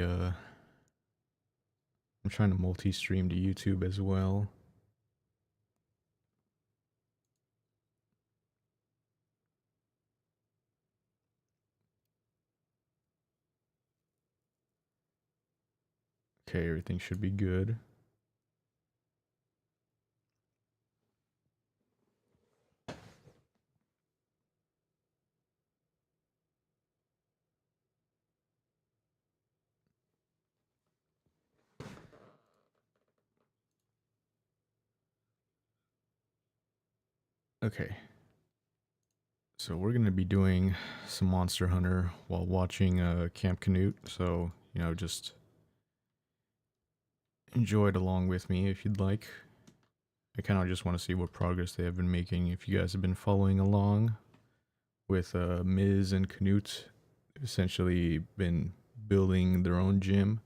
I'm trying to multi-stream to YouTube as well. Okay, everything should be good. Okay. So we're going to be doing some Monster Hunter while watching Camp Knut. So, you know, just enjoy it along with me if you'd like. I kind of just want to see what progress they have been making. If you guys have been following along with Miz and Knut, essentially been building their own gym.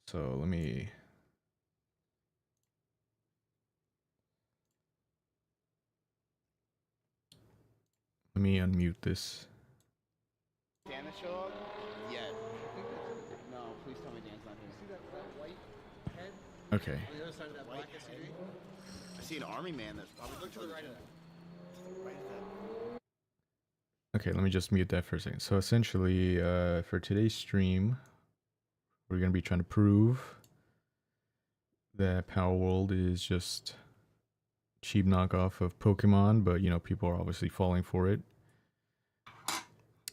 So let me unmute this. Dan show up? Yeah. No, please tell me Dan's not here. See that white head? Okay. On the other side of that black SUV? I see an army man that's probably Look to the right of that. right of that. Okay, let me just mute that for a second. So essentially, for today's stream, we're going to be trying to prove that Palworld is just cheap knockoff of Pokemon, but you know, people are obviously falling for it.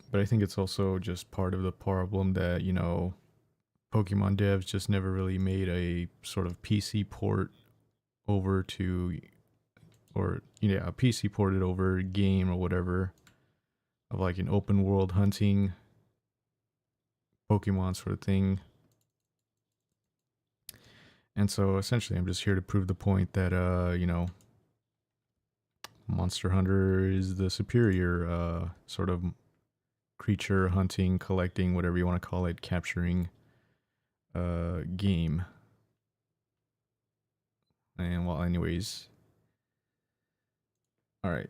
But I think it's also just part of the problem that, you know, Pokemon devs just never really made a sort of PC port over to, or, you know, a PC ported over game or whatever of like an open world hunting Pokemon sort of thing. And so essentially I'm just here to prove the point that, you know, Monster Hunter is the superior sort of creature hunting, collecting, whatever you want to call it, capturing game. And well, anyways, all right.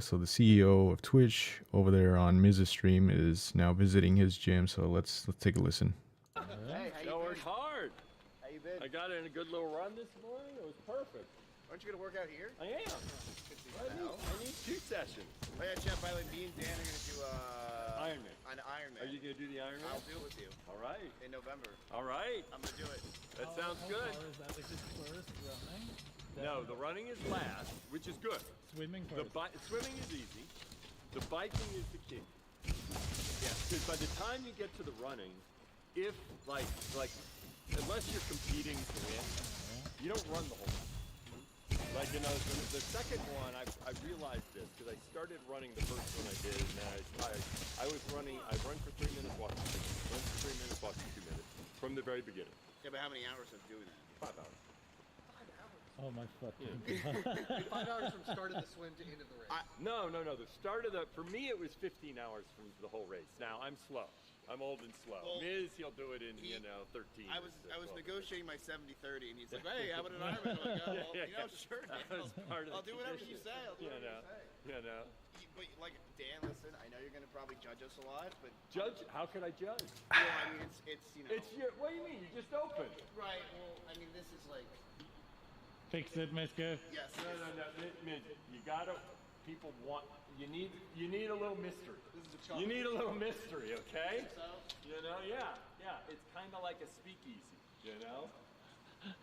So the CEO of Twitch over there on Miz's stream is now visiting his gym. So let's take a listen. Hey, how you worked hard. How you been? I got in a good little run this morning. It was perfect. Aren't you gonna work out here? I am. Good to I know. need 2 sessions. Oh yeah, Chef. By the way, me and Dan are gonna do Ironman. an Ironman. Are you gonna do the Ironman? I'll do it with you All right. in November. All right. I'm gonna do it. That sounds good. How far is that? Is it first running? No, the running is last, which is good. Swimming The first. swimming is easy. The biking is the key. Yeah, because by the time you get to the running, if like unless you're competing to win, you don't run the whole time. Like, you know, the second one, I realized this because I started running the first one I did, and I was running. I run for 3 minutes, walk for 2 minutes. Run for 3 minutes, walk for 2 minutes from the very beginning. Yeah, but how many hours of doing that? 5 hours. Oh my fucking 5 hours from start of the swim to end of the race. No. The start of the, for me, it was 15 hours from the whole race. Now, I'm slow. I'm old and slow. Well, Miz, he'll do it in, 13. I was negotiating my 70-30, and he's like, "Hey, how about an Ironman?" I'm like, "Oh, well, you know, sure, Dan. That was part of I'll the do whatever you condition. say. I'll do whatever you say." You know. But like, Dan, listen, I know you're gonna probably judge us a lot, but Judge? How could I judge? well, I mean, it's you know. It's your, what do you mean? You just opened. Right. Well, I mean, this is like Fix it, Mister. yes. No. Miz, you gotta, people want, you need a little mystery. This is a challenge. You need a little mystery, okay? So You know, yeah. It's kind of like a speakeasy, you know?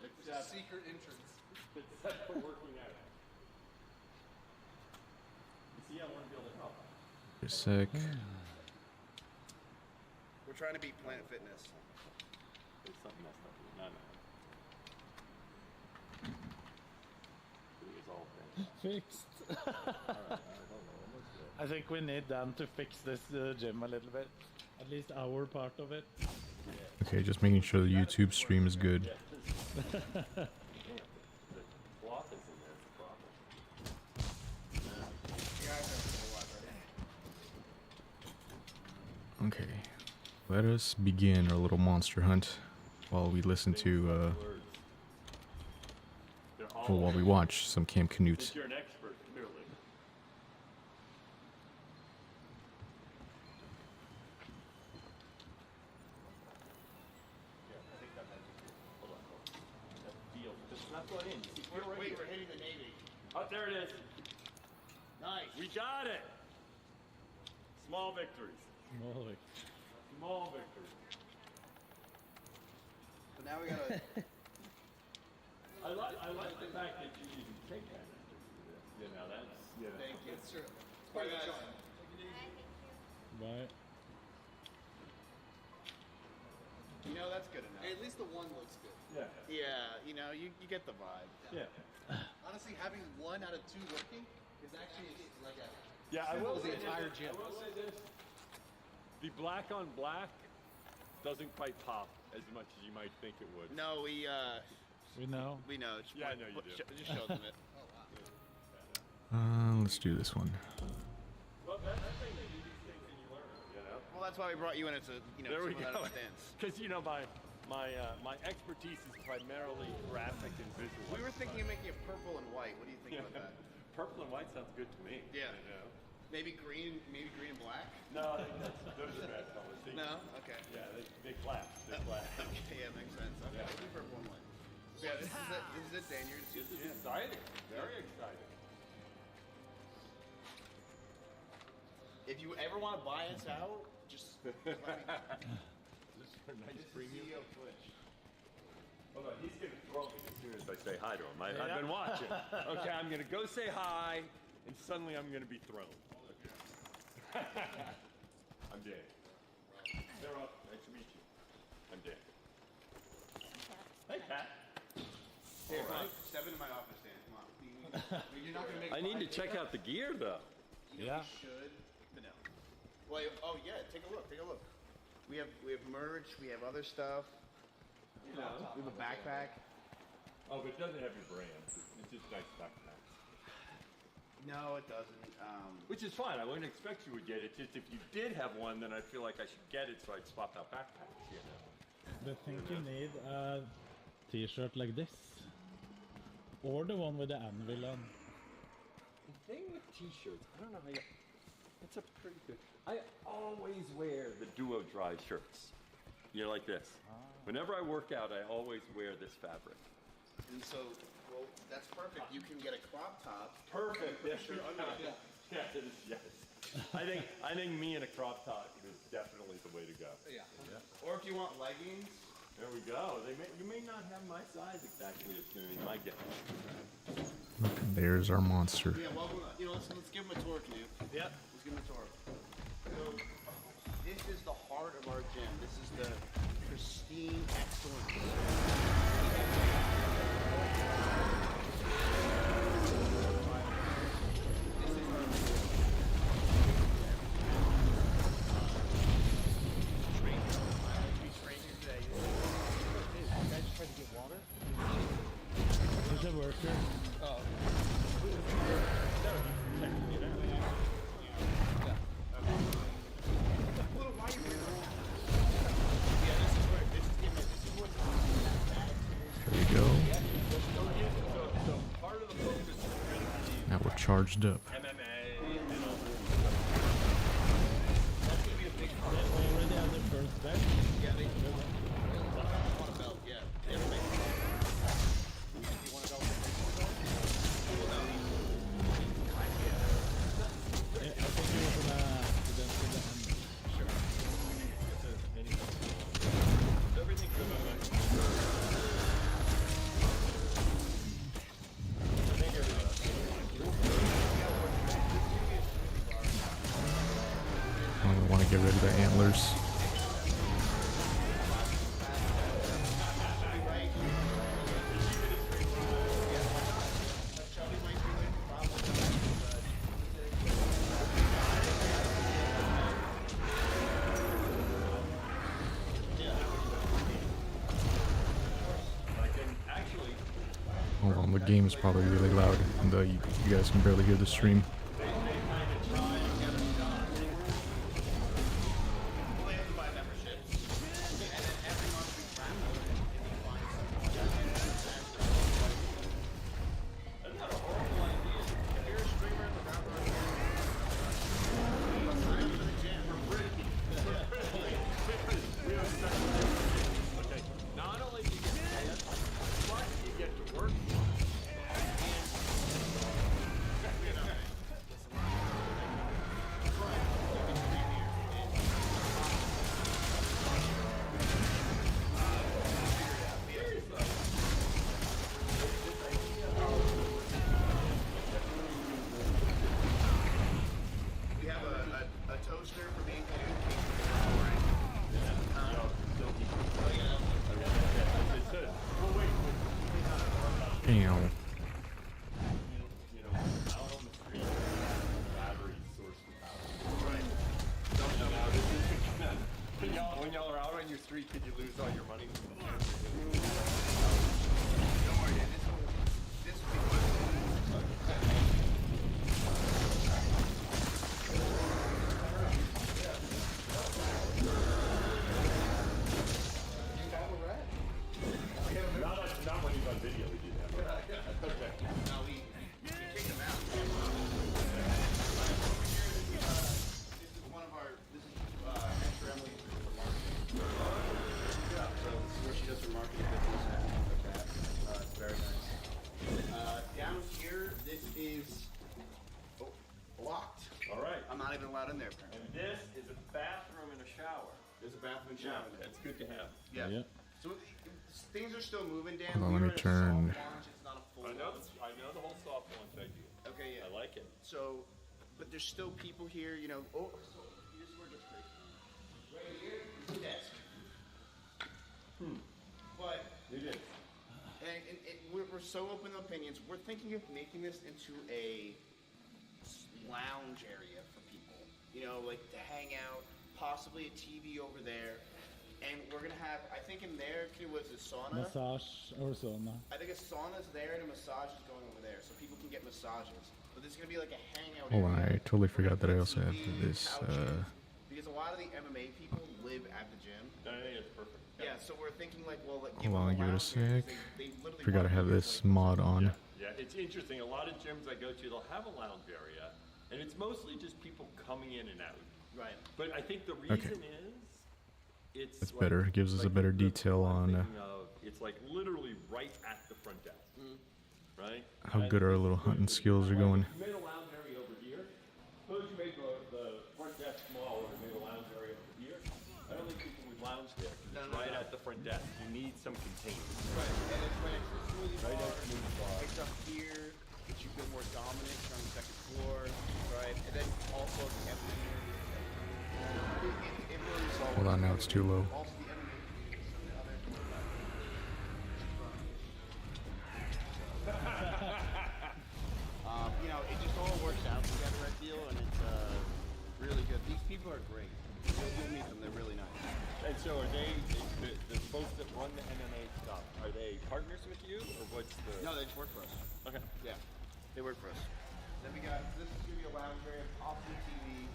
It's a secret entrance. Except for working out. You see, I want to be able to help. A sec. we're trying to beat Planet Fitness. There's something messed up here. No. It was all things. Fixed. I think we need Dan to fix this gym a little bit. At least our part of it. Okay, just making sure the YouTube stream is good. The cloth is in there. It's a problem. You guys are a lot better. Okay, let us begin our little monster hunt while we listen to, or while we watch some Camp Knut. You're an expert, clearly. going in. See, we're right Wait, here. we're hitting the Navy. Oh, there it is. Nice. We got it. Small victories. Small Vic. Small victories. But now we gotta. I like the fact that you even take that. You know, that's, you know. Thank you. It's true. It's Bye, part of the guys. charm. Bye. You know, that's good enough. Hey, at least the one looks good. Yeah. Yeah, you know, you get the vibe. Yeah. Honestly, having 1 out of 2 working is actually like a Yeah, I will symbol of the say entire this. gym. I will say this. The black on black doesn't quite pop as much as you might think it would. No, We know. we know. Just Yeah, I know you do. Just show them it. Oh wow. Let's do this one. Well, that's the thing. You do these things and you learn, you know? Well, that's why we brought you in. It's a There we someone go. out of dance. Because, you know, my expertise is primarily graphic and visual. We were thinking of making it purple and white. What do you think about that? Purple and white sounds good to me. Yeah. You know? Maybe green and black. No, I think those are bad colors. See? No. Okay. Yeah, they clash. They clash. Okay, yeah, makes sense. Okay, Yeah. we'll do purple and white. Yeah, this is it. This is it, Dan. You're gonna see This the is gym. exciting. Very exciting. If you ever want to buy us out, just let me know. This is a nice This is premium. CEO Twitch. Hold on, he's gonna throw me as soon as I say hi to him. I've been watching. Okay, I'm gonna go say hi, and suddenly I'm gonna be thrown. Okay. I'm Dan. Sarah, nice to meet you. I'm Dan. Hey, Pat. Here, come on. Step into my office, Dan. Come on. You're not gonna make. I need to check out the gear, though. You should, but no. Well, oh yeah, take a look. Take a look. We have merch. We have other stuff. You know. We have a backpack. Oh, but it doesn't have your brand. It's just nice backpack. No, it doesn't. Which is fine. I wouldn't expect you would get it. Just if you did have one, then I'd feel like I should get it so I'd swap out backpacks. You know. But think you need a t-shirt like this. Or the one with the anvil on. The thing with t-shirts, I don't know how you... It's a pretty good... I always wear the duo dry shirts. You know, like this. Whenever I work out, I always wear this fabric. And so, well, that's perfect. You can get a crop top. Perfect. Yes, Sure, under it. yes. I think me in a crop top is definitely the way to go. Yeah. Or if you want leggings. There we go. You may not have my size exactly. It's going to be my guess. Look, there's our monster. Yeah, welcome. Let's give them a tour, Knut. Yep. Let's give them a tour. So, this is the heart of our gym. This is the pristine excellence. This is our trainer. We train here today. I just tried to get water. He's a worker. Oh. Little white room. Yeah, this is where this is what There we go. So part of the focus is going to be Now we're charged up. MMA and all that's gonna be a big part. They already have the first bench. Yeah, they want a belt. Yeah, they have a big. You want a belt? Well, no. I think he was an accident with the hand. everything good on that. I think I want to get rid of the antlers. actually, Hold on, the game is probably really loud, and you guys can barely hear the stream. okay, not only do you get paid, but you get to work. When y'all are out on your street, did you lose all your money? Don't worry, dude. This will be fun. Not when he's on video, we do that. Okay. No, we kicked them out. This is one of our. This is extra Emily for marketing. Yeah. So this is where she does her marketing business like that. It's very nice. Down here, this is locked. All right. I'm not even allowed in there. Apparently. And this is a bathroom and a shower. There's a bathroom and shower. That's good to have. Yeah. Yeah. So things are still moving, Dan. Hold on, We let me were in a turn. soft launch, it's not a full I know launch. the whole soft launch idea. Okay, yeah. I like it. So, but there's still people here, you know. Oh, so here's where it gets crazy. Right here is the desk. But, It is. and we're so open to opinions. We're thinking of making this into a lounge area for people. You know, like to hang out, possibly a TV over there. And we're gonna have, I think in there, was a sauna. Massage or sauna. I think a sauna's there and a massage is going over there, so people can get massages. But this is gonna be like a hangout Hold on, area. I totally forgot that I We're also gonna have put this. couches, because a lot of the MMA people live at the gym. I think it's perfect. Yeah, so we're thinking like, well, like, Hold on, give it a sec. They literally Forgot I want have to this like- mod on. Yeah, it's interesting. A lot of gyms I go to, they'll have a lounge area, and it's mostly just people coming in and out. Right. But I think the reason is, it's That's like- better. It gives us a like better the detail one on, thing of, it's like literally right at the front desk, right? how And good our this little is hunting good. skills are Like, going. if you made a lounge area over here. Suppose you made the front desk smaller and made a lounge area over here. I don't think people would lounge there, 'cause it's right at the front desk. You need some containment. Right, and it's right next to the smoothie Right bar. next to the smoothie bar. It's up here, which you feel more dominant on the second floor, right? And then also the MMA. It really is all. Hold on, now it's too low. Also the MMA. You know, it just all works out together, I feel, and it's really good. These people are great. You'll meet them; they're really nice. And so are they, the folks that run the MMA stuff, are they partners with you, or what's the? No, they just work for us. Okay. Yeah, they work for us. Then we got, this is gonna be a lounge area, possibly TV.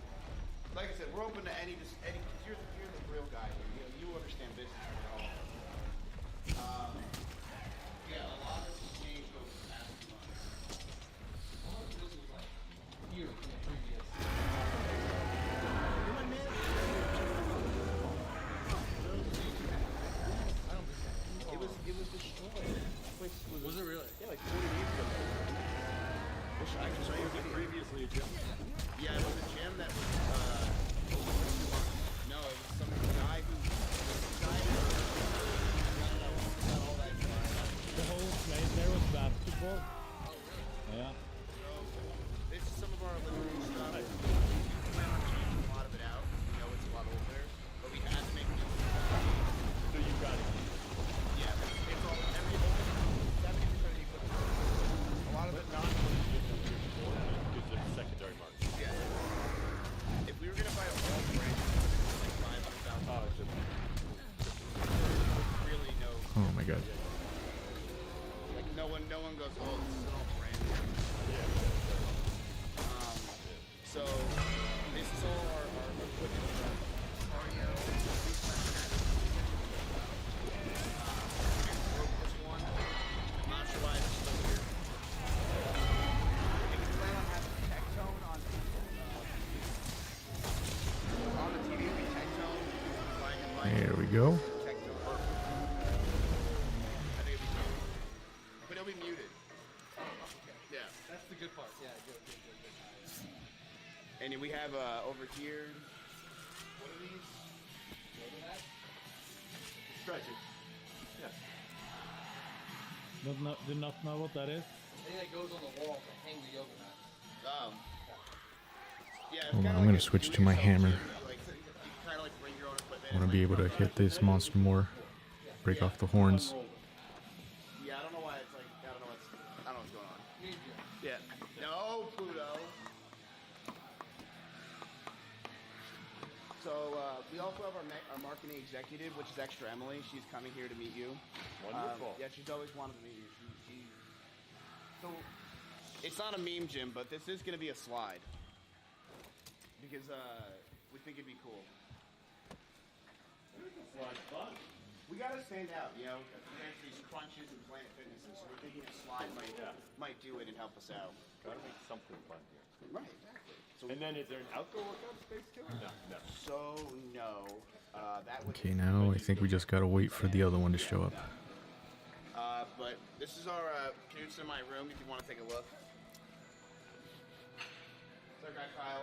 Like I said, we're open to any, cause you're the real guy here. You understand business more than all of us. Yeah, a lot of this has changed over the past few months. This was like here from the previous. You're my man. It was destroyed. This place was it really? Yeah, like 40 years ago. Wish I could show you a video. Previously a gym. Yeah, it was a gym that was, no, it was some guy who, got all that. The whole place there was basketball. Yeah. So, this is some of our living room stuff. We plan on changing a lot of it out. We know it's a lot older, but we had to make it. So you got it. Yeah, it's all, every 70% of the equipment. A lot of it not. Gives it a secondary market. Yeah. If we were gonna buy a whole brand, like $500,000. Really no. Oh my god. Like no one goes, oh, this is all brand new. So this is all our equipment. Cardio. Broke this one. I'm not sure why it's still here. And we plan on having tech tone on the TV. We tech tone. Black and white. There we go. Tech tone. Perfect. I think it'd be good. But it'll be muted. Yeah. That's the good part. Yeah, good. And then we have over here. What are these? Stretching. Yeah. Do not know what that is. I think that goes on the wall to hang the yoga mat. Yeah. It's Hold on, kinda I'm like gonna a switch to my do-it-yourself hammer. gym. Like, you kind of like bring your own equipment. I want and, to be like, able to hit this monster more. Break off the horns. Yeah, I don't know why it's like. I don't know what's going on. Yeah. No, Pluto. So We also have our marketing executive, which is Extra Emily. She's coming here to meet you. Wonderful. Yeah, she's always wanted to meet you. So, it's not a meme, Jim, but this is going to be a slide. Because we think it'd be cool. Slide's fun. We gotta stand out, you know, against these crunches and Planet Fitnesses. So we're thinking a slide might do it and help us out. Gotta make something fun here. Right, exactly. So, And then is there an outdoor workout space too? No, no. so no, that would. Okay, now I think we just gotta wait for the other one to show up. But this is our Knut's in my room. If you want to take a look. It's our guy Kyle.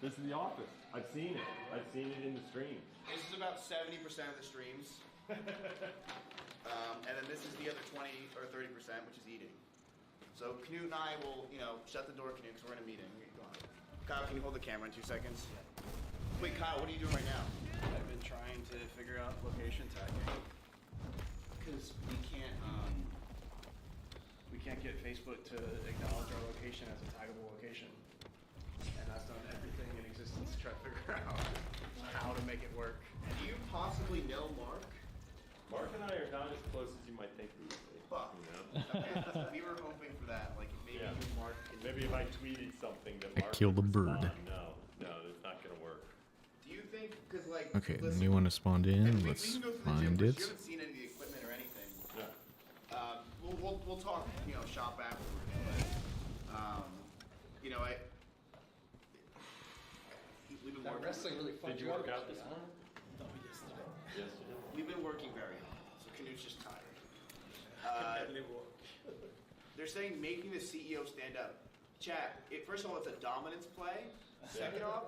This is the office. I've seen it. I've seen it in the streams. This is about 70% of the streams. And then this is the other 20 or 30%, which is eating. So Knut and I will, shut the door, Knut, because we're in a meeting. Go on. Kyle, can you hold the camera in 2 seconds? Wait, Kyle, what are you doing right now? I've been trying to figure out location tagging because we can't get Facebook to acknowledge our location as a taggable location, and I've done everything in existence to try to figure out how to make it work. Do you possibly know Mark? Mark and I are not as close as you might think we would be. Fuck. You know? Okay, we were hoping for that. Like maybe Yeah. you and Mark can. Maybe if I tweeted something that I Mark killed would a bird. respond. No, it's not gonna work. Do you think? Because like. Okay, the listen, new one is spawned and in. we Let's can go through the find gym, it. but you haven't seen any of the equipment or anything. No. We'll talk, shop afterwards. But, we've been That working. wrestling really fucked Did you work out actually, this huh? morning? No, yesterday. Yesterday. We've been working very hard. So Knut's just tired. Barely walk. They're saying making the CEO stand up. Chat. First of all, it's a dominance play. Second off,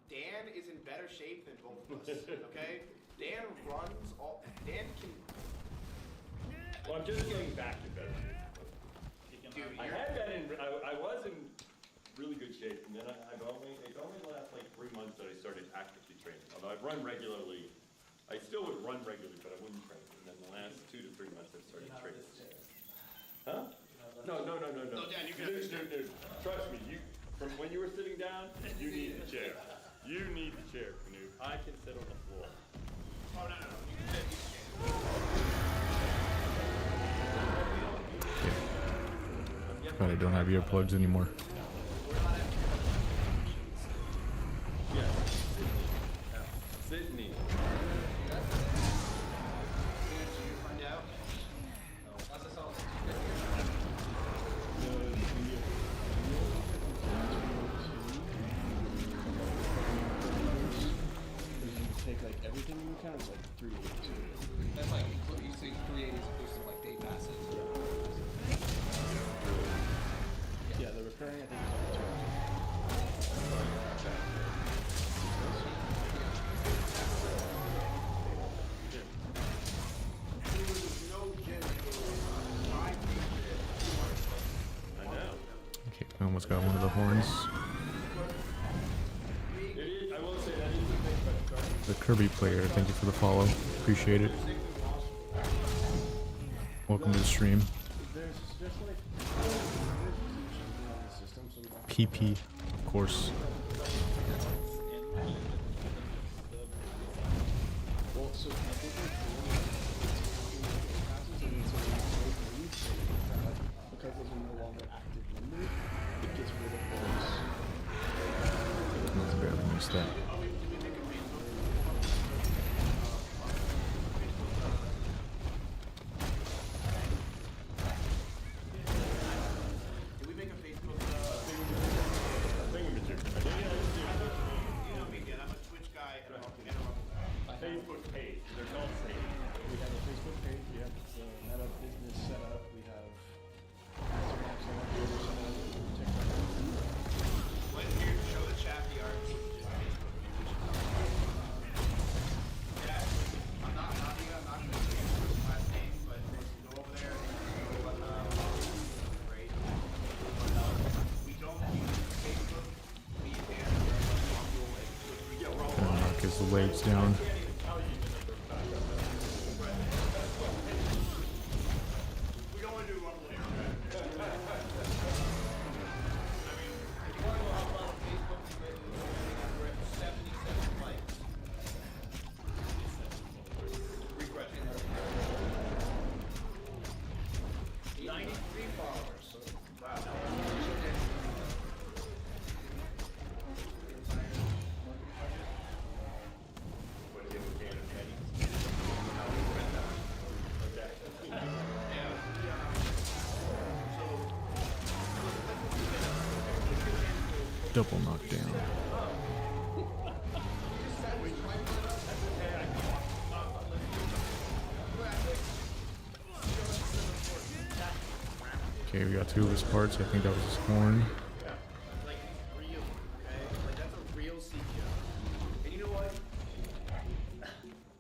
Dan is in better shape than both of us. Okay. Dan runs all. Dan can. Well, I'm just getting back to better shape. Dude, I had been in. I was in really good shape, and then it's only the last like 3 months that I started actively training. Although I've run regularly, I still would run regularly, but I wouldn't train. And then the last 2 to 3 months, I've started training. Huh? No. No, Dan, you can have this chair. Dude, trust me. From when you were sitting down, you need the chair. You need the chair, Knut. I can sit on the floor. Oh no. You can sit. But I don't have earplugs anymore. Yeah. Sydney. Did you find out? Take like everything into account. It's like 382. That's like you say 380 is inclusive like day passes. Yeah, the recurring I think is like 200. There was no gym. I know. Okay, I almost got one of the horns. It is, I will say that is the thing about starting. The Kirby player, thank you for the follow. Appreciate it. Welcome to the stream. There's like on the system, so PP, of course. well, so I think like passes and so because those are no longer active members, it gets rid of those. Let's barely missed that. Did we make a Facebook? Thingamajig. You know me, Dan. I'm a Twitch guy and a Facebook page. They're called same. We have a Facebook page, we have the Meta business set up, we have Instagram set up, Twitter set up, TikTok. When here, show the chat the art. Yeah, I'm not going to say his last name, but go over there and go great. We don't use Facebook. Me and Dan are Knock his legs down. we don't want to do Rumble here. I mean, if you want to know how about Facebook, we're at 77 likes. Double knockdown. Okay, we got 2 of his parts. I think that was his horn. Like it's real, okay? Like that's a real CGI. And you know what?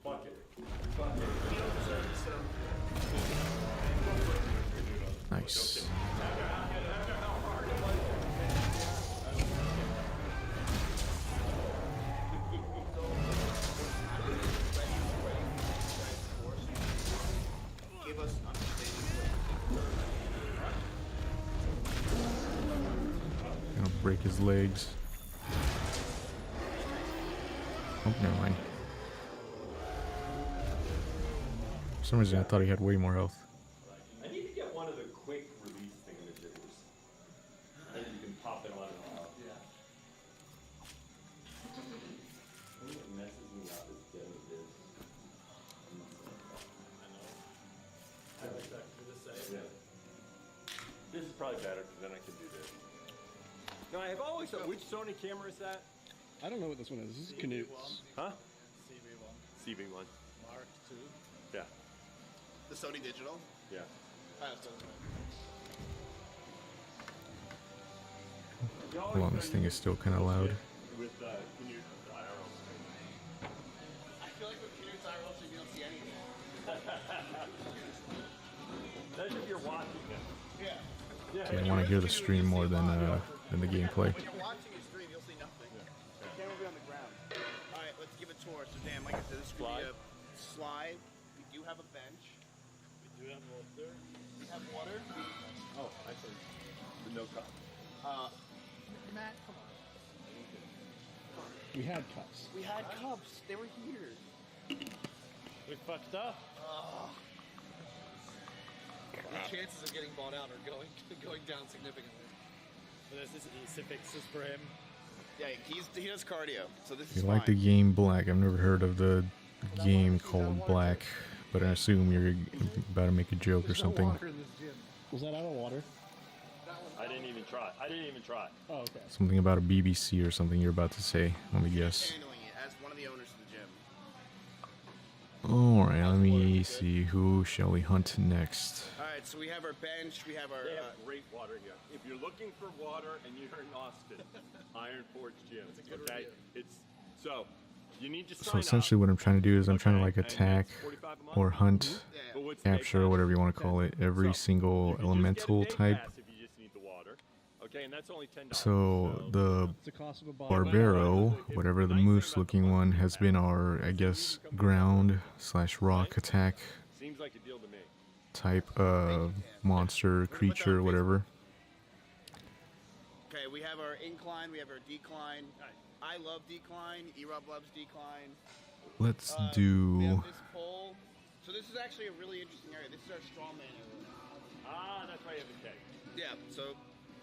Fuck it. You don't deserve it, so Nice. give us understanding Gonna break his legs. Oh, never mind. For some reason, I thought he had way more health. I need to get one of the quick release thingamajiggers. Then you can pop it on and off. Yeah. What messes me up is getting this. I know. I like that for the same. Yeah. This is probably better because then I can do this. No, I have always thought, which Sony camera is that? I don't know what this one is. This is Knut's. Huh? CV1. CV1. Mark II. Yeah. the Sony Digital. Yeah. Hold on, this thing is still kind of loud. With Knut IRL stream. I feel like with Knut's IRL stream, you don't see anything. That's if you're watching it. Yeah. Okay, I want to hear the stream more than the gameplay. When you're watching a stream, you'll see nothing. The camera will be on the ground. All right, let's give a tour. So, Dan, like I said, this is going to be a slide. We do have a bench. We do have water. We have water. Oh, I see. With no cup. Matt, come on. We had cups. We had cups. They were here. We fucked up. The chances of getting bought out are going down significantly. So this is easy fixes for him. Yeah, he does cardio, so this You is like the fine. game Black? I've never heard of the game called Black, but I assume you're about to make a joke or something. Was that out of water? I didn't even try. Oh, okay. Something about a BBC or something you're about to say. Let me guess. Handling it as one of the owners of the gym. Alright, let me see. Who shall we hunt next? All right, so we have our bench. We have our. They have great water here. If you're looking for water and you're in Austin, Iron Forge Gym. Okay, it's so you need to sign So essentially what I'm trying to do is I'm trying to like Okay, and attack that's 45 a month. or hunt, But what's capture, take whatever you want to call it, every So, single you can just elemental get a day type. pass if you just need the water. Okay, and that's only $10. So the It's the cost of a bottle. Barbaro, whatever the moose looking one, has been our, I guess, ground / rock attack Seems like a deal to me. type of monster, creature, whatever. Okay, we have our incline. We have our decline. I love decline. Erob loves decline. Let's We do... have this pole. So this is actually a really interesting area. This is our strongman area. Ah, that's why you have a keg. Yeah. So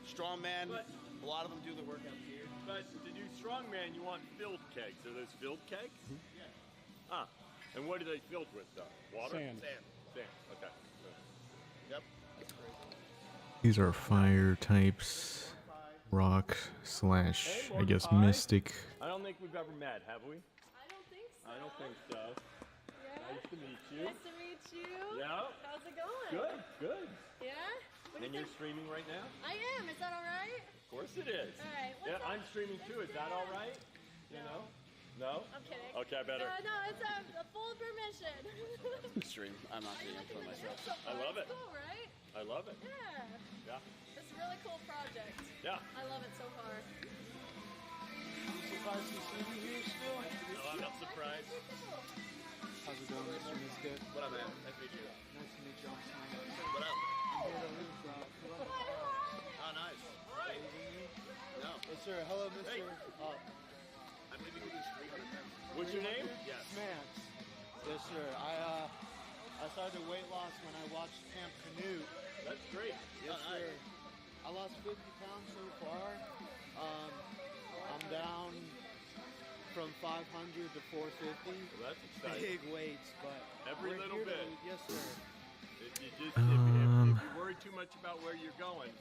strongman. But- A lot of them do the workouts here. But to do strongman, you want filled kegs. Are those filled kegs? Yeah. Ah, and what are they filled with, though? Water? Sand. Sand. Sand. Okay. Yep. These are fire types, rock / I guess, mystic. I don't think we've ever met, have we? I don't think so. I don't think so. Yeah. Nice to meet you. Nice to meet you. Yeah. How's it going? Good, good. Yeah? What do And you you're think? streaming right now? I am. Is that all right? Of course it is. All right. What's Yeah, up? I'm streaming too. Is that all right? You know? No? I'm kidding. Okay, I better. No, it's a full permission. Stream. I'm not Are you getting looking for at myself. so I love far? it. It's cool, right? I love it. Yeah. Yeah. It's a really cool project. Yeah. I love it so far. Surprised to see you here still. No, I'm not surprised. How's it going? This one is good. What up, man? Nice to meet you. Nice to meet you. What up? Oh, nice. No. Yes, sir. Hello, Mr. Hey. I'm leaving with this 300 pounds. What's your name? Yes. Smance. Yes, sir. I started weight loss when I watched Camp Knut. That's great. Yes, Oh, sir. nice. I lost 50 pounds so far. I'm down from 500 to 450. Well, that's exciting. Big weights, but Every we're little here to- bit. yes, sir. If you just if you worry too much about where you're going,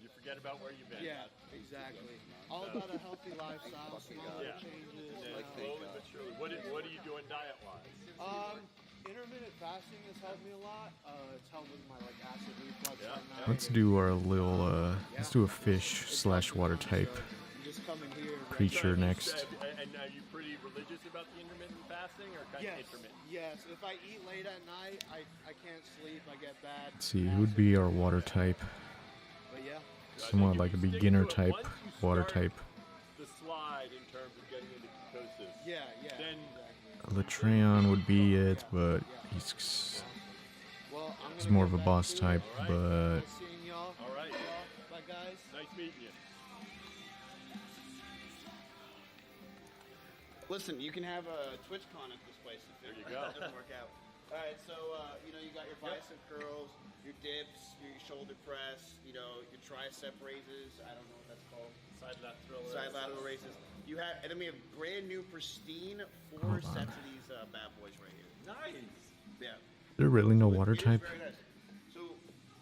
you forget about where you've been. Yeah, exactly. All about a healthy lifestyle, small Yeah. changes. And then slowly but surely. What are you doing diet-wise? Intermittent fasting has helped me a lot. It's helped with my like acid reflux Yeah. at night. Let's do our little, let's do a fish slash water type You just come in here. creature next. And are you pretty religious about the intermittent fasting, or kind Yes, of intermittent? yes. If I eat late at night, I can't sleep. I get bad. Let's see, who'd be our water type? But yeah. Somewhat like a beginner type water type. The slide in terms of getting into ketosis. Yeah, yeah. Then Latreon would be it, but he's Well, I'm he's gonna more go of a back boss to it. type, Alright. but Seeing y'all. All right. Bye, guys. Nice meeting you. Listen, you can have a TwitchCon at this place if There you it go. doesn't work out. All right, so you got your bicep curls, your dips, your shoulder press, your tricep raises. I don't know what that's called. Side lateral raises. You have, and then we have brand new, pristine 4 sets of these bad boys right here. Nice. Yeah. is there really no water It is type? very nice. So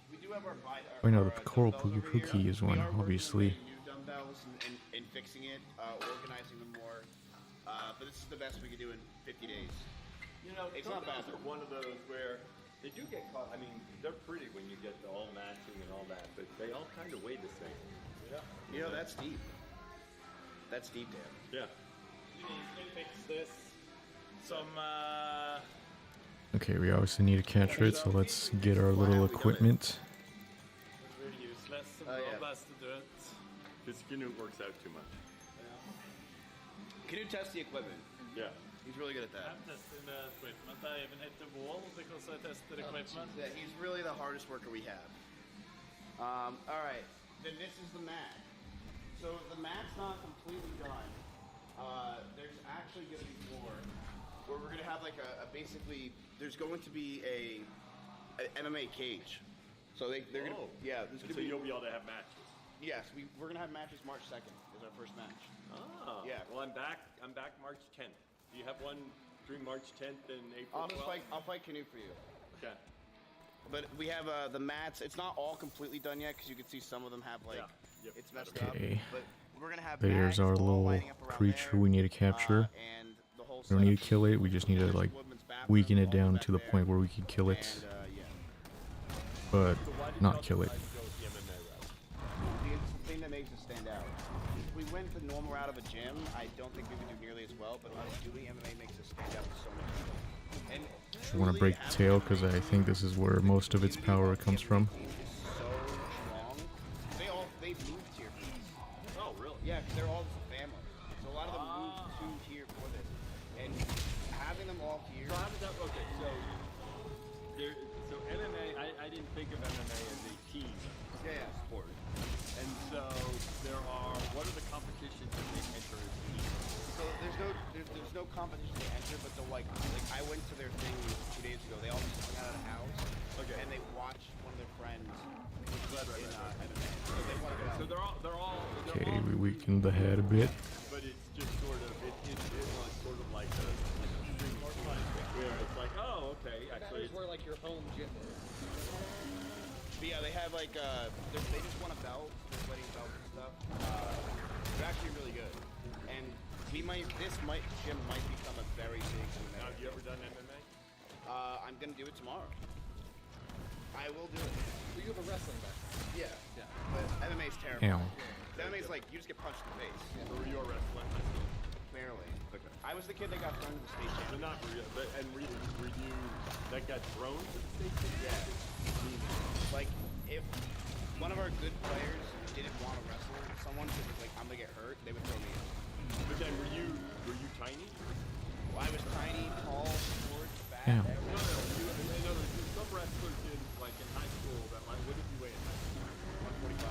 we do have our Oh no, the our, coral dumbbells pookie over here. is We one, are working obviously. with new dumbbells and fixing it, organizing them more. But this is the best we could do in 50 days. It's not bad. They're one of those where they do get caught. I mean, they're pretty when you get the all matching and all that, but they all kind of weigh the same. Yeah. That's deep. That's deep, Dan. Yeah. You can fix this. Some Okay, we obviously need to capture it, so let's get our little equipment. really useless. Some Oh, yeah. robots to do it. This Knut works out too much. Can you test the equipment? Yeah. He's really good at that. I'm testing the equipment. I even hit the wall because I tested equipment. Yeah, he's really the hardest worker we have. All right, then this is the mat. So the mat's not completely done. There's actually going to be more, where we're going to have like a basically. There's going to be an MMA cage. So they're going to There's And going so to be you'll be able to have matches. Yes, we're going to have matches March 2nd is our first match. Oh. Yeah. Well, I'm back March 10th. Do you have one between March 10th and April 12th? I'll fight Knut for you. Okay. But we have the mats. It's not all completely done yet because you can see some of them have like Yep. it's messed Okay. up. But we're gonna have There's mats our all little lining up around creature there, we need to capture. And the whole We don't need to setup. kill it, we just need to There's like the women's bathroom weaken it all down back to the there. point where we can kill it, And, but So why did not y'all kill it. decide to go with the MMA route? the thing that makes us stand out. If we went the normal route of a gym, I don't think we would do nearly as well. But us doing MMA makes us stand out so much more. And Just want to break the tail because I think this is where most of its power comes from. so strong. They moved here for this. Oh, really? Yeah, because they're all just a family. So a lot of them moved to here for this. And having them all here. So how does that okay? So MMA, I didn't think of MMA as a team Yeah. sport. And so what are the competitions that they enter as teams? So there's no competition to enter, but like I went to their thing 2 days ago. They all just hung out at a house. Okay. And they watched one of their friends Right. in MMA. So they want to go. So they're all Okay, we weakened the head a bit. but it's just sort of it's sort of like a stream sport where it's like, oh, okay, actually it's where like your home gym is. But yeah, they have like they just won a belt. They're winning belts and stuff. They're actually really good. And this gym might become a very big MMA. Now, have you ever done MMA? I'm gonna do it tomorrow. I will do it. So you have a wrestling background. Yeah. But MMA is terrible. Ow. MMA is like you just get punched in the face. So were you a wrestler? Barely. Okay. I was the kid that got thrown to the state So champion. not real, but were you that got thrown to the state championship? Yeah. Like if one of our good players didn't want to wrestle someone because like I'm gonna get hurt, they would throw me in. But then were you tiny? Well, I was tiny, tall, short, fat. Ow. everything. No. In other words, there's some wrestlers in high school that what did you weigh in high school? 145.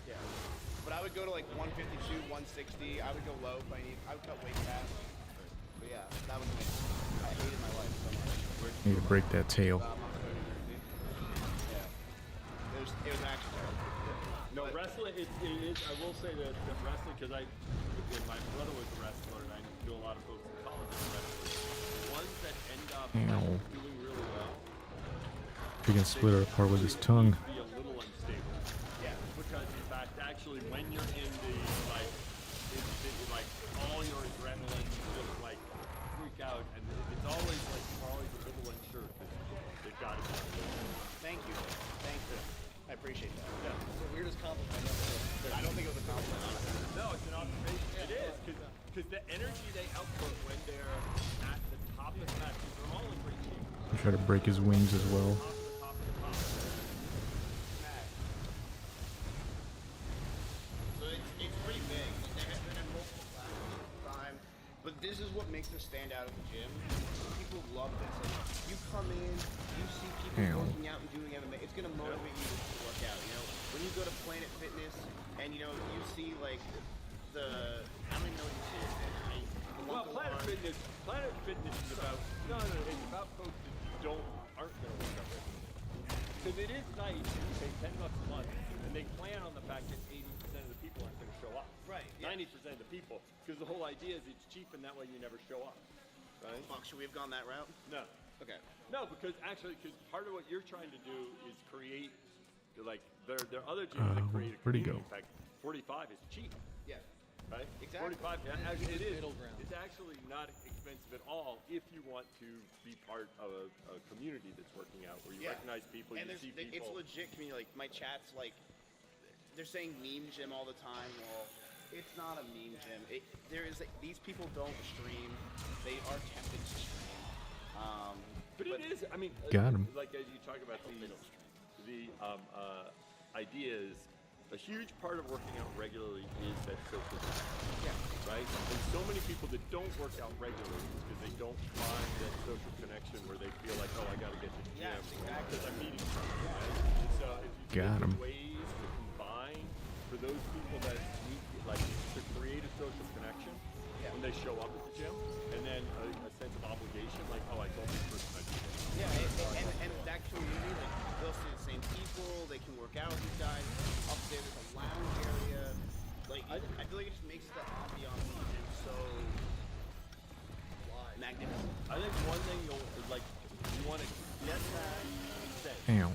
Yeah. But I would go to like 152, 160. I would go low if I need. I would cut weight fast. But yeah, that was me. I hated my life so much. Need to break that tail. Yeah. It was actually terrible. No, wrestling. It is. I will say that wrestling, because when my brother was a wrestler, and I knew a lot of folks in college that were wrestlers. Ones that end up Ow. doing really well. We can split her apart with his tongue. Be a little unstable. Yeah. Because try to break his wings as well. So it's pretty big. They've been in multiple classes at the time. But this is what makes us stand out at the gym. People love this. Like, you come in, you see people Ow. working out and doing MMA. It's gonna motivate you to work out. You know, when you go to Planet Fitness and you know you see like the I don't even know what you see. Well, Planet Fitness is about it's about folks that aren't going to work out regularly. Because it is nice if you pay $10 a month and they plan on the fact that 80% of the people aren't going to show up. Right. Yeah. 90% of the people, because the whole idea is it's cheap and that way you never show up. Right? Fuck, should we have gone that route? No. Okay. No, because part of what you're trying to do is create, like, there are other gyms that create a where'd he community. go? In fact, 45 is cheap. Yeah. Right? Exactly. 45, actually, it is. Middle ground. It's actually not expensive at all if you want to be part of a community that's working out, where you recognize people, And you see people. it's legit community. Like my chat's like, they're saying meme gym all the time. Well, it's not a meme gym. These people don't stream. They are tempted to stream. But it is. I mean, Got 'em. like as you talk about the ideas. A huge part of working out regularly is that social connection. Yeah. Right? And so many people that don't work out regularly because they don't find that social connection where they feel like, oh, I got to get to the gym Yes, exactly. because I'm meeting someone. Right? And so if you Got think 'em. of ways to combine for those people that need, like, to create a social connection when they show up at the gym, and then a sense of obligation, like, oh, I told this person I do this. Yeah, and that community, like they'll see the same people. They can work out with these guys. Upstairs there's a lounge area. Like I feel like it just makes the ambiance of the gym so magnificent. I think one thing you want to get that set Ow.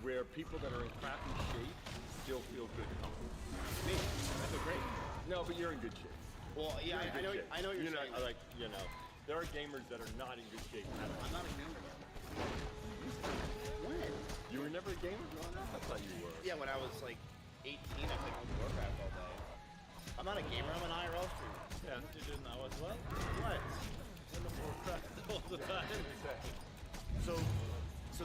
where people that are in crappy shape still feel good company. Me, I feel great. No, but you're in good shape. Well, yeah, I know. I know what you're saying. Like, there are gamers that are not in good shape at all. I'm not a gamer. When? You were never a gamer growing up? I thought you were. Yeah, when I was like 18, I played Warcraft all day. I'm not a gamer. I'm an IRL streamer. Yeah, you do now as well. What? In the Warcraft all the time. So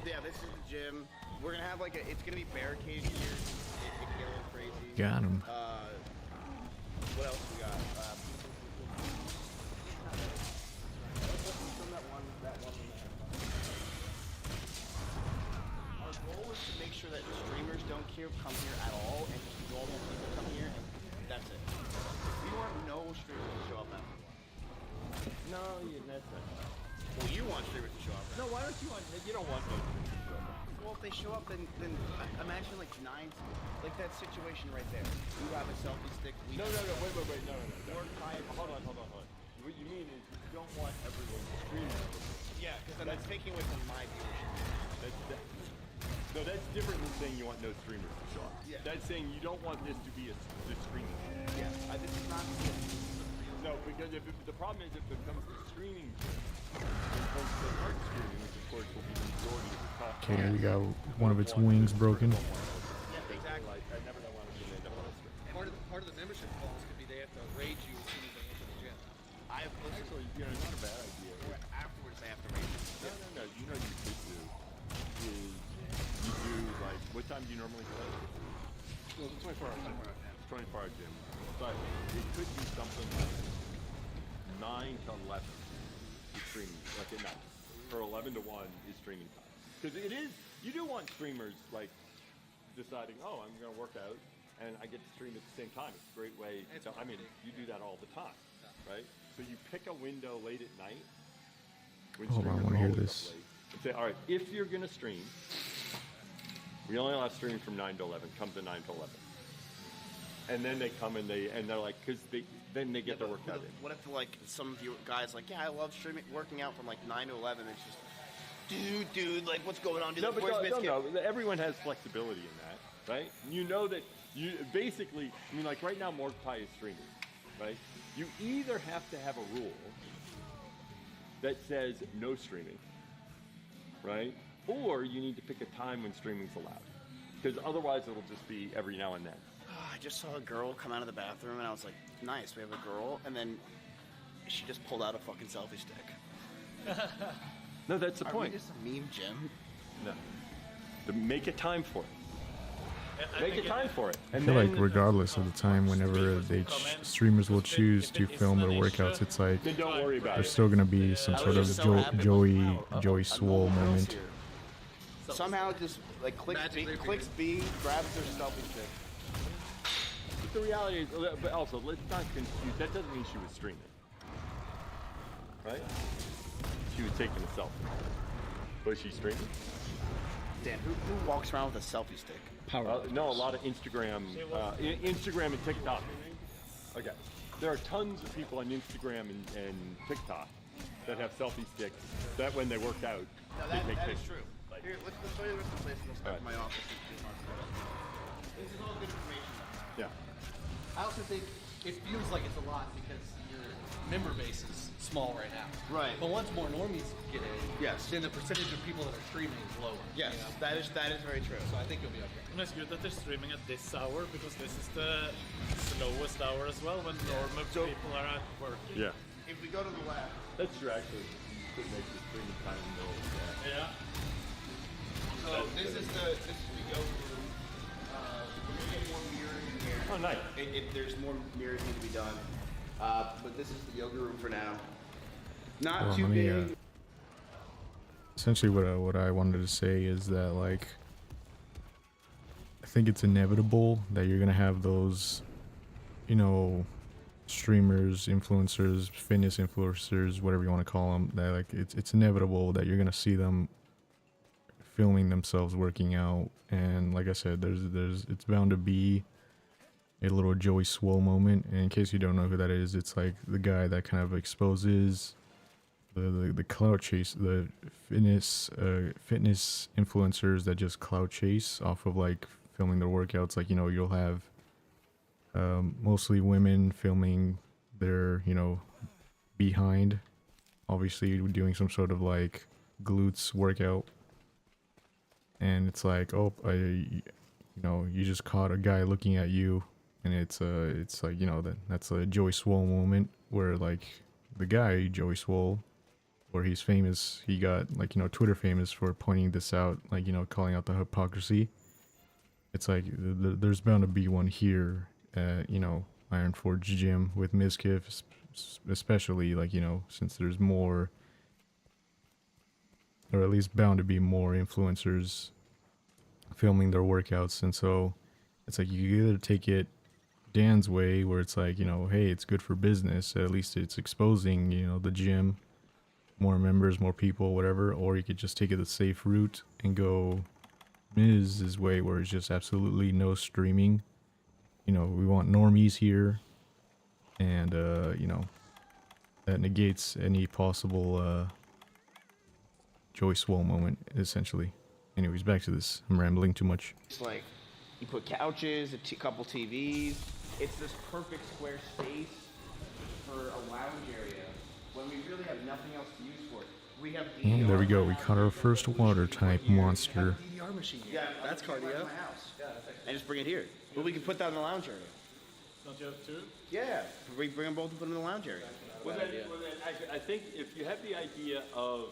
yeah, this is the gym. We're gonna have like it's gonna be barricaded here. It can get a little crazy. Got him. What else we got? From that one there. Our goal is to make sure that streamers don't come here at all, and just normal people come here, and that's it. We want no streamers to show up after one. No, that's not. Well, you want streamers to show up. No, why don't you want? You don't want those to show up. Well, if they show up, then imagine like like that situation right there. You have a selfie stick. No, wait, no. Or Hold on. What you mean is you don't want everyone streaming. Yeah, because then that's taking away from my viewership. No, that's different than saying you want no streamers to show up. Yeah. That's saying you don't want this to be the streaming. Yeah, this is not. No, because the problem is it becomes the streaming gym. And folks that aren't streaming, which of course will be the majority of the talk. Okay, we got one of its wings broken. Yeah, exactly. Like, I never know when I'm going to end up on a stream. Part of the membership cost could be they have to raid you as soon as they enter the gym. I have listened Actually, it's not a bad idea. afterwards. They have to rate it. No. You know what you could do is you do like, what time do you normally play? Well, it's 24 hours. 24-hour gym. But it could be something like 9 to 11 is streaming, like at night. Or 11 to 1 is streaming time. Because you do want streamers like deciding, oh, I'm going to work out and I get to stream at the same time. It's a great way to, I mean, you do that all the time, right? So you pick a window late at night. When Hold on, I streamers wanna are hear always this. up late, and say, all right, if you're going to stream, we only allow streaming from 9 to 11. Come to 9 to 11. And then they come and they're like, because then they get their workout in. What if like some of you guys like, yeah, I love streaming, working out from like 9 to 11. It's just, dude, like what's going on? Dude, No, but where's Biscuit? no. Everyone has flexibility in that, right? You know that you basically, I mean, like right now, Mordecai is streaming, right? You either have to have a rule that says no streaming, right? Or you need to pick a time when streaming's allowed. Because otherwise it'll just be every now and then. I just saw a girl come out of the bathroom and I was like, nice, we have a girl. And then she just pulled out a fucking selfie stick. No, that's the Are point. we just a meme gym? No. Make a time for it. I Make think a time for it. I And feel then, like regardless of the time, whenever streamers will choose to film their workouts, it's like then don't worry about there's it. still gonna be some I sort was of just so happy. Joey Swole Mobile girls moment. here. Somehow it just like clicks B, grabs their selfie stick. But the reality is, but also, let's not confuse, that doesn't mean she was streaming. Right? She was taking a selfie. Was she streaming? Dan, who walks around with a selfie stick? No, a lot of Instagram and TikTok. Okay. There are tons of people on Instagram and TikTok that have selfie sticks that when they work out, No, they take that is pictures. true. Here, let's show you the rest of the place and we'll start Alright. my office. This is all good information. Yeah. I also think it feels like it's a lot because your member base is small right now. Right. But once more normies get in, Yes. then the percentage of people that are streaming is lower. Yes, you know? that is very true. So I think you'll be okay. And it's good that they're streaming at this hour because this is the slowest hour as well when normal So- people are at work. Yeah. If we go to the left, That's true, actually. You could make the streaming time in the middle of the day. Yeah. so this is the yoga room. We're gonna get more mirroring in here. Oh, nice. There's more mirrors need to be done. But this is the yoga room for now. Not Well, too let me, big. Essentially, what I wanted to say is that, like, I think it's inevitable that you're gonna have those, you know, streamers, influencers, fitness influencers, whatever you want to call them. That, like, it's inevitable that you're gonna see them filming themselves working out. And like I said, it's bound to be a little Joey Swole moment. And in case you don't know who that is, it's like the guy that kind of exposes the clout chase, the fitness influencers that just clout chase off of like filming their workouts. Like, you know, you'll have mostly women filming their, you know, behind, obviously doing some sort of like glutes workout, and it's like, oh, you know, you just caught a guy looking at you, and it's like, you know, that's a Joey Swole moment where like the guy Joey Swole, where he's famous, he got, like, you know, Twitter famous for pointing this out, like, you know, calling out the hypocrisy. It's like there's bound to be one here at, you know, Iron Forge Gym with Mizkif, especially, like, you know, since there's more, or at least bound to be more influencers filming their workouts. And so it's like you either take it Dan's way, where it's like, you know, hey, it's good for business, at least it's exposing, you know, the gym, more members, more people, whatever, or you could just take it the safe route and go Miz's way, where it's just absolutely no streaming. You know, we want normies here, and you know, that negates any possible Joey Swole moment, essentially. Anyways, back to this. I'm rambling too much. It's like you put couches, a couple TVs. It's this perfect square space for a lounge area when we really have nothing else to use for it. We have DDR. And there we go. We caught our first water type monster. DDR machine. Yeah, That's I can bring it cardio. to my house. And just bring it here. But we can put that in the lounge area. Don't you have two? Yeah, we bring them both and put them in the lounge area. I think if you have the idea of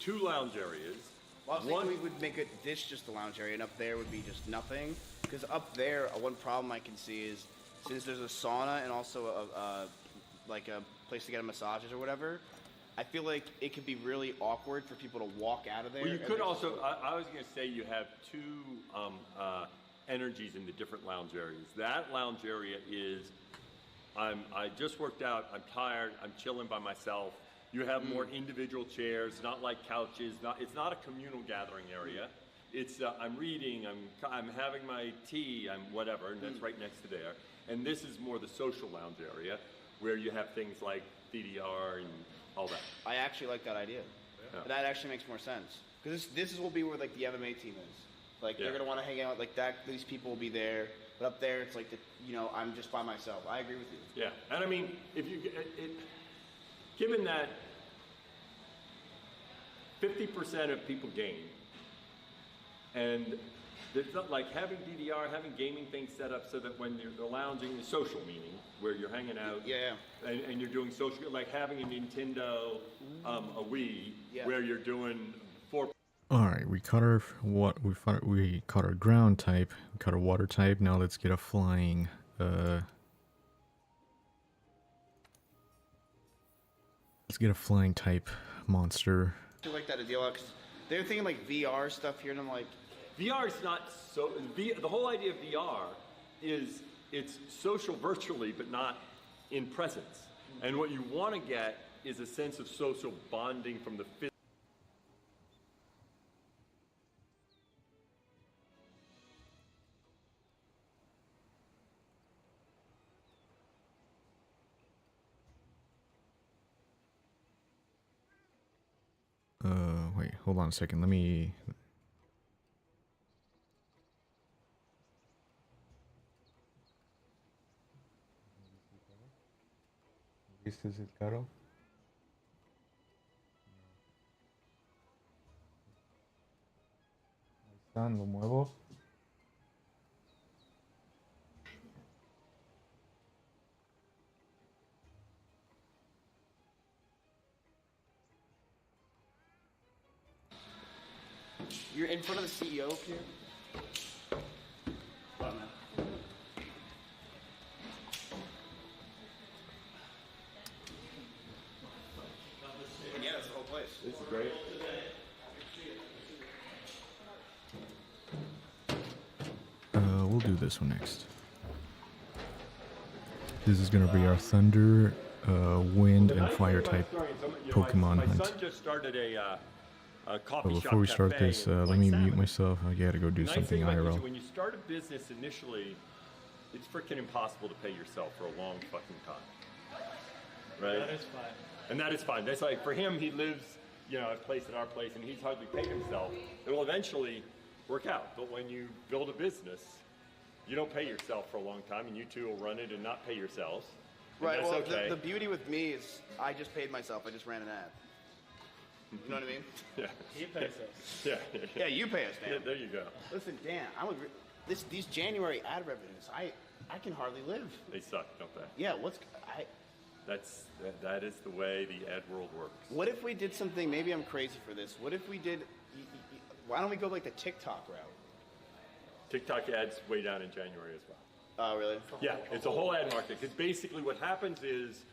two lounge areas, Well, I was thinking we would make it this just the lounge area, and up there would be just nothing. Because up there, one problem I can see is since there's a sauna and also like a place to get a massages or whatever, I feel like it could be really awkward for people to walk out of there. well, you and could there's- also, I was going to say you have two energies in the different lounge areas. That lounge area is, I just worked out, I'm tired, I'm chilling by myself. You have more individual chairs, not like couches. It's not a communal gathering area. It's I'm reading, I'm having my tea, I'm whatever, and that's right next to there. And this is more the social lounge area, where you have things like DDR and all that. I actually like that idea. Yeah. That actually makes more sense. Because this will be where like the MMA team is. Like Yeah. they're gonna want to hang out like that. These people will be there. But up there, it's like I'm just by myself. I agree with you. Yeah, and I mean, if you given that 50% of people gain, and There's not like having DDR, having gaming things set up so that when you're lounging, the social meaning, where you're hanging out, and you're doing social, like having a Nintendo, a Wii, where you're doing 4. All right, we caught our we caught our ground type, we caught our water type. Now let's get a flying. Let's get a flying type monster. I like that a deal because they're thinking like VR stuff here, and I'm like, VR is not so. The whole idea of VR is it's social virtually, but not in presence. And what you want to get is a sense of social bonding from the physical. Wait, hold on a second. Let me. ¿Viste el carro? Ahí están, lo muevo. you're in front of the CEO here. Yeah, that's the whole place. This is great. We'll do this one next. This is gonna be our thunder, wind, and fire type Pokemon my hunt. son just started a coffee But shop before we start cafe this, in let me Point mute Salmon. myself. I gotta go do Nice something thing about this, IRL. when you start a business initially, it's freaking impossible to pay yourself for a long fucking time. Right? That is fine. And that is fine. That's like, for him, he lives, you know, at a place at our place, and he's hardly paid himself. It will eventually work out. But when you build a business, you don't pay yourself for a long time, and you two will run it and not pay yourselves. And Right. that's Well, okay. the beauty with me is I just paid myself. I just ran an ad. You know what I mean? Yeah. He pays us. Yeah. Yeah, you pay us, Yeah, Dan. there you go. Listen, Dan, these January ad revenues, I can hardly live. They suck, don't they? Yeah, That is the way the ad world works. what if we did something? Maybe I'm crazy for this. What if we did? Why don't we go like the TikTok route? TikTok ads way down in January as well. Oh, really? Yeah, it's a whole ad market. Because basically what happens is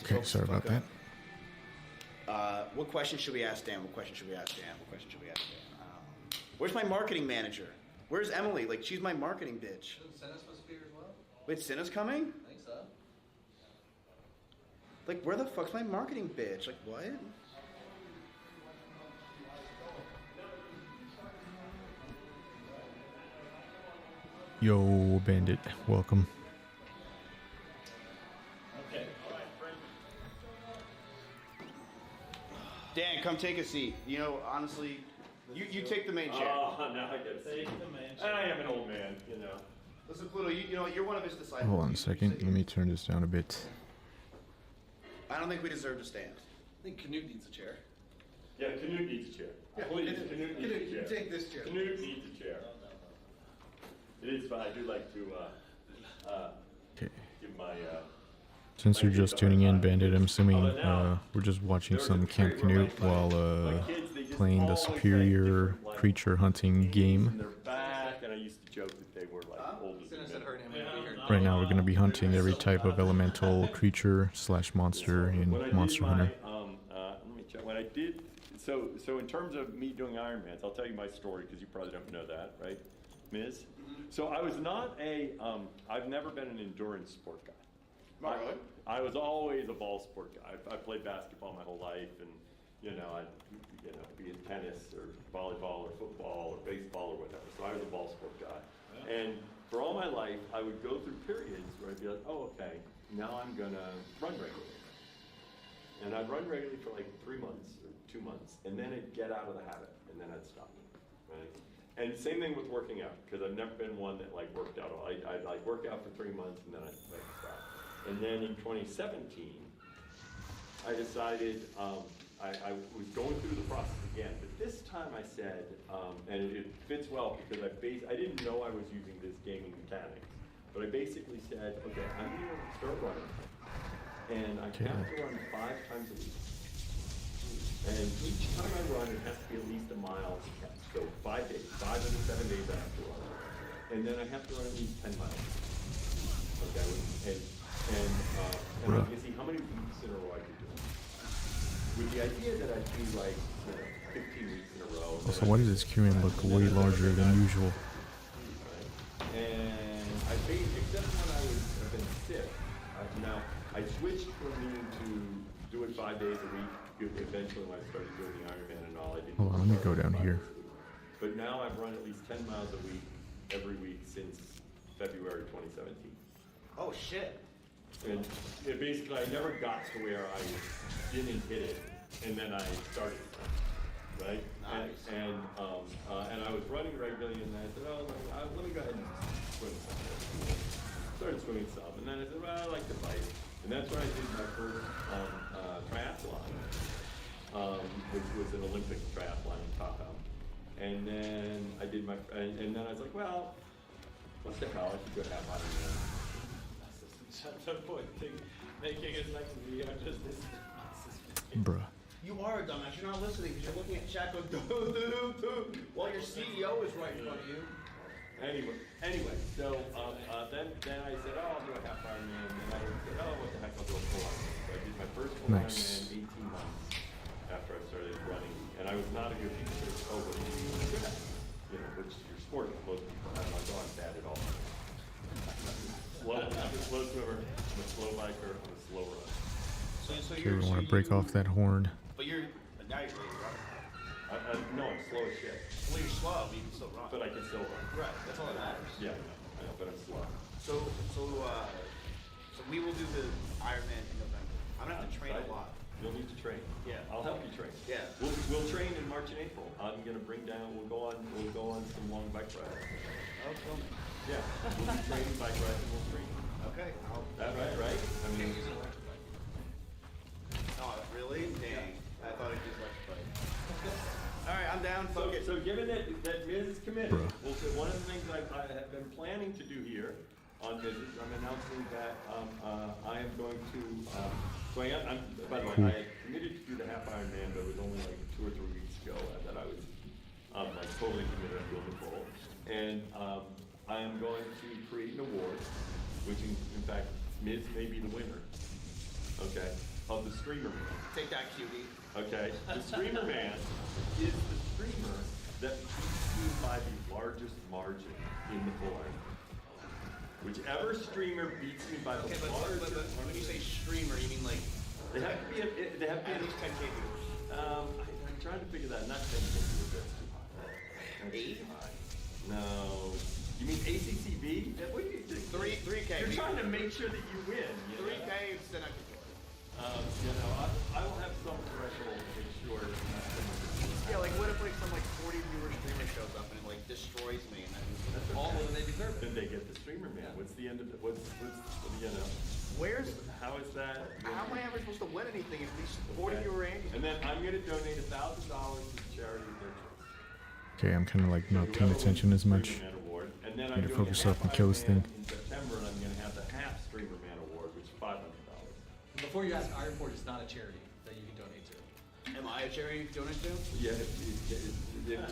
Okay, Focus sorry the about fuck that. up. What question should we ask Dan? What question should we ask Dan? What question should we ask Dan? Where's my marketing manager? Where's Emily? Like, she's my marketing bitch. Isn't Senna supposed to be here as well? Wait, Cinna's coming? I think so. Like, where the fuck's my marketing bitch? Like, what? Yo, Bandit, welcome. Okay. Dan, come take a seat. You know, honestly, you take the main chair. Oh, now I get to see. Take the man. I am an old man, you know. Listen, Pluto, you know, you're one of his disciples. Hold on a You second. sit Let me turn this down a bit. I don't think we deserve to stand. I think Knut needs a chair. Yeah, Knut needs a chair. Please, Knut needs a chair. Take this chair. Knut needs a chair. It is fun. I do like to Okay. give my. Since you're just tuning in, Bandit, I'm assuming we're just watching some Camp Knut while playing the superior creature hunting In game. their back, and I used to joke that they were like older Senna than said me. her name would be here. Right now, we're going to be hunting every type of elemental creature / monster in When I did Monster my, Hunter. let me check. When I did, so in terms of me doing Ironmans, I'll tell you my story because you probably don't know that, right, Ms. So I was not a, I've never been an endurance sport guy. Not really? I was always a ball sport guy. I played basketball my whole life, and I'd be it tennis or volleyball or football or baseball or whatever. So I was a ball sport guy, and for all my life, I would go through periods where I'd be like, oh, okay, now I'm gonna run regularly, and I'd run regularly for like 3 months or 2 months, and then I'd get out of the habit, and then I'd stop, right? And same thing with working out, because I've never been one that like worked out. I'd like work out for 3 months and then I'd like stop. And then in 2017, I decided I was going through the process again, but this time I said, and it fits well because I didn't know I was using this gaming mechanics, but I basically said, okay, I'm gonna start running, and I have to run 5 times a week. And each time I run, it has to be at least a mile. So 5 days, 5 of the 7 days I have to run. And then I have to run at least 10 miles. Okay, and I can see how many weeks in a row I could do it. With the idea that I'd do like 15 weeks in a row. Also, why does this queuing look way larger than usual? And I think, except when I've been sick, now I switched from needing to do it 5 days a week. Eventually, when I started doing the Ironman and all, I didn't. Hold on, let me go down here. But now I've run at least 10 miles a week, every week since February 2017. Oh, shit. And basically, I never got to where I didn't hit it, and then I started, right? Nice. And I was running regularly, and then I said, oh, let me go ahead and swim some. Started swimming some, and then I said, well, I like to bike. And that's when I did my first triathlon, which was an Olympic triathlon in Tahoe. And then I did and then I was like, well, what the hell, I should go half Ironman. Shut the point. Making it like we are just this. Bruh. You are a dumbass. You're not listening because you're looking at chat going, doo, while your CEO is right in front of you. Anyway, so then I said, oh, I'll do a half Ironman, and then I said, oh, what the heck, I'll do a full Ironman. So I did my first full Nice. Ironman 18 months after I started running, and I was not a good teacher. Oh, what are you good at? Which your sport, most people have not gone bad at all. I'm a slow swimmer, I'm a slow biker, I'm a slow runner. So Okay, we want to break off that horn. But you're a guy who's running. No, I'm slow as shit, Well, you're slow, but you can still run. but I can still run. Right, that's all that matters. Yeah, I know, but I'm slow. So we will do the Ironman in November. I'm gonna have to train a lot. You'll need to train. Yeah. I'll help you train. Yeah. We'll train in March and April. I'm gonna bring down. We'll go on some long bike rides. Oh, film me. Yeah. We'll be training bike rides and we'll train. Okay. That right? I mean, Oh, really? Dang. I thought it was electric bike. All right, I'm down. Fuck it. so given that Ms. is committed, Bruh. well, so one of the things I have been planning to do here on Ms. I'm announcing that I am going to. By the way, I had committed to do the half Ironman, but it was only like 2 or 3 weeks ago that I was like totally committed on doing the full. And I am going to create an award, which in fact Ms. may be the winner. Okay. of the streamer man. Take that, cutie. Okay, the streamer man is the streamer that beats me by the largest margin in the full iron. Whichever streamer beats me by the Okay, largest but when you say streamer, you mean like they have to be at least 10K viewers. I'm trying to figure that. Not 10K viewers, that's too high. That's Eight? too high. No. You mean ACCB? What do you think? 3K. You're trying to make sure that you win. You know? 3K, then I can join. You know, I will have some threshold to make sure it's not someone Yeah, like what if like some like 40 viewer streamer shows up and it like destroys me and then that's all okay. of them they deserve it. Then they get the streamer man. What's the end of it? What's you know? Where's How is that? how am I ever supposed to win anything if these 40 viewer Andy? And then I'm going to donate $1,000 to the charity of their choice. Okay, I'm kind of like not paying attention as much. Streamer Man Award. And then Need I'm to doing focus a up and half kill this Iron thing. Man in September, and I'm going to have the half Streamer Man Award, which is $500. Before you ask, Iron Forge is not a charity that you can donate to. Am I a charity donor to? Yeah, you know,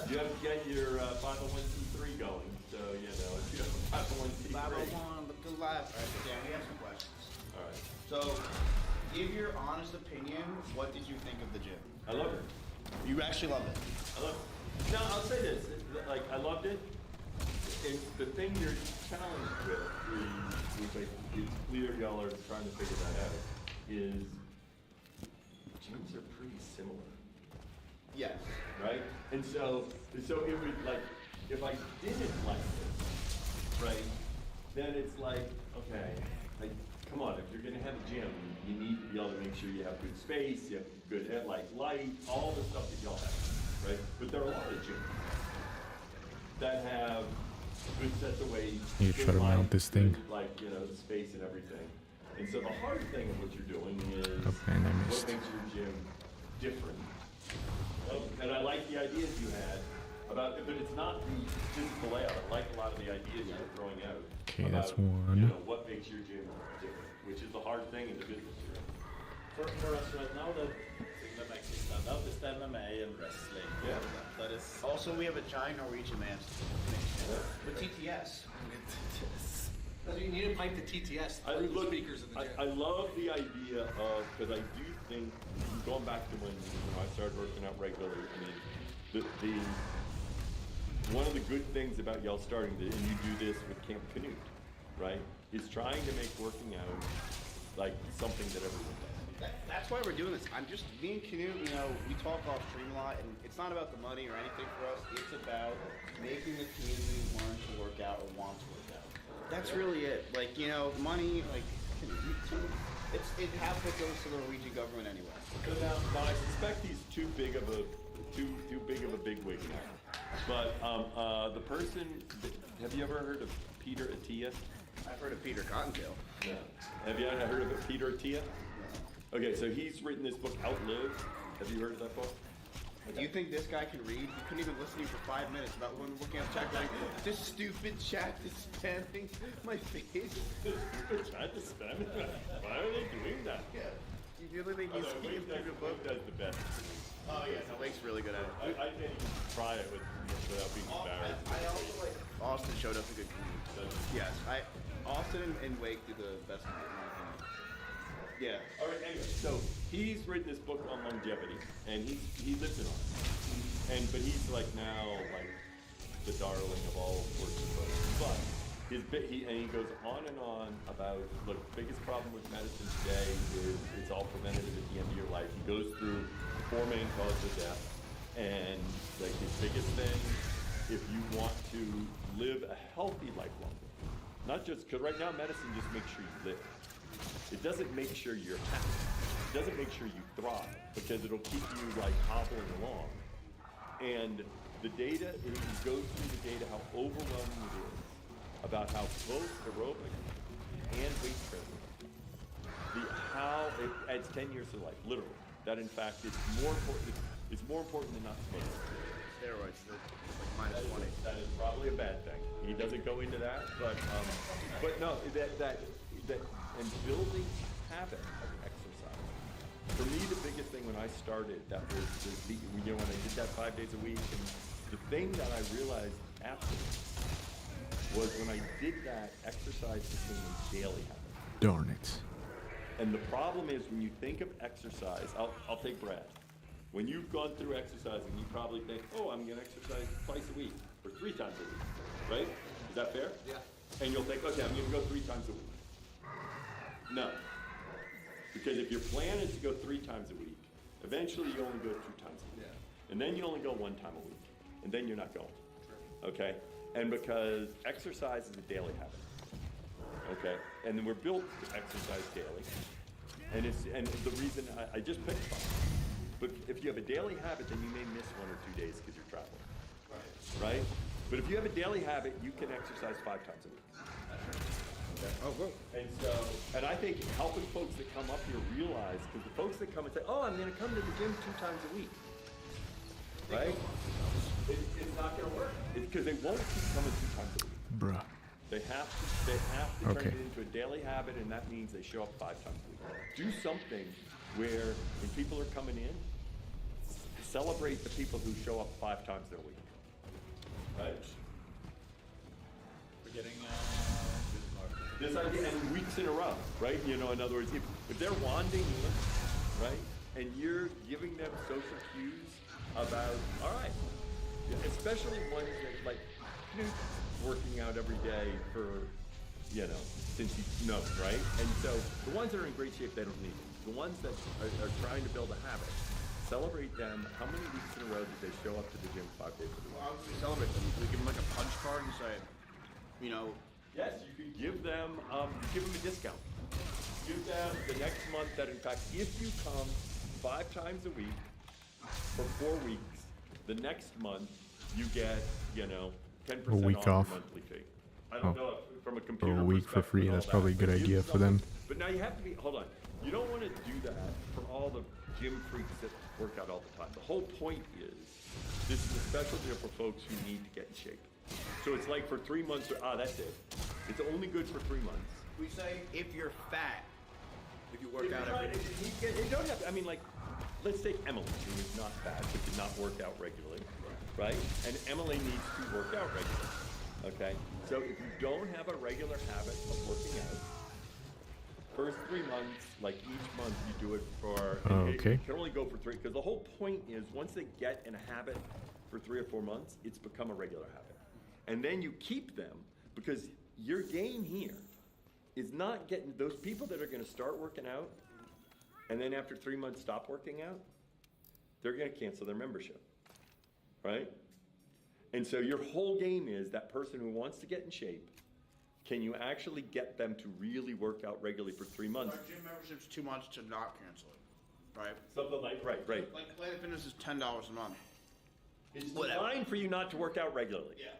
you have to get your 501c3 going. So, you know, if you have a 501c3. 501, look alive. All right, so Dan, we have some questions. All right. So, give your honest opinion. What did you think of the gym? I love it. You actually love it. I love it. Now, I'll say this. Like, I loved it. And the thing you're challenged with is, which it's clear y'all are trying to figure that out, is gyms are pretty similar. Yes. Right? And so it would like, if I didn't like this, right, then it's like, okay, like, come on, if you're gonna have a gym, you need to be able to make sure you have good space, you have good light, all the stuff that y'all have, right? But there are a lot of gyms that have good sets of weights. You good try to mount light, this thing. good, like, you know, space and everything. And so the hard thing of what you're doing is Okay, and I what missed. makes your gym different. And I like the ideas you had about, but it's not the physical layout. I like a lot of the ideas you were throwing out. Okay, about, that's one. You know, what makes your gym different, which is the hard thing in the business you're in. For us right now, the thing that makes it stand out is the MMA and wrestling. Yeah. That is. Also, we have a giant Norwegian man with TTS. You need to pipe the TTS I through the look, speakers in the gym. I love the idea of, because I do think, going back to when I started working out regularly, I mean, one of the good things about y'all starting to, and you do this with Camp Knut, right, is trying to make working out like something that everyone does. That's why we're doing this. I'm just, me and Knut, you know, we talk off stream a lot, and it's not about the money or anything for us. It's about making the community learn to work out or want to work out. That's really it. Like, you know, money, like, it half of it goes to the Norwegian government anyway. So now I suspect he's too big of a big wig now. But the person, have you ever heard of Peter Attia? I've heard of Peter Cottontail. No. Have you heard of Peter Attia? Okay, so he's written this book, Outlive. Have you heard of that book? Do you think this guy can read? He couldn't even listen to you for 5 minutes without looking at the chat going, this stupid chat is spamming my face. Stupid chat is spamming? Why are they doing that? Yeah. You really think he's Wade speaking through the book? does the best. Oh yeah, no, Wake's really good at it. I can't even try it without being embarrassed. I also like Austin showed up a good community. Yes, Austin and Wake do the best in my opinion. Yeah. All right. Anyway, so he's written this book on longevity, and he lives it on. But he's like now like the darling of all sorts of folks. But he goes on and on about, look, the biggest problem with medicine today is it's all preventative at the end of your life. He goes through 4 main causes of death, and like his biggest thing, if you want to live a healthy life longer, not just because right now medicine just makes sure you live. It doesn't make sure you're happy. It doesn't make sure you thrive, because it'll keep you like hobbling along. And the data, he goes through the data, how overwhelming it is about how both aerobic and weight training, how it adds 10 years to life, literally. That in fact it's more important than not smoking. Steroids, like -20. That is probably a bad thing. He doesn't go into that, but no, that and building habit of exercise. For me, the biggest thing when I started, that was when I did that 5 days a week, and the thing that I realized afterwards was when I did that, exercise became a daily habit. Darn it. And the problem is when you think of exercise, I'll take Brad. When you've gone through exercising, you probably think, oh, I'm gonna exercise twice a week or 3 times a week, right? Is that fair? Yeah. And you'll think, okay, I'm gonna go 3 times a week. No. Because if your plan is to go 3 times a week, eventually you only go 2 times a week. Yeah. And then you only go 1 time a week. And then you're not going. Okay? And because exercise is a daily habit. Okay? And then we're built to exercise daily. And the reason I just picked 5. But if you have a daily habit, then you may miss 1 or 2 days because you're traveling. Right? But if you have a daily habit, you can exercise 5 times a week. Okay. Oh, good. And I think helping folks that come up here realize, because the folks that come and say, oh, I'm going to come to the gym 2 times a week, right? It's not going to work. It's because they won't keep coming 2 times a week. Bruh. They have to turn Okay. it into a daily habit, and that means they show up 5 times a week. Do something where when people are coming in, celebrate the people who show up 5 times a week. Right? We're getting This idea, and weeks in a row, right? You know, in other words, if they're wanding in, right, and you're giving them social cues about, all right, especially ones that, like, Knut working out every day for, you know, since he knows, right? And so the ones that are in great shape, they don't need it. The ones that are trying to build a habit, celebrate them. How many weeks in a row did they show up to the gym 5 days a week? Well, obviously celebrate them. We give them like a punch card and say, you know, Yes, you can give them a discount. Give them the next month that, in fact, if you come 5 times a week for 4 weeks, the next month you get, 10% week off off. your monthly fee. I don't know if from a Or computer a week for perspective free. and all That's that, probably a but good give idea for someone- them. But now you have to be, hold on, you don't want to do that for all the gym freaks that work out all the time. The whole point is, this is a special deal for folks who need to get in shape. So it's like for 3 months, that's it. It's only good for 3 months. we say if you're fat, if you work If out you're every trying day. to- you don't have, I mean, like, let's take Emily, who is not fat, but did not work out regularly, right? And Emily needs to work out regularly, okay? So if you don't have a regular habit of working out, first 3 months, like each month you do it for, and Okay. you can only go for 3, because the whole point is once they get in a habit for 3 or 4 months, it's become a regular habit. And then you keep them, because your game here is not getting those people that are going to start working out and then after 3 months stop working out, they're going to cancel their membership, right? And so your whole game is that person who wants to get in shape, can you actually get them to really work out regularly for 3 months? Our gym membership's too much to not cancel it, right? Something like, right. Like Planet Fitness is $10 a month. It's Whatever. designed for you not to work out regularly. Yeah.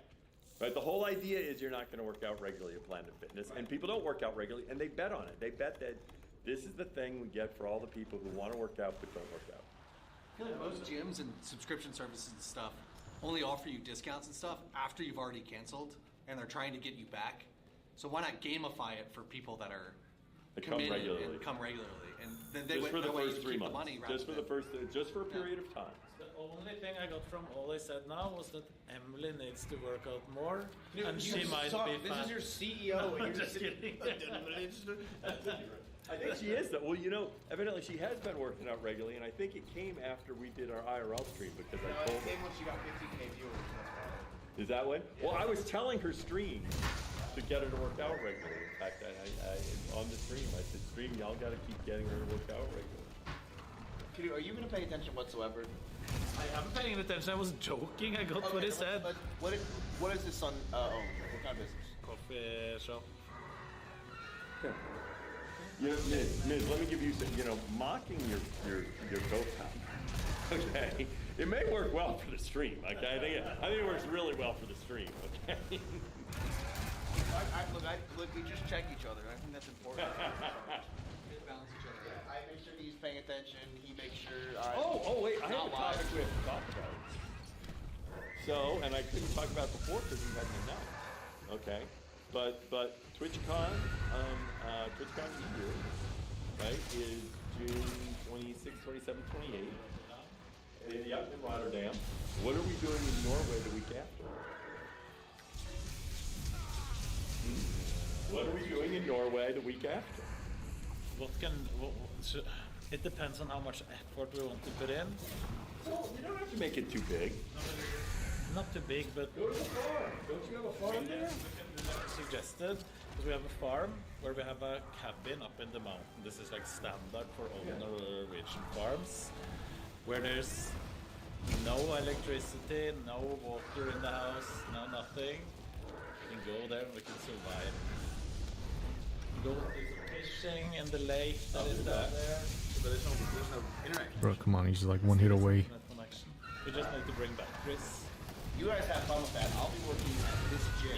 Right, the whole idea is you're not going to work out regularly at Planet Fitness, and people don't work out regularly, and they bet on it. They bet that this is the thing we get for all the people who want to work out but don't work out. I feel like most gyms and subscription services and stuff only offer you discounts and stuff after you've already canceled, and they're trying to get you back. So why not gamify it for people that are They come committed regularly. and come regularly, and then they Just for the that way you first 3 keep months. the money rather Just for a period of time. The only thing I got from all they said now was that Emily needs to work out more, and she might be This fat. is your CEO. and I'm you're just kidding. I think she is, though. Well, evidently she has been working out regularly, and I think it came after we did our IRL stream because I told her. Once you got 15K viewers. That's Is that what? Well, I was telling her stream to get her to work out regularly. In fact, I on the stream, I said, stream, y'all got to keep getting her to work out regularly. Peter, are you going to pay attention whatsoever? I am paying attention. I was joking. I got what he said. What is this son own? What kind of business? Coffee shop. Miz, let me give you some, mocking your GoPal. Okay, it may work well for the stream. Okay, I think it works really well for the stream. Okay. Look, we just check each other. I think that's important. balance each other out. I make sure he's paying attention. He makes sure. Oh, wait, I have Not a topic live. we have to talk about. So, and I couldn't talk about it before because we hadn't announced. Okay, but TwitchCon, TwitchCon EU, right, is June 26th, 27th, 28th. Yep, in Rotterdam. What are we doing in Norway the week after? What are we doing in Norway the week after? It depends on how much effort we want to put in. Well, you don't have to make it too big. Not too big, but Go to the farm. Don't you have a farm there? suggested, because we have a farm where we have a cabin up in the mountain. This is like standard for all Norwegian farms, where there's no electricity, no water in the house, no nothing. We can go there and we can survive. Go do some fishing in the lake that is down there. But there's no internet. Bro, come on, he's like one hit away. Internet connection. We just need to bring batteries. You guys have fun with that. I'll be working at this gym.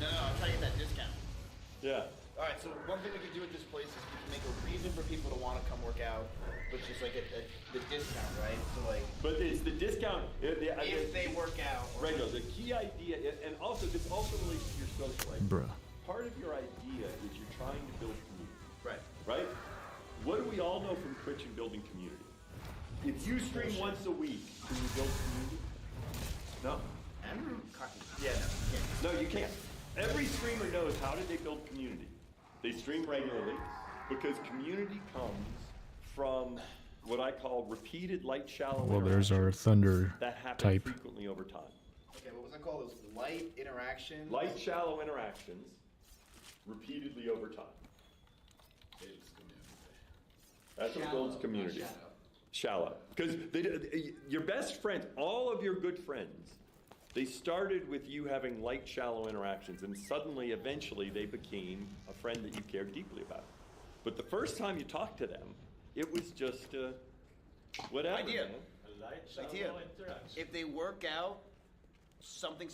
No, I'm trying to get that discount. Yeah. All right, so one thing we can do at this place is we can make a reason for people to want to come work out, which is like the discount, right? So like, But it's the discount. if they work out. Regular. The key idea, and also this also relates to your social life. Bruh. Part of your idea is you're trying to build community, Right. right? What do we all know from Twitch and building community? If you stream once a week, can you build community? No. Andrew, yeah, no, No, you can't. Every streamer knows how do they build community. They stream regularly because community comes from what I call repeated light shallow Well, there's our interactions thunder that happen type. frequently over time. Okay, what was that called? It was light interaction. Light shallow interactions repeatedly over time. That's what builds community. Shallow. Because your best friends, all of your good friends, they started with you having light, shallow interactions, and suddenly, eventually, they became a friend that you cared deeply about. But the first time you talked to them, it was just whatever. Idea. Man. A light shallow Idea. interaction. If they work out something,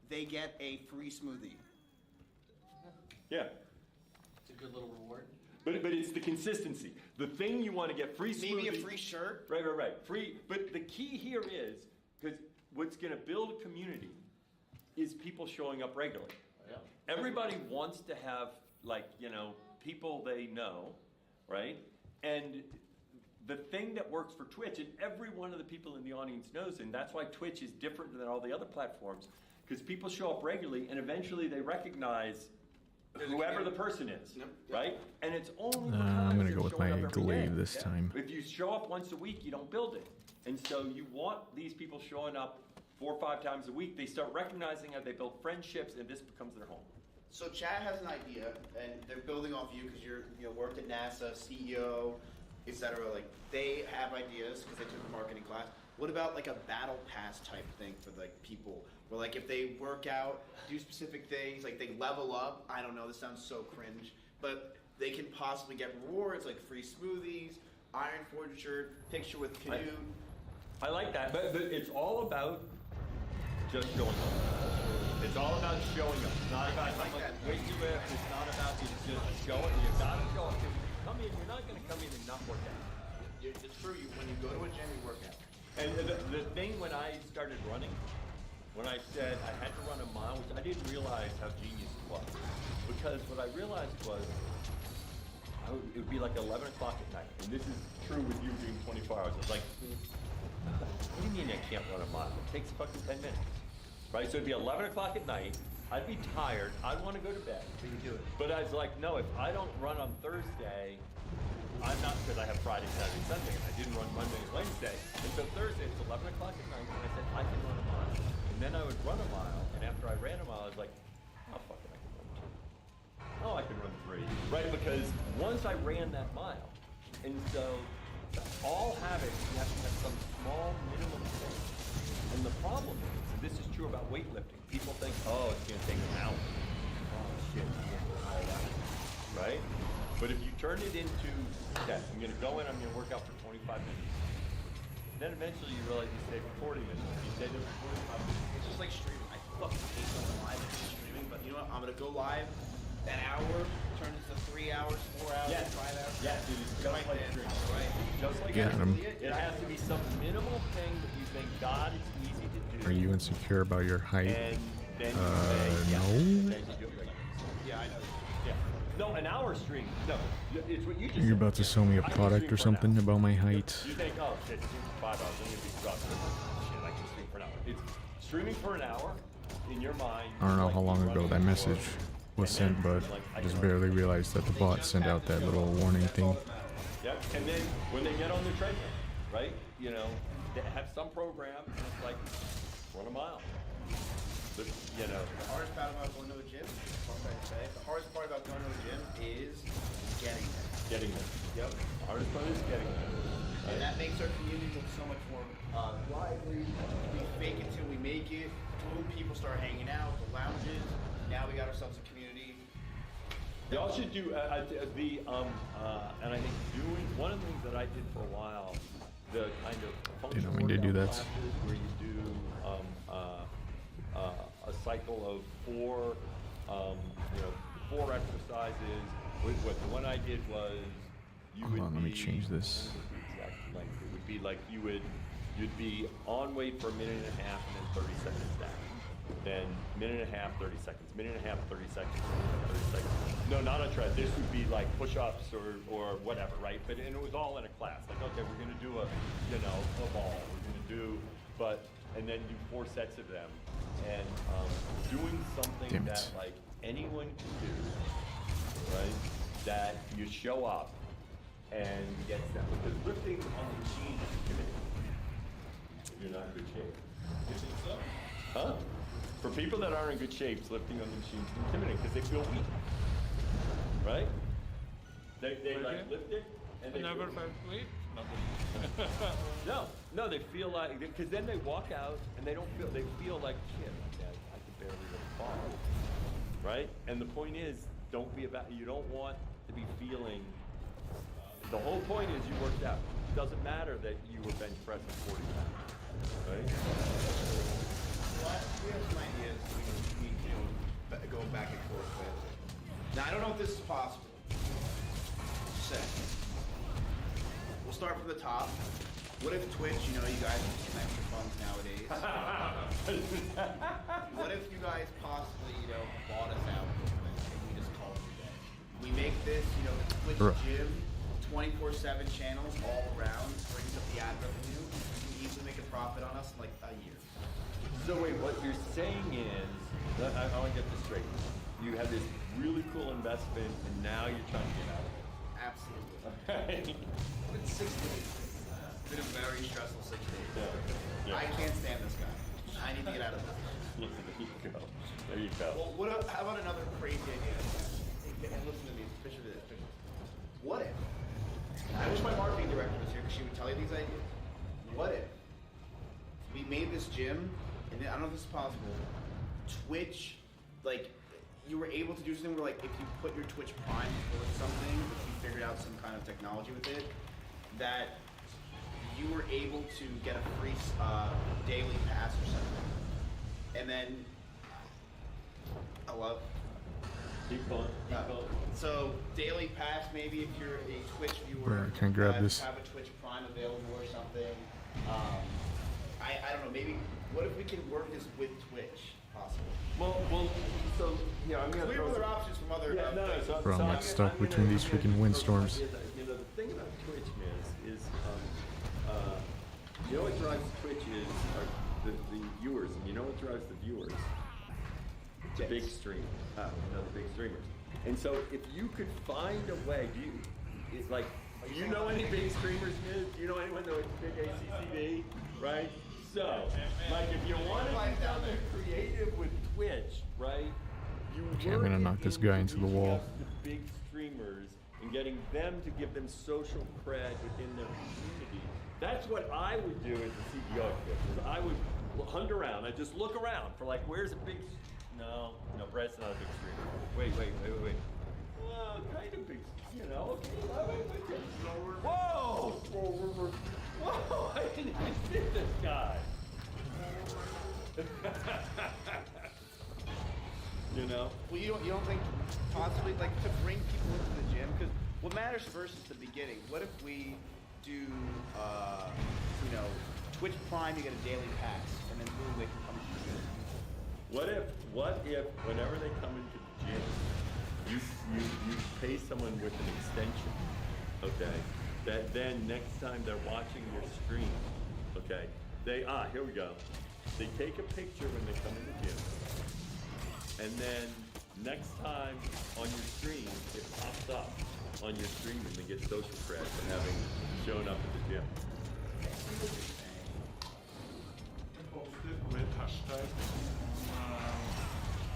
they get a free smoothie. Yeah. It's a good little reward. But it's the consistency. The thing you want to get free smoothie. Maybe a free shirt. Right. Free. But the key here is, because what's going to build a community is people showing up regularly. Yeah. Everybody wants to have, like, people they know, right? And the thing that works for Twitch, and every one of the people in the audience knows, and that's why Twitch is different than all the other platforms, because people show up regularly and eventually they recognize whoever the person is, right? And it's only because I'm gonna they're go with showing my up every glaive day, this yeah? time. If you show up once a week, you don't build it. And so you want these people showing up 4 or 5 times a week. They start recognizing how they build friendships, and this becomes their home. So Chad has an idea, and they're building off you because you're worked at NASA, CEO, etc. Like they have ideas because they took a marketing class. What about like a battle pass type thing for like people? Where like if they work out, do specific things, like they level up. I don't know. This sounds so cringe, but they can possibly get rewards like free smoothies, Iron Forge shirt, picture with Knut. I like that, but it's all about just showing up. It's all about showing up. It's not about how much weight you lift. It's not about it's just showing. You gotta show up. If you come in, you're not gonna come in and not work out. It's true. When you go to a gym, you work out. And the thing when I started running, when I said I had to run a mile, which I didn't realize how genius it was, because what I realized was it would be like 11 o'clock at night, and this is true with you doing 24 hours. I was like, what do you mean I can't run a mile? It takes fucking 10 minutes, right? So it'd be 11 o'clock at night. I'd be tired. I'd want to go to bed. So you do it. But I was like, no, if I don't run on Thursday, I'm not, because I have Friday, Saturday, Sunday, and I didn't run Monday and Wednesday. And so Thursday, it's 11 o'clock at night, and I said, I can run a mile. And then I would run a mile, and after I ran a mile, I was like, oh, fuck it, I can run 2. Oh, I can run 3. Right, because once I ran that mile, and so all habits, you have to have some small minimum thing. And the problem is, and this is true about weightlifting, people think, oh, it's going to take an hour. Oh, shit, right? But if you turn it into, yeah, I'm going to go in, I'm going to work out for 25 minutes. Then eventually you realize you stay for 40 minutes. You stay there for 45 minutes. It's just like streaming. I fucking hate going live and streaming, but you know what? I'm gonna go live. An hour turns into 3 hours, 4 hours, Yes. 5 hours. Yes, it is just like streaming. Right. Just like Got streaming. him. It has to be some minimal thing that you think, God, it's easy to do. Are you insecure about your height? And then you say, yeah. no. And then you do it. Yeah, I know. Yeah. No, an hour stream. No, it's what you just You're said. about to sell me a I can product stream or for an something hour. about my height. You think, oh shit, stream for 5 hours, I'm gonna be exhausted. Shit, I can stream for an hour. It's streaming for an hour in your mind. I don't know like how long you're ago running that for message was sent, but I just barely realized that the bot sent out that little warning thing. Yep. And then when they get on the treadmill, right? You know, they have some program, and it's like run a mile. But, you know, The hardest part about going to a gym, the hardest part about going to a gym is getting there. getting there. Yep. Hardest part is getting there. And that makes our community look so much more lively. We fake it till we make it. Boom, people start hanging out, the lounges. Now we got ourselves a community. Y'all should do and I think doing one of the things that I did for a while, the kind of functional Didn't mean to do workout that. classes where you do a cycle of four exercises. What the one I did was you Hold would on, let me be- change this. what was the exact length? It would be like you'd be on weight for a minute and a half and then 30 seconds down. Then minute and a half, 30 seconds, minute and a half, 30 seconds, 30 seconds. No, not a tread. This would be like push-ups or whatever, right? But and it was all in a class. Like, okay, we're gonna do a ball. We're gonna do, and then do 4 sets of them. And doing something Damn it. that like anyone can do, right? That you show up and gets them. Because lifting on the machine is intimidating. You're not in good shape. You think so? Huh? For people that aren't in good shape, lifting on the machine is intimidating because they feel weak. Right? They like Okay. lift it and they Never feel felt weight? No, they feel like, because then they walk out and they feel like, shit, I can barely lift a bar. Right? And the point is, you don't want to be feeling, the whole point is you worked out. It doesn't matter that you were bench pressing 40 pounds. Right? What? We have some ideas we can go back and forth with. Now, I don't know if this is possible. Just saying. We'll start from the top. What if Twitch, you guys have some extra funds nowadays. What if you guys possibly, bought us out and we just called it a day? We make this, the Twitch Bruh. gym, 24/7 channels all around, brings up the ad revenue. We can easily make a profit on us in like a year. So wait, what you're saying is, I want to get this straight. You have this really cool investment and now you're trying to get out of it. Absolutely. Okay. It's been 6 days. It's been a very stressful 6 days. Yeah. I can't stand this guy. I need to get out of this. There you go. There you go. Well, how about another crazy idea? And listen to me. Picture this. What if? I wish my marketing director was here because she would tell you these ideas. What if we made this gym, and I don't know if this is possible, Twitch, like, you were able to do something where, like, if you put your Twitch Prime towards something, if you figured out some kind of technology with it, that you were able to get a free daily pass or something. And then, hello? Keep going. Keep going. So daily pass, maybe if you're a Twitch viewer, Where can I grab this? have a Twitch Prime available or something. I don't know. Maybe what if we can work this with Twitch? Possible. Well, so yeah, I'm gonna We have throw other some- options from other. Yeah, no, so, Bro, I'm so like gonna- stuck gonna- between these I'm gonna freaking throw windstorms. some ideas out. The thing about Twitch is what drives Twitch is the viewers, and you know what drives the viewers? The big streamers. The big streamers. And so if you could find a way, do you know any big streamers? Do you know anyone that was big ACCD? Right? So, like if you want to do something creative with Twitch, right? Okay, I'm gonna knock this guy into the wall. The big streamers and getting them to give them social cred within their community. That's what I would do as a CEO of Twitch. Is I would hunt around. I'd just look around for like, where's a big? No, Brett's not a big streamer. Wait. Well, kind of big. Okay. Wait. Whoa! Whoa! I didn't even see this guy. Well, you don't think possibly like to bring people into the gym? Because what matters first is the beginning. What if we do, Twitch Prime? You get a daily pass, and then boom, they can come to the gym. What if whenever they come into the gym, you pay someone with an extension, okay? That then next time they're watching your stream, okay? Here we go. They take a picture when they come in the gym, and then next time on your stream, it pops up on your stream and they get social cred for having shown up at the gym. Post it with hashtag.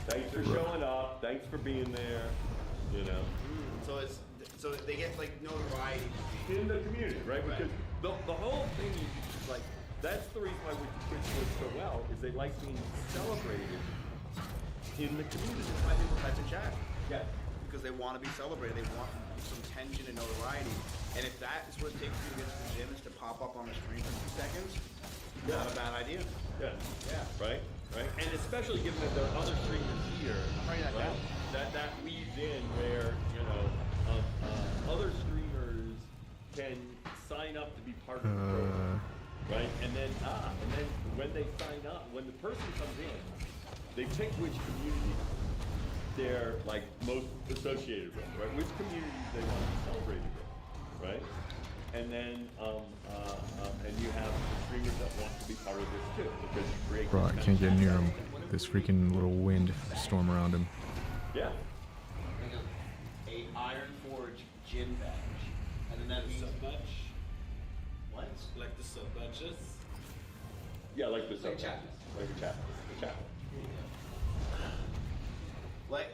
Thanks for showing up. Thanks for being there. You know, So they get like notoriety. in the community, right? Because the whole thing is like that's the reason why Twitch works so well is they like being celebrated in the community. I think that's a chat. Yeah. Because they want to be celebrated. They want some tension and notoriety. And if that is what it takes you to get to the gym is to pop up on the screen for 2 seconds, not a bad idea. Yeah. Yeah. Right? Right? And especially given that there are other streamers here, writing that down. that weaves in where, you know, other streamers can sign up to be part of the program. Right? And then when they sign up, when the person comes in, they pick which community they're like most associated with, right? Which communities they want to be celebrated with, right? And then and you have streamers that want to be part of this too, because you create. Bro, I can't get near him. This freaking little wind storm around him. Yeah. A Iron Forge gym badge. And then that means Sub-badge? what? Like the sub-badges? Yeah, like the Like chapters. Like a chapter. The chapter. Like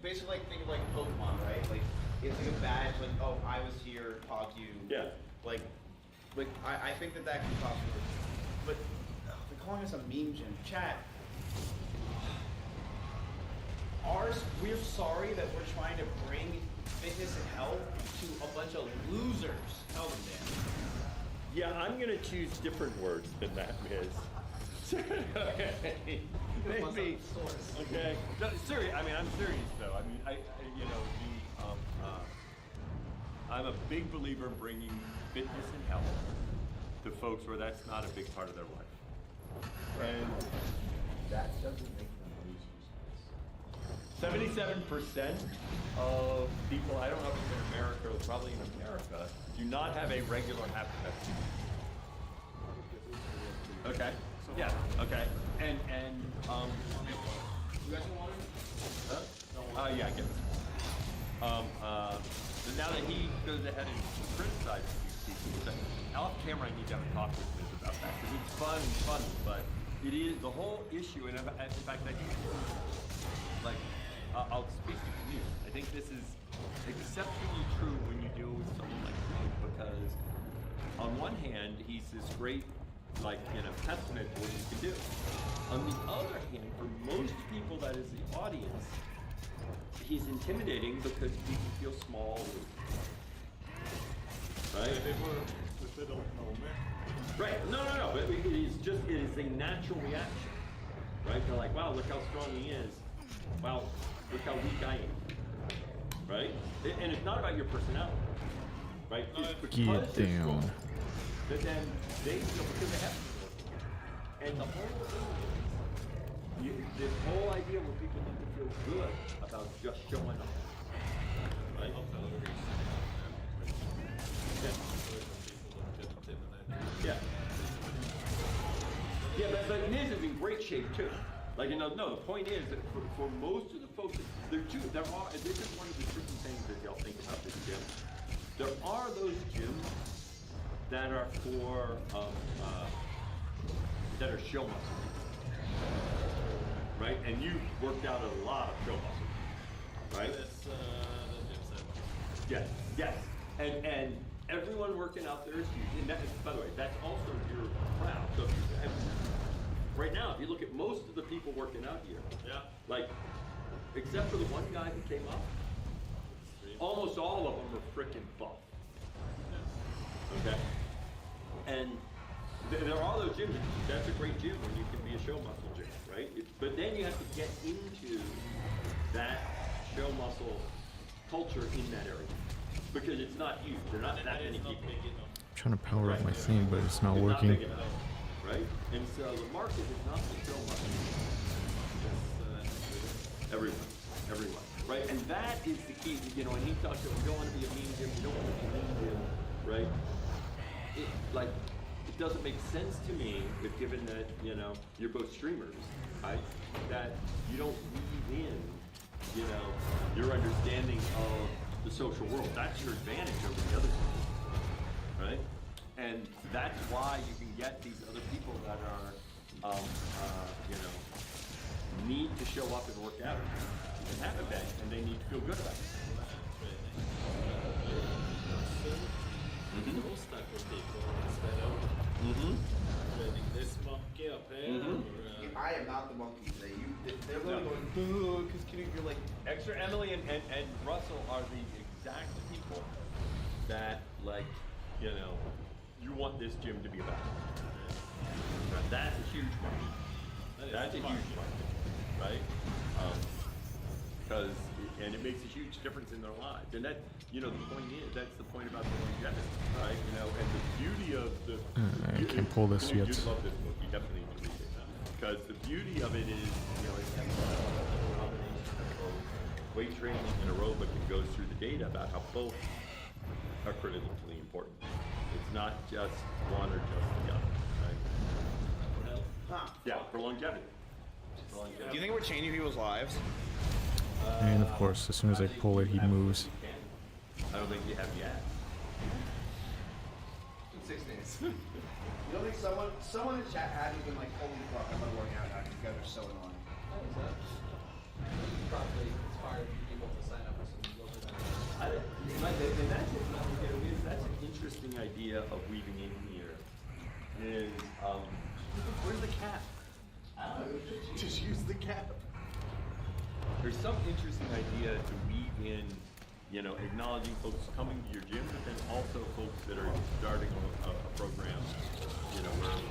basically like think of like Pokemon, right? Like it's like a badge, like oh I was here, talked to you. Yeah. Like I think that can cost more. But they're calling us a meme gym. Chat. We're sorry that we're trying to bring fitness and health to a bunch of losers. Tell them that. Yeah, I'm gonna choose different words than that, Miz. Okay. Maybe. Okay. No, serious. I mean, I'm serious though. I mean, you know, I'm a big believer in bringing fitness and health to folks where that's not a big part of their life. And That doesn't make them losers. 77% of people, I don't know if it's in America or probably in America, do not have a regular appetite. Okay. Yeah. Okay. And You guys want water? yeah, I get it. So now that he goes ahead and criticizes these people, that off camera I need to have a talk with Liz about that because it's fun, but it is the whole issue. And in fact, I think like I'll speak to you. I think this is exceptionally true when you deal with someone like Knut because on one hand he's this great testament to what he can do. On the other hand, for most people that is the audience, he's intimidating because people feel small. Right? If they don't know me. Right. No. But it is a natural reaction. Right? They're like, wow, look how strong he is. Wow, look how weak I am. Right? And it's not about your personality. Right? It's because Get they're down. strong. But then they feel because they have to work. And the whole thing is, this whole idea where people need to feel good about just showing up. Right? Yeah. Yeah, but Niz is in great shape too. Like, no, the point is that for most of the folks, this is one of the tricky things that y'all think about this gym. There are those gyms that are for, that are show muscle. Right? And you worked out a lot of show muscle. Right? Yes. And everyone working out there is huge. And that is, by the way, that's also your crowd. So right now, if you look at most of the people working out here, like, except for the one guy who came up, almost all of them are freaking buff. Okay? And there are those gyms. That's a great gym when you can be a show muscle gym, right? But then you have to get into that show muscle culture in that area because it's not huge. There are not that many people. I'm trying to power up my thing, but it's not It's working. Not big enough, right? And so the market is not the show muscle. Everyone, right? And that is the key. You know, when he talks about you don't want to be a mean gym, you don't want to be a mean gym, right? It doesn't make sense to me, but given that, you know, you're both streamers, right? That you don't weave in you know, your understanding of the social world. That's your advantage over the other people, right? And that's why you can get these other people that are, you know, need to show up and work out and have a event, and they need to feel good about it. Those type of people instead of training this monkey up here. Or, I am not the monkey today. They're really going, boo, because you're like, Extra Emily and Russell are the exact people that, like, you know, you want this gym to be about. That's a huge market. That's a huge market, right? Because, and it makes a huge difference in their lives. And that, you know, the point is, that's the point about the longevity, right? You know, and the beauty of the... I can't pull this yet. You'd love this book. You definitely need to read it. Because the beauty of it is, you know, it's a combination of both weight training and aerobic, and goes through the data about how both are critically important. It's not just one or just the other, right? Yeah, for longevity. do you think we're changing people's lives? And of course, as soon as I pull it, he moves. I don't think you have yet. In 6 days. You don't think someone in chat hasn't been like, holy fuck, I'm not working out now, you guys are so annoying. Probably inspired people to sign up for some local And that's an interesting idea of weaving in here. Is where's the cap? Just use the cap. There's some interesting idea to weave in, you know, acknowledging folks coming to your gym, but then also folks that are starting a program, you know, early.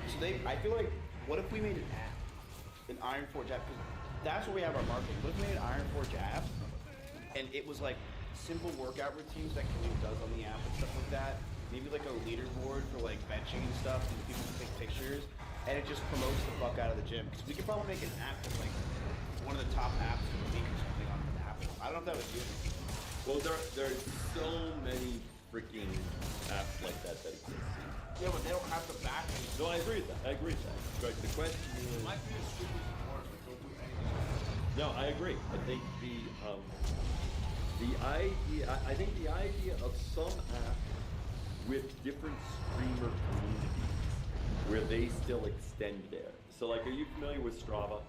So I feel like, what if we made an app, an Iron Forge app? Because that's where we have our marketing. What if we made an Iron Forge app, and it was like simple workout routines that Knut does on the app and stuff like that. Maybe like a leaderboard for like benching and stuff, and people can take pictures, and it just promotes the fuck out of the gym. Because we could probably make an app that's like one of the top apps for the week or something on Apple. I don't know if that would do anything. Well, there's so many freaking apps like that exist. Yeah, but they don't have the backing. No, I agree with that. But the question is, Might be a stupid sport, but they'll do anything. no, I agree. I think I think the idea of some app with different streamer communities where they still extend there. So, like, are you familiar with Strava?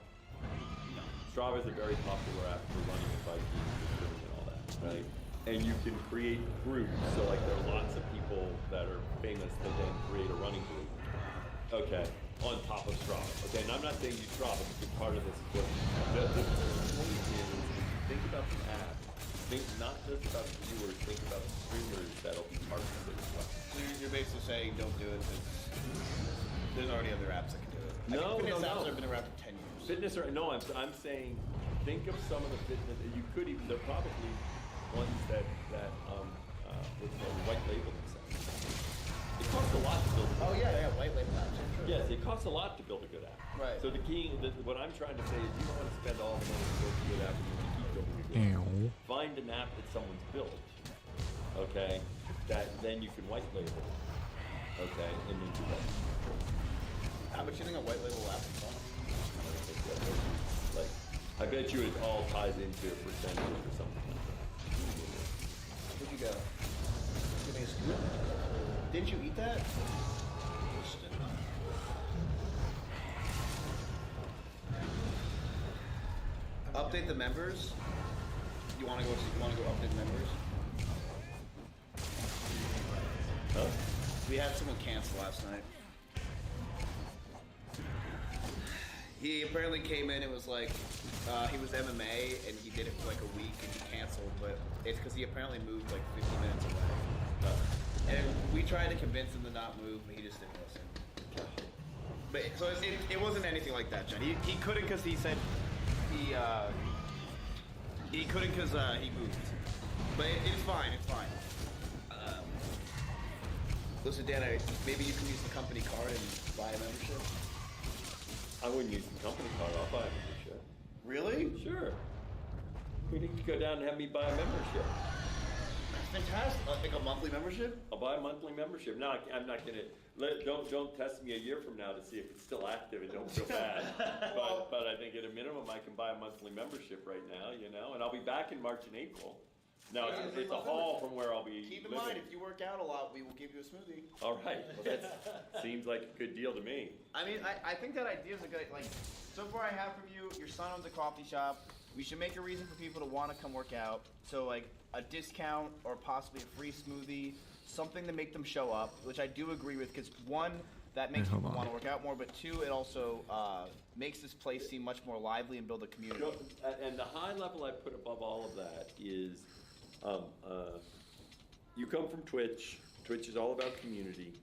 No. Strava is a very popular app for running and biking and swimming and all that, right? And you can create groups. So, like, there are lots of people that are famous that then create a running group. Okay, on top of Strava. Okay, and I'm not saying use Strava because part of this is what the point is, think about the app. Think not just about the viewers, think about the streamers that'll be part of it as well. So you're basically saying don't do it because there's already other apps that can do it. No, I think fitness no, apps no. have been around for 10 years. Fitness or no, I'm saying think of some of the fitness you could even they're probably ones that what's called white label themselves. It costs a lot to build. Oh yeah, white label apps. Sure. Yes, it costs a lot to build a good app. Right. So the key, what I'm trying to say is you don't want to spend all the money to build a good app. You want to keep building a good app. Ew. Find an app that someone's built, okay, that then you can white label, okay, and then do that. How much do you think a white label app is on? Like, I bet you it all ties into a percentage or something like that. Where'd you go? Give me a scoop. Didn't you eat that? Update the members. You want to go update members? Huh? We had someone cancel last night. He apparently came in and was like, he was MMA and he did it for like a week and he canceled, but it's because he apparently moved like 50 minutes away. And we tried to convince him to not move, but he just didn't listen. But so it wasn't anything like that, John. He couldn't because he said he couldn't because he moved. But it's fine. It's fine. Listen, Dan, maybe you can use the company card and buy a membership. I wouldn't use the company card. I'll buy a membership. Really? Sure. We need to go down and have me buy a membership. Fantastic. Like a monthly membership? I'll buy a monthly membership. No, I'm not gonna. Don't test me a year from now to see if it's still active and don't feel bad. but I think at a minimum I can buy a monthly membership right now, you know, and I'll be back in March and April. Now it's a haul from where I'll be. Keep in living. mind, if you work out a lot, we will give you a smoothie. All right, well, that seems like a good deal to me. I mean, I think that idea is a good, like, so far I have from you, your son owns a coffee shop. We should make a reason for people to want to come work out. So, like, a discount or possibly a free smoothie, something to make them show up, which I do agree with, because one, that makes people want to work out more, but two, it also makes this place seem much more lively and build a community. And the high level I put above all of that is, you come from Twitch. Twitch is all about community.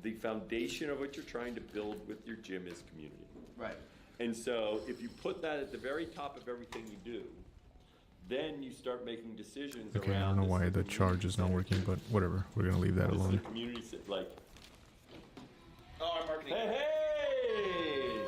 The foundation of what you're trying to build with your gym is community. Right. And so if you put that at the very top of everything you do, then you start making decisions Okay, I around don't know this why the charge is not working, but whatever. We're gonna leave that this is alone. a community, like, Oh, our marketing. hey!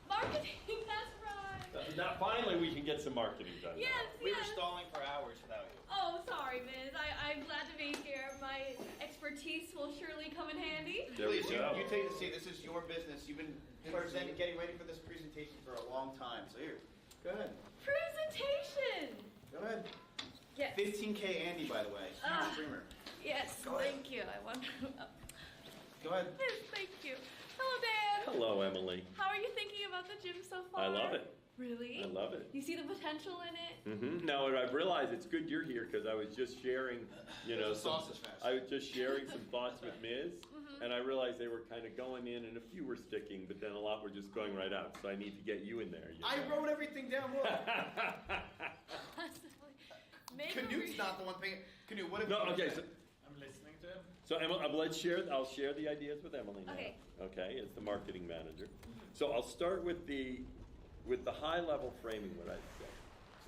Marketing, that's right. Now, finally, we can get some marketing done. Yes, We were yes. stalling for hours without you. Oh, sorry, Miz. I'm glad to be here. My expertise will surely come in handy. There we Please, go. you take the seat. This is your business. You've been getting ready for this presentation for a long time. So here, go ahead. Presentation. Go ahead. Yes. 15K Andy, by the way. Ah. Streamer. Yes. Go ahead. Thank you. I want. Go ahead. Yes. Thank you. Hello, Dan. Hello, Emily. How are you thinking about the gym so far? I love it. Really? I love it. You see the potential in it? Mm-hmm. Now, I've realized it's good you're here because I was just sharing, you know, It's a sausage fest. I was just sharing some thoughts with Miz, and I realized they were kind of going in, and a few were sticking, but then a lot were just going right out. So I need to get you in there. You I know? wrote everything down. Look. Possibly. Make a Knut's not the one thing. Knut, what have No, you okay. said? I'm listening to him. So Emily, I'll share the ideas with Emily now. Okay. Okay, as the marketing manager. So I'll start with the high level framing. What I'd say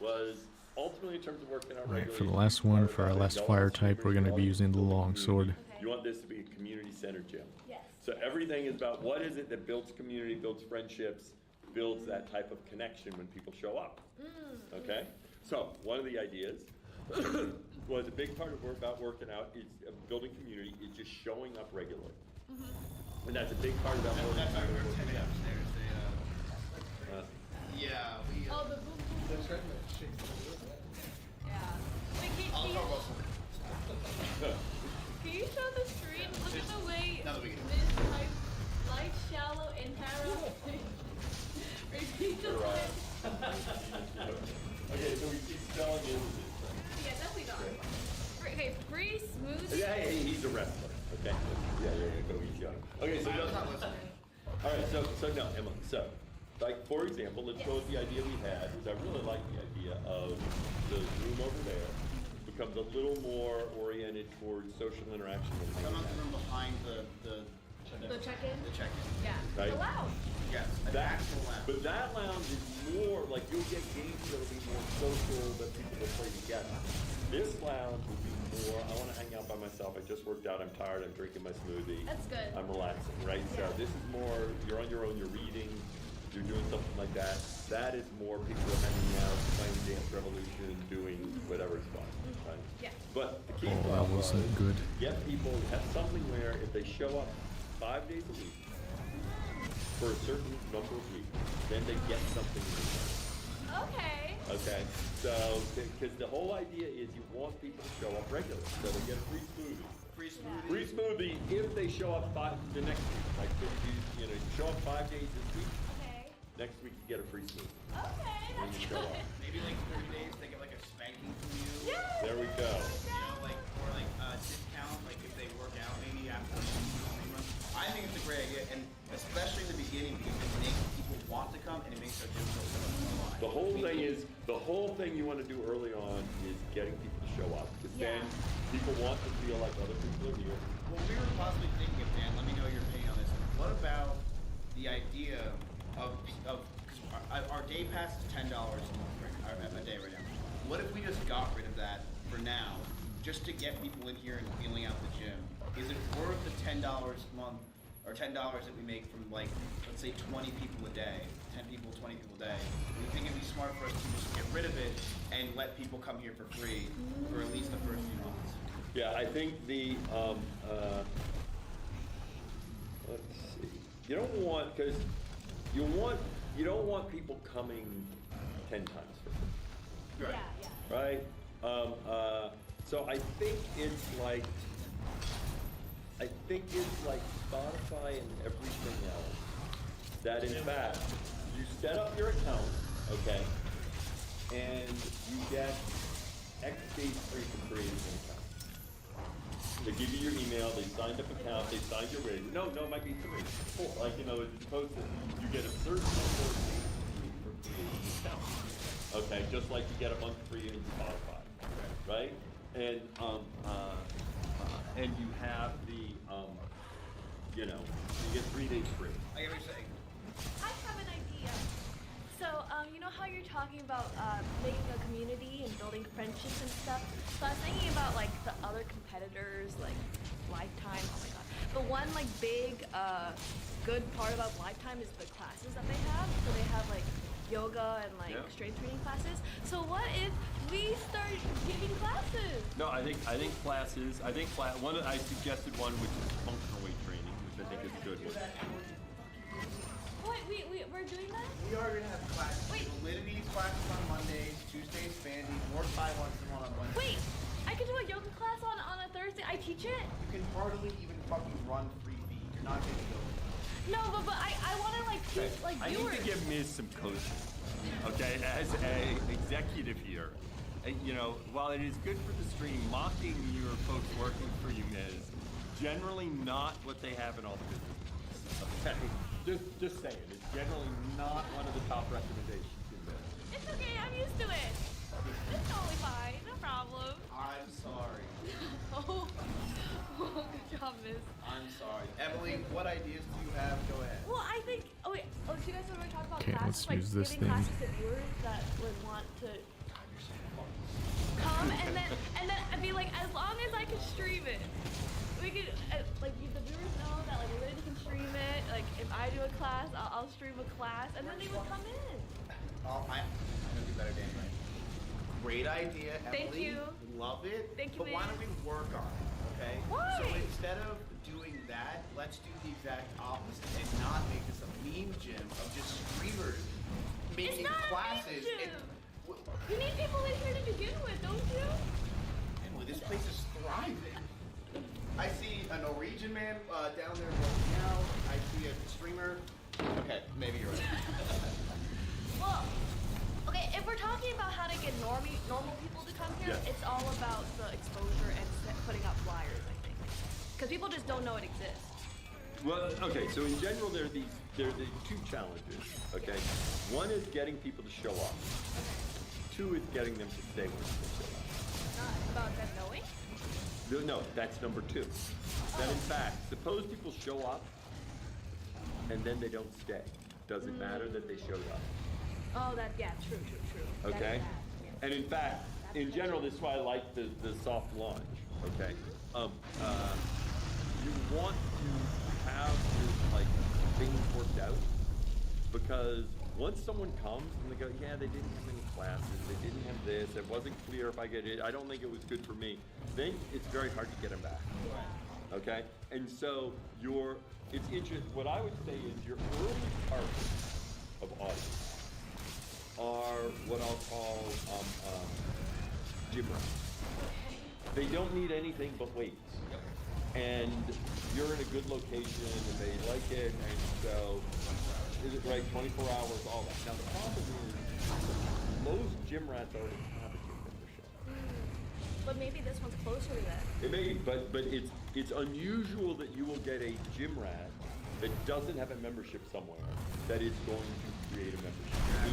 was ultimately in terms of working out Alright, for the regulations, last one, part for of our that, last y'all fire as type, we're streamers, gonna y'all be as using the building long sword. community. You want this to be a community centered gym. Yes. So everything is about what is it that builds community, builds friendships, builds that type of connection when people show up. Okay? So one of the ideas was a big part of about working out is building community is just showing up regularly. And that's a big part of that working That's out. why we're 10 upstairs. Yeah, we. Oh, the boom boom. That's right, man. Shake. Yeah. Wait, I'll can, talk you, about something. can you show the screen? Look at the way Now that we get it. Miz types light, shallow, and narrow. Repeat the line. Okay, so we keep spelling into this. Yeah, definitely not. Okay, free smoothie. Yeah, he's a wrestler. Okay. Yeah, go easy on him. Okay, so I was not listening. all right, so no, Emily. So, like for example, let's go with the idea we had. Was I really like the idea of the room over there becomes a little more oriented towards social interaction. Come on, the room behind the check-in? The check-in. Yeah. Right. The lounge. Yes, an That, actual lounge. but that lounge is more like you'll get games that'll be more social that people will play together. This lounge will be more, I want to hang out by myself. I just worked out. I'm tired. I'm drinking my smoothie. That's good. I'm relaxing, right? Yeah. So this is more, you're on your own, you're reading, you're doing something like that. That is more people are hanging out, playing Dance Revolution, doing whatever is fun, right? Yeah. But the key Oh, thought that wasn't was good. get people, have something where if they show up 5 days a week for a certain number of weeks, then they get something in return. Okay. Okay, so because the whole idea is you want people to show up regularly, so they get a free smoothie. Free smoothie. Free smoothie if they show up the next week. Like if you show up 5 days this week, Okay. next week you get a free smoothie. Okay, When that's you show good. up. Maybe like 30 days, they get like a spanking from you. Yeah. There we go. You know, like, or like a discount, like if they work out maybe after the month. I think it's a great idea, and especially in the beginning because it makes people want to come and it makes our gym feel so much more alive. The whole thing you want to do early on is getting people to show up. Because then people want to feel like other people are here. Well, we were possibly thinking of, Dan, let me know your opinion on this. What about the idea of cause our day pass is $10 a month, a day right now. What if we just got rid of that for now, just to get people in here and feeling out the gym? Is it worth the $10 a month, or $10 that we make from like, let's say 20 people a day? 10 people, 20 people a day. We think it'd be smart for us to just get rid of it and let people come here for free for at least the first few months. Yeah, I think the, let's see, you don't want, because you don't want people coming 10 times for free. Right. Right? So I think it's like Spotify and everything else. That in fact, you set up your account, okay, and you get X days free from creating an account. They give you your email, they signed up account, they signed your rating. No, it might be 3, 4. Like, as opposed to, you get a certain number of days free for creating an account. Okay, just like you get a month free in Spotify, right? And and you have the, you get 3 days free. I get what you're saying. I have an idea. So, you know how you're talking about making a community and building friendships and stuff? So I was thinking about like the other competitors, like Lifetime, oh my god. But one like big, good part about Lifetime is the classes that they have. So they have like yoga and like strength training classes. So what if we start giving classes? No, I think classes, I suggested one which is functional weight training, which I think is a good one. Wait, we're doing that? We are going to have classes. Wait. Validity classes on Mondays, Tuesdays bandy, more Thai ones than one on Wednesday. Wait, I can do a yoga class on a Thursday. I teach it? You can hardly even fucking run 3 feet. You're not getting yoga. No, but I want to like teach like I viewers. need to give Miz some coaching, okay? As a executive here, while it is good for the stream, mocking your folks working for you, Miz, generally not what they have in all the businesses, okay? Just saying, it's generally not one of the top recommendations in there. It's okay, I'm used to it. It's totally fine, no problem. I'm sorry. Oh, good job, Miss. I'm sorry. Emily, what ideas do you have? Go ahead. Well, I think. Oh wait. Oh, do you guys want to talk about Okay, classes? let's Like use this giving thing. classes to viewers that would want to come and then I'd be like, as long as I can stream it, we could like the viewers know that like Linda can stream it. Like if I do a class, I'll stream a class, and then they would come in. Oh, I'm gonna do better, Dan. Right? Great idea, Emily. Thank you. Love it. Thank you, But why Miz. don't we work on it? Okay. Why? So instead of doing that, let's do the exact opposite and not make this a meme gym of just streamers making It's not classes. a meme gym. You need people in here to begin with, don't you? Emily, this place is thriving. I see a Norwegian man down there working out. I see a streamer. Okay, maybe you're right. Well, okay, if we're talking about how to get normal people to come here, Yeah. it's all about the exposure and putting up flyers, I think. Because people just don't know it exists. Well, okay, so in general, there are the 2 challenges, okay? One is getting people to show up. 2 is getting them to stay when they show up. Not about them knowing. No, that's number 2. That in fact, suppose people show up and then they don't stay. Does it matter that they showed up? Oh, true. That is Okay? bad. Yeah. And in fact, in general, this is why I like the soft launch, okay? You want to have your, things worked out, because once someone comes and they go, yeah, they didn't have any classes, they didn't have this, it wasn't clear if I get it, I don't think it was good for me, then it's very hard to get them back, okay? And so it's interesting, what I would say is your early targets of audience are what I'll call gym rats. They don't need anything but weights. And you're in a good location and they like it, and so is it right, 24 hours, all that. Now the problem is most gym rats already have a gym membership. But maybe this one's closer to that. It may be, but it's unusual that you will get a gym rat that doesn't have a membership somewhere that is going to create a membership.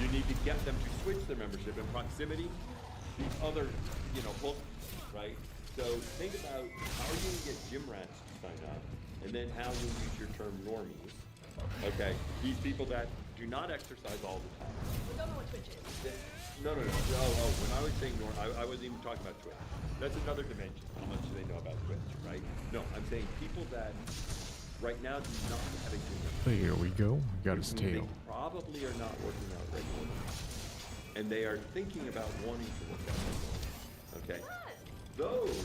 You need to get them to switch their membership in proximity. These other, hooks, right? So think about how are you going to get gym rats to sign up, and then how you use your term normies. Okay, these people that do not exercise all the time. We don't know what Twitch is. No. When I was saying I wasn't even talking about Twitch. That's another dimension. How much do they know about Twitch, right? No, I'm saying people that right now do not have a gym. There we go. We got his Which means tail. They probably are not working out regularly. And they are thinking about wanting to work out regularly. Okay? Those,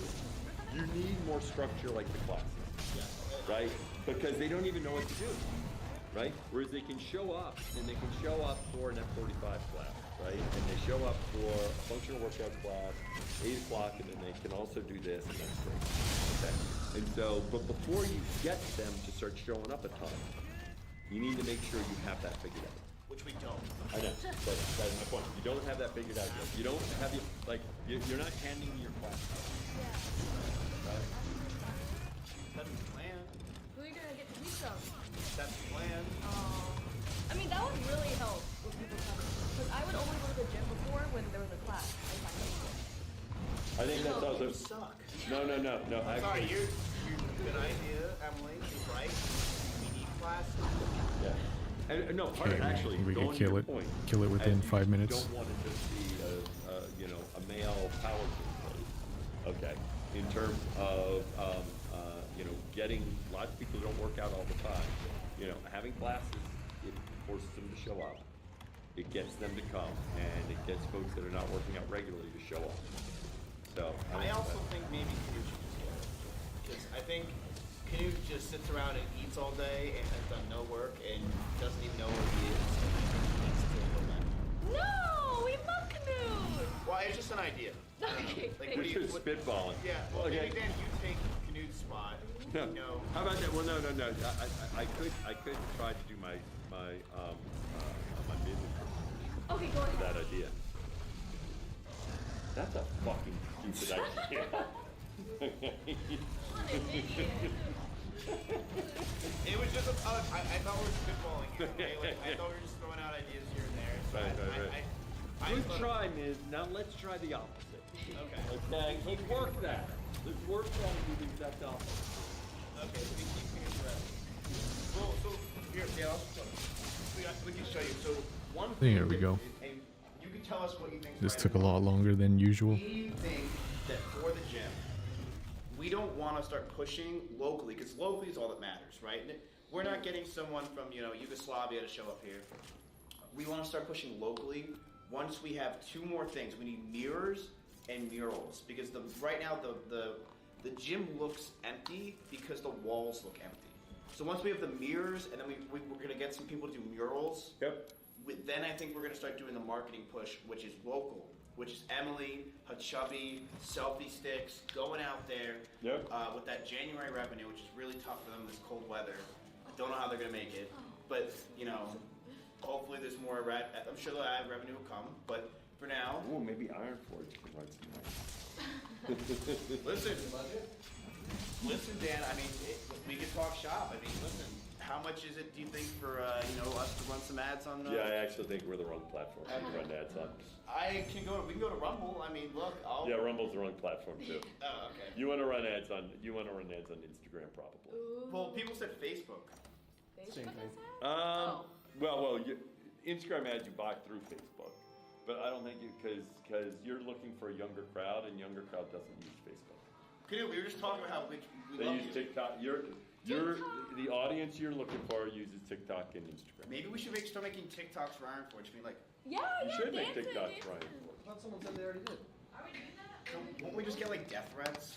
you need more structure like the classes. Right? Because they don't even know what to do. Right? Whereas they can show up, and they can show up for an F45 class, right? And they show up for a functional workout class, 8 o'clock, and then they can also do this, and that's great. Okay? And so, but before you get them to start showing up a ton, you need to make sure you have that figured out. Which we don't. I know, but that's my point. You don't have that figured out yet. You don't have your, like, you're not handing me your class. Right? That's the plan. Who are you gonna get to meet from? That's the plan. I mean, that would really help with people coming. Because I would only go to the gym before when there was a class. If I could. I think that's also. You suck. No. I'm sorry, you're good idea, Emily. You're right. We need classes. Yeah. And no, part Okay, of actually we going could to kill your it. point. Kill it within as you 5 minutes. Don't want to just be a male power team, okay? In terms of getting lots of people who don't work out all the time. Having classes, it forces them to show up. It gets them to come, and it gets folks that are not working out regularly to show up. So I also think maybe Knut should just go. Because I think Knut just sits around and eats all day and has done no work and doesn't even know where he is. And I think he needs to go back. No, we love Knut. Well, it's just an idea. I don't know. Okay, Like, thank what do You're you, just what, spitballing. yeah, well, Okay. maybe then you take Knut's spot. No. You know, How about that? Well, no. I could try to do my business Okay, go for ahead. that idea. That's a fucking stupid idea. What an idiot. it was just I thought we were spitballing here. Okay? Like, I thought we were just throwing out ideas here and there. So Right. I Good thought- try, Miz. Now let's try the opposite. Okay. Okay, let's work that. Let's work that and do the exact opposite. Okay, so we keep things around. Well, so here, yeah, we can show you. So one thing. There we go. And you can tell us what you think. This took a lot longer than usual. We think that for the gym, we don't want to start pushing locally because locally is all that matters, right? We're not getting someone from Yugoslavia to show up here. We want to start pushing locally. Once we have 2 more things, we need mirrors and murals because right now the gym looks empty because the walls look empty. So once we have the mirrors and then we're going to get some people to do murals. Yep. Then I think we're going to start doing the marketing push, which is local, which is Emily, her chubby, selfie sticks, going out there with that January revenue, which is really tough for them this cold weather. I don't know how they're going to make it, but hopefully there's more. I'm sure the ad revenue will come, but for now, Oh, maybe Iron Forge can run some listen, Dan. I mean, we can talk shop. I mean, listen. How much is it? Do you think for us to run some ads on? Yeah, I actually think we're the wrong platform to run ads on. We can go to Rumble. I mean, look. Yeah, Rumble's the wrong platform too. Oh, okay. You want to run ads on Instagram probably. Well, people said Facebook. Facebook has that? Instagram ads you buy through Facebook, but I don't think because you're looking for a younger crowd, and younger crowd doesn't use Facebook. We were just talking about how we They love use you. TikTok. The audience you're looking for uses TikTok and Instagram. Maybe we should start making TikToks for Iron Forge. I mean, like, Yeah, You yeah, should make dancing, TikToks, dancing. Ryan. I thought someone said they already did. Are we doing that? won't we just get like death threats?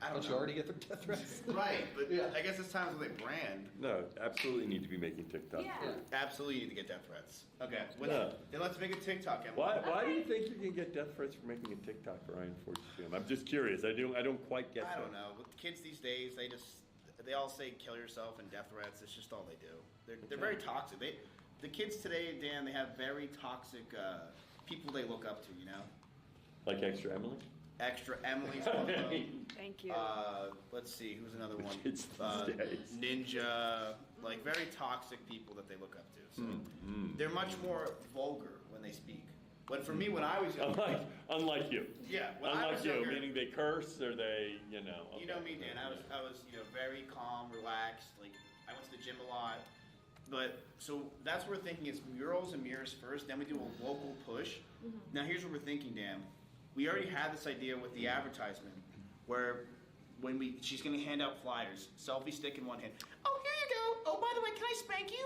I don't Don't you know. already get the death threats? Right, but Yeah. I guess it's time for the brand. No, absolutely need to be making TikTok. Yeah. Absolutely need to get death threats. Okay, Yeah. then let's make a TikTok. Emily. Why do you think you can get death threats for making a TikTok for Iron Forge Gym? I'm just curious. I don't quite get I that. don't know. With kids these days, they all say kill yourself and death threats. It's just all they do. They're very toxic. The kids today, Dan, they have very toxic people they look up to. Like Extra Emily? Extra Emily's one of them. Thank you. Let's see, who's another one? Kids these days. Ninja, like very toxic people that they look up to. So they're much more vulgar when they speak. But for me, when I was younger, Unlike you. yeah, when I Unlike was you, younger, meaning they curse or they, you know me, Dan. I was very calm, relaxed. Like I went to the gym a lot. But so that's what we're thinking is murals and mirrors first. Then we do a local push. Now here's what we're thinking, Dan. We already had this idea with the advertisement, where she's gonna hand out flyers, selfie stick in one hand. Oh, here you go. Oh, by the way, can I spank you?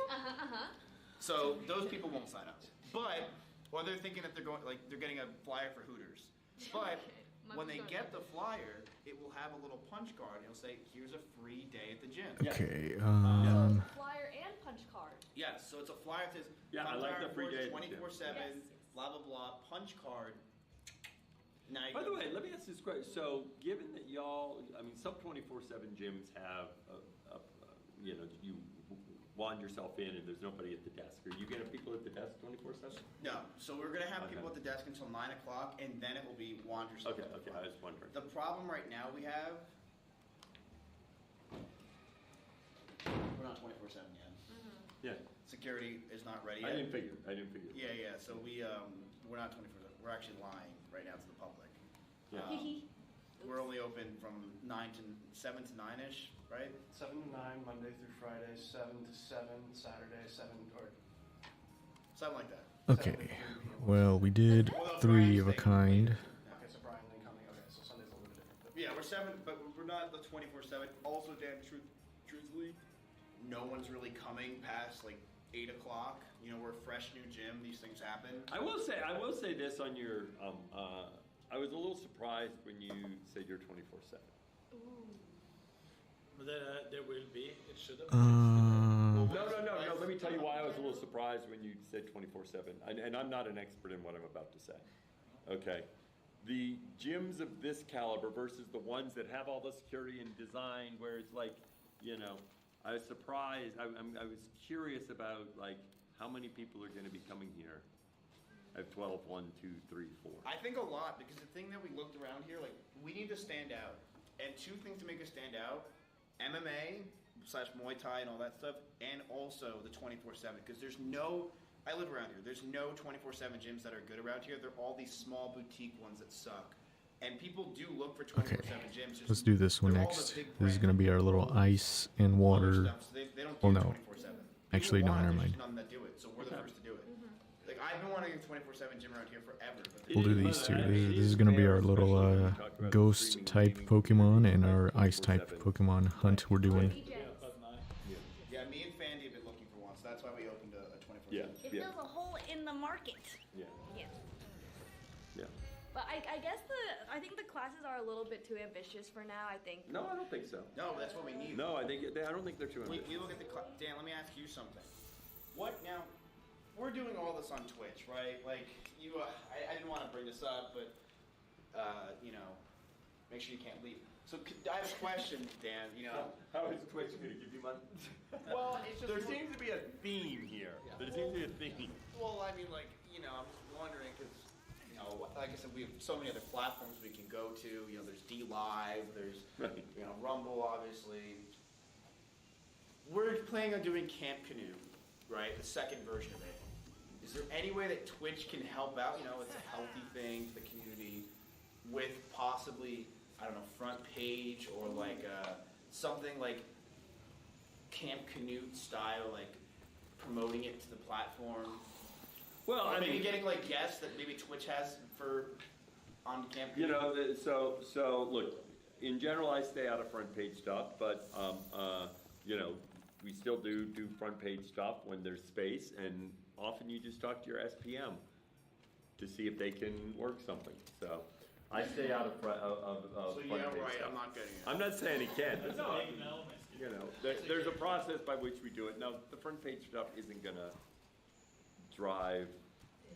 So those people won't sign up. But, or they're thinking that they're getting a flyer for Hooters. But when they get the flyer, it will have a little punch card. It'll say, "Here's a free day at the gym." Okay. Flyer and punch card. Yes. So it's a flyer that says, Yeah, I like the free day at the gym. 24/7, Yes. blah blah blah, punch card. Now you By go- the way, let me ask this question. So, given that y'all, I mean, some 24/7 gyms have, you know, you wand yourself in and there's nobody at the desk. Are you getting people at the desk 24/7? No. So we're gonna have Okay. people at the desk until 9 o'clock, and then it will be wander stuff. Okay, I was wondering. The problem right now we have, we're not 24/7 yet. Yeah, Security is not ready I yet. didn't figure. Yeah. So we're not 24/7. We're actually lying right now to the public. Yeah. We're only open from 7 to 9ish, right? 7 to 9, Monday through Friday, 7 to 7, Saturday, 7 or Something like that. Okay. Well, we did 3 of a kind. okay, so Brian then coming. Okay, so Sunday's a little bit different. But Yeah, we're 7, but we're not the 24/7. Also, Dan, truthfully, no one's really coming past like 8 o'clock. You know, we're a fresh new gym. These things happen. I will say this on your, I was a little surprised when you said you're 24/7. There will be. It should have. No. Let me tell you why I was a little surprised when you said 24/7. And I'm not an expert in what I'm about to say. Okay. The gyms of this caliber versus the ones that have all the security and design where it's like, you know, I was surprised. I was curious about like how many people are going to be coming here. I have 12, 1, 2, 3, 4. I think a lot, because the thing that we looked around here, like, we need to stand out. And 2 things to make us stand out: MMA / Muay Thai and all that stuff, and also the 24/7. Because I live around here. There's no 24/7 gyms that are good around here. They're all these small boutique ones that suck. And people do look for 24/7 gyms. Let's do this one they're all the next. big This is brand gonna be our little ice and other water. stuff, so they don't Well, do no. 24/7. Actually, People no, want it, never there's mind. none that do it, so we're the first to do it. Like, I've been wanting a 24/7 gym around here forever. But We'll do these 2. This is gonna be our little ghost type Pokemon and our ice type Pokemon hunt we're doing. yeah, me and Fandy have been looking for one, so that's why we opened a 24/7. Yeah. It fills a hole in the market. Yeah. Yes. Yeah. But I guess I think the classes are a little bit too ambitious for now. I think. No, I don't think so. No, that's what we need. No, I don't think they're too ambitious. We look at Dan, let me ask you something. What now? We're doing all this on Twitch, right? Like, I didn't want to bring this up, but you know, make sure you can't leave. So I have a question, Dan. You know, How is Twitch going to give you money? well, it's just There seems to be a theme here. There seems to be a theme. Well, I mean, like, you know, I'm just wondering because, you know, like I said, we have so many other platforms we can go to. You know, there's D Live, there's Right. you know, Rumble, obviously. We're planning on doing Camp Canoe, right? The second version of it. Is there any way that Twitch can help out? You know, it's a healthy thing for the community with possibly, I don't know, front page or like something like Camp Canoe style, like promoting it to the platform. Well, Or I maybe mean, getting like guests that maybe Twitch has on Camp you Canoe. know, so look, in general, I stay out of front page stuff, but you know, we still do front page stuff when there's space, and often you just talk to your SPM to see if they can work something. So I stay out of front So page yeah, right. stuff. I'm not getting it. I'm not saying he can't. But no, I mean, you know, there's a process by which we do it. Now, the front page stuff isn't gonna drive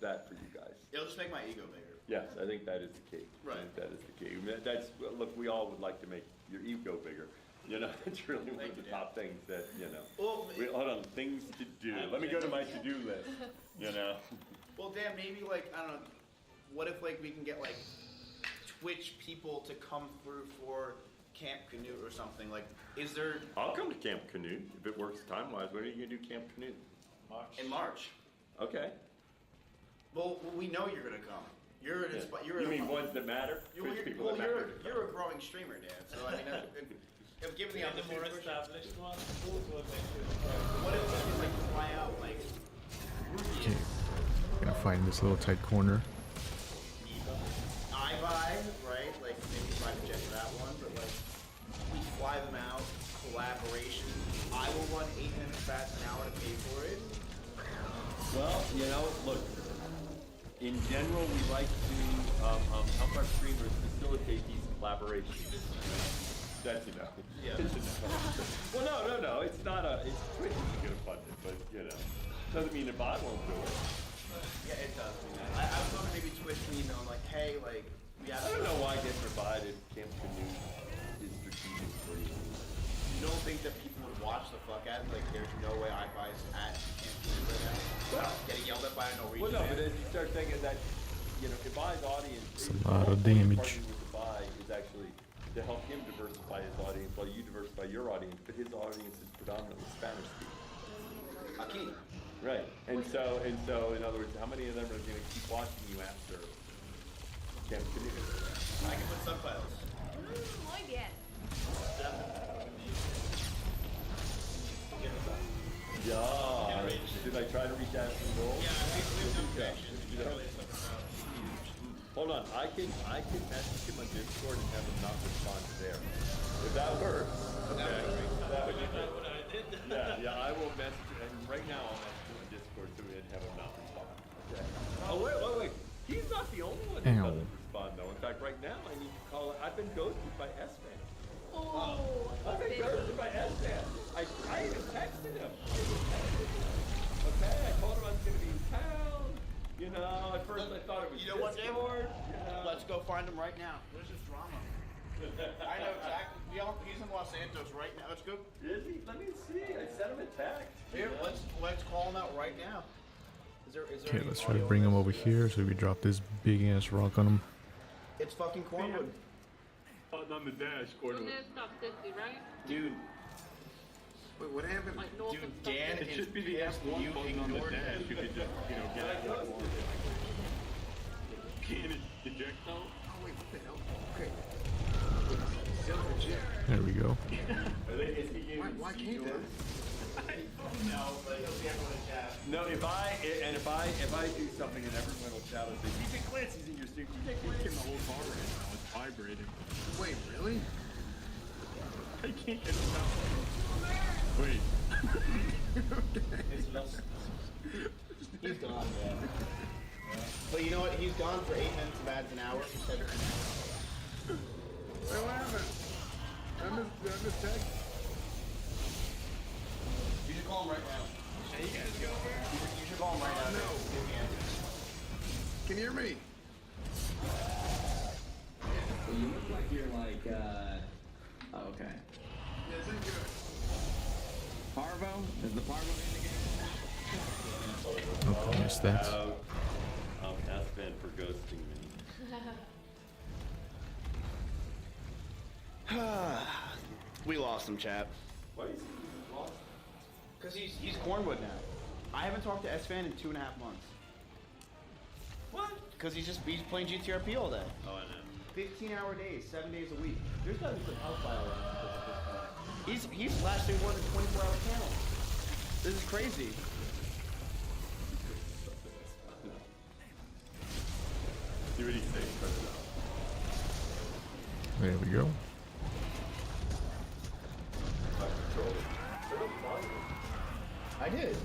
that for you guys. It'll just make my ego bigger. Yes, I think that is the key. Right. I think that is the key. I mean, look, we all would like to make your ego bigger. You know, it's really one Thank of the you, Dan. top things that, you know. Well, Hold on, things to do. Let me go to my to-do list, you know. well, Dan, maybe like, I don't know, what if like we can get like Twitch people to come through for Camp Canoe or something? Like, is there I'll come to Camp Canoe if it works time-wise. When are you gonna do Camp Canoe? in March? Okay. Well, we know you're gonna come. You're an Yeah. you're You a, mean ones that matter? you're, Twitch people well, that matter. you're a growing streamer, Dan. So I mean, if given the The more opportunity, established ones will make it. what if we could like fly out like Okay. Gonna find this little tight corner. I buy, right? Like maybe private jet for that one, but like buy them out, collaboration. I will run 8 minutes fast an hour to pay for it. Well, you know, look. In general, we like to help our streamers facilitate these collaborations. That's enough. Yeah. It's enough. Well, no. It's not a. It's Twitch is gonna fund it, but you know, doesn't mean if I won't do it. Yeah, it does. I was wondering maybe Twitch me, you know, like, hey, like, we have. I don't know why get provided Camp Canoe is strategic for you. You don't think that people would watch the fuck out of it? Like, there's no way I buy at right now. Well, Getting yelled at by a Norwegian. well, no, man. but as you start thinking that, you know, Ibai's audience, It's a lot of damage. With Ibai is actually to help him diversify his audience while you diversify your audience, but his audience is predominantly Spanish speaking. Aquí. Right, and so, in other words, how many of them are going to keep watching you after Camp Canoe? I can put subtitles. Muy bien. Yeah. Did I try to reach out to the goal? Yeah, we've done connections. Hold on, I can message him on Discord and have him not respond to there. If that works, okay. That would be good. Yeah, I will message, and right now I'll message him on Discord so we have him not respond. Okay. Oh wait. He's not the only one who Ow. doesn't respond though. In fact, right now I need to call. I've been ghosted by S-Man. Oh, I've been ghosted by S-Man. I even texted him. Okay, I told him I was gonna be in town. You know, at first I thought it was You know what, Jim? Discord. Let's go find him right now. There's this drama. I know exactly. He's in Los Santos right now. Let's go. Is he? Let me see. I sent him a text. Here, let's call him out right now. Is there Okay, any let's try to audio bring him on over this? here so we drop this big ass rock on him. It's fucking Cornwood. On the dash, Cornwood. Stop 50, right? Dude. Wait, what happened? Like north Dude, of Stop Dan It is should be the pissed F1 you button on the ignored dash. him. You could just, get it like one. Can it eject though? Oh, wait, what the hell? Okay. There we go. Why can't that? No, if I do something and everyone will shout and say, DJ Clancy's in your stream. DJ It's Clancy's in the whole bar right now. It's vibrating. Wait, really? I can't get it out. Wait. He's gone, man. But you know what? He's gone for 8 minutes of ads an hour. Wait, what happened? I missed text. You should call him right now. Hey, you guys go over? You should call him right now. No. Give me answers. Can you hear me? Well, you look like you're like, oh, okay. Yes, I'm good. Parvo? Is the Parvo in the game? Okay, missed that. S-Man for ghosting me. We lost him, chap. Why is he lost? Because he's Cornwood now. I haven't talked to S-Fan in 2.5 months. What? Because he's playing GTRP all day. Oh, I know. 15-hour days, 7 days a week. There's gotta be some hellfire around this at this point. He's lasting more than 24-hour channels. This is crazy. See what he thinks. There we go. I did.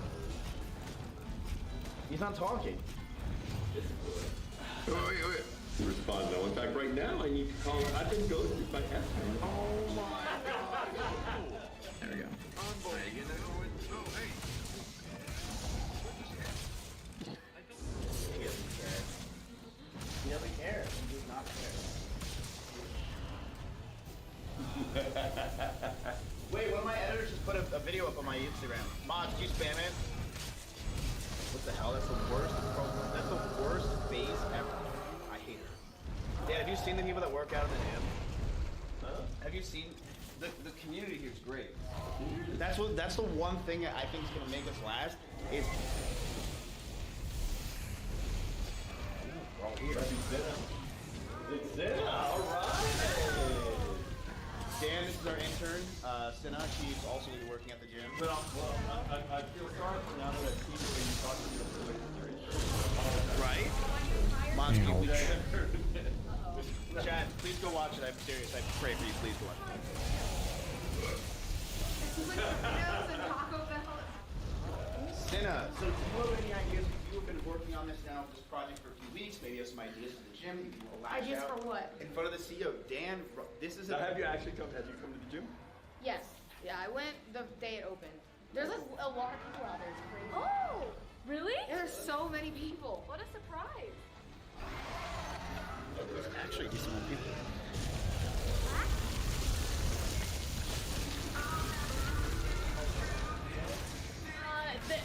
He's not talking. Respond though. In fact, right now I need to call. I've been ghosted by S-Man. Oh my god. There we go. He doesn't care. He does not care. Wait, one of my editors just put a video up on my Instagram. Mods, did you spam it? What the hell? That's the worst. That's the worst phase ever. I hate her. Yeah, have you seen the people that work out in the gym? Huh? Have you seen the community here is great. That's the one thing that I think is gonna make us last is. All here. Alright! Dan, this is our intern, Sinha. She's also gonna be working at the gym. Well, I feel sorry for now that I've seen the way you talk to your Right? Mods, can you Ouch. please Chad, please go watch it. I'm serious. I pray for you. Please go watch it. It's like Doritos and Taco Bell. Cinna, so do you have any ideas? You have been working on this now, this project for a few weeks. Maybe you have some ideas for the gym. You can lash Ideas out for what? in front of the CEO. Dan, this is Now, a... have you come to the gym? Yes. Yeah, I went the day it opened. There's like a lot of people out there. It's crazy. Oh, really? There's so many people. What a surprise. There's actually decent amount of people.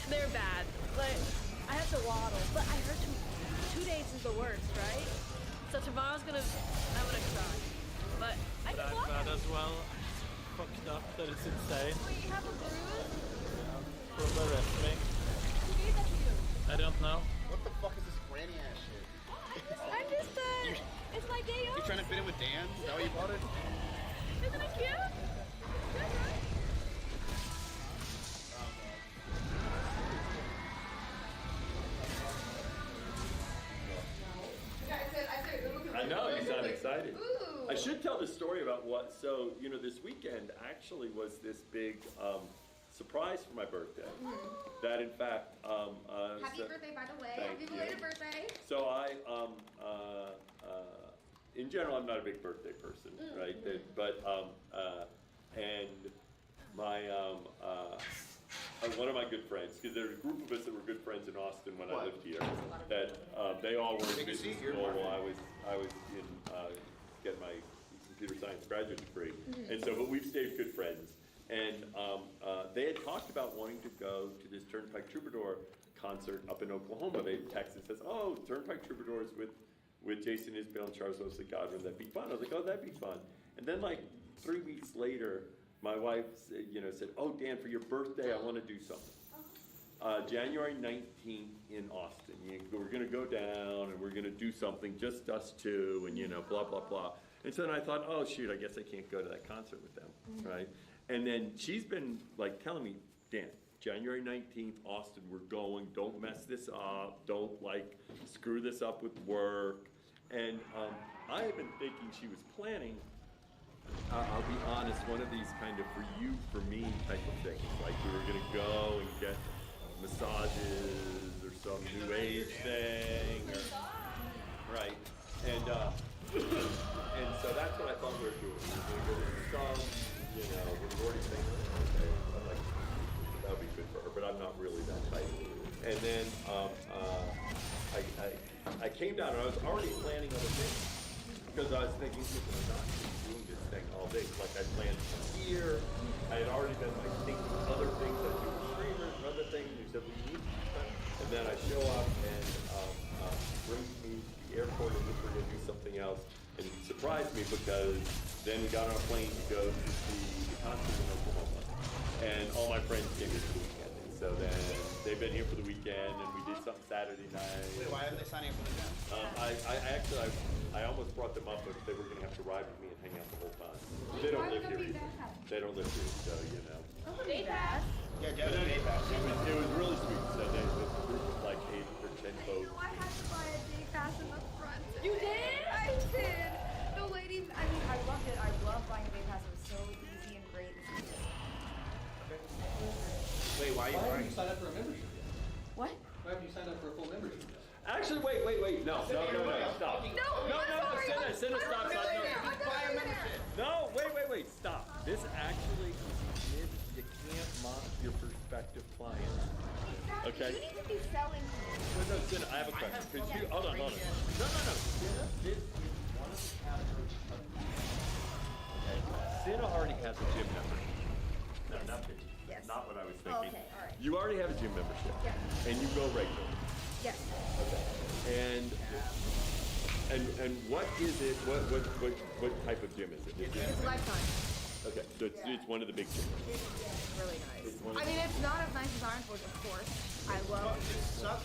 They're bad. Like, I have to waddle. But I heard 2 days is the worst, right? So tomorrow's I'm gonna cry. But I can I'm walk. bad as well. Fucked up that it's insane. Wait, you have a bruise? From arrest me. Who gave that to you? I don't know. What the fuck is this granny ass shit? I'm just it's my day You off. trying to fit in with Dan? Is that why you bought it? Isn't it cute? It's good, right? I know, you sound excited. Ooh. I should tell the story about what, so, this weekend actually was this big surprise for my birthday. That in fact, Happy so- birthday, by the way. Thank Happy you. belated birthday. So in general, I'm not a big birthday person, right? But, and my, one of my good friends, because there's a group of us that were good friends in Austin when I lived here, that they all were in Take a business seat, you're school Mark. while I was in getting my computer science graduate degree, and so but we've stayed good friends, and they had talked about wanting to go to this Turnpike Troubadour concert up in Oklahoma. They texted and says, "Oh, Turnpike Troubadours with Jason Isbell and Charles Wesley Godwin. That'd be fun." I was like, "Oh, that'd be fun." And then like 3 weeks later, my wife said, "Oh, Dan, for your birthday, I want to do something." January 19th in Austin. We're going to go down and we're going to do something, just us two, and blah, blah, blah. And so then I thought, oh, shoot, I guess I can't go to that concert with them, right? And then she's been like telling me, Dan, January 19th, Austin, we're going, don't mess this up, don't screw this up with work. And I have been thinking she was planning, I'll be honest, one of these kind of for you, for me type of things. Like we were gonna go and get massages or some new age thing, right? And so that's what I thought we were doing. We were gonna go to some, we're already saying, okay, I'm like, that would be good for her, but I'm not really that type. And then I came down and I was already planning other things because I was thinking, listen, I'm not doing this thing all day. Like I planned here, I had already been thinking other things I do with streamers and other things. We said we need to do that. And then I show up and brings me to the airport and we're going to do something else. And it surprised me because then we got on a plane to go to the concert in Oklahoma. And all my friends came here for the weekend. And so then they've been here for the weekend and we did something Saturday night. Wait, why haven't they signed up for the gym? I almost brought them up, but they were going to have to ride with me and hang out the whole time. They don't live here either. They don't live here, so Day pass. Yeah, Jeff, day pass. It was really sweet. So they was a group of like 8 or 10 folks. I had to buy a day pass in the front. You did? I did. The lady, I loved it. I love buying a day pass. It was so easy and great. Wait, why are you Why haven't buying? you signed up for a membership yet? What? Why haven't you signed up for a full membership yet? Actually, wait. No, stop. No, Cinna, stop. No, wait, stop. This actually, you can't mock your prospective clients. Okay? You need to be selling. No, Cinna, I have a question. Hold on. No. Cinna, this is one of the categories of okay? Cinna already has a gym membership. No, not this. Yes. Not what I was thinking. Okay, all right. You already have a gym membership. Yeah. And you go regularly. Yes. Okay. And what is it? What type of gym is it? It's Lifetime. Okay, so it's one of the big gyms. It's really nice. It's one of I mean, it's not as nice as Ironforge, of course. I love it.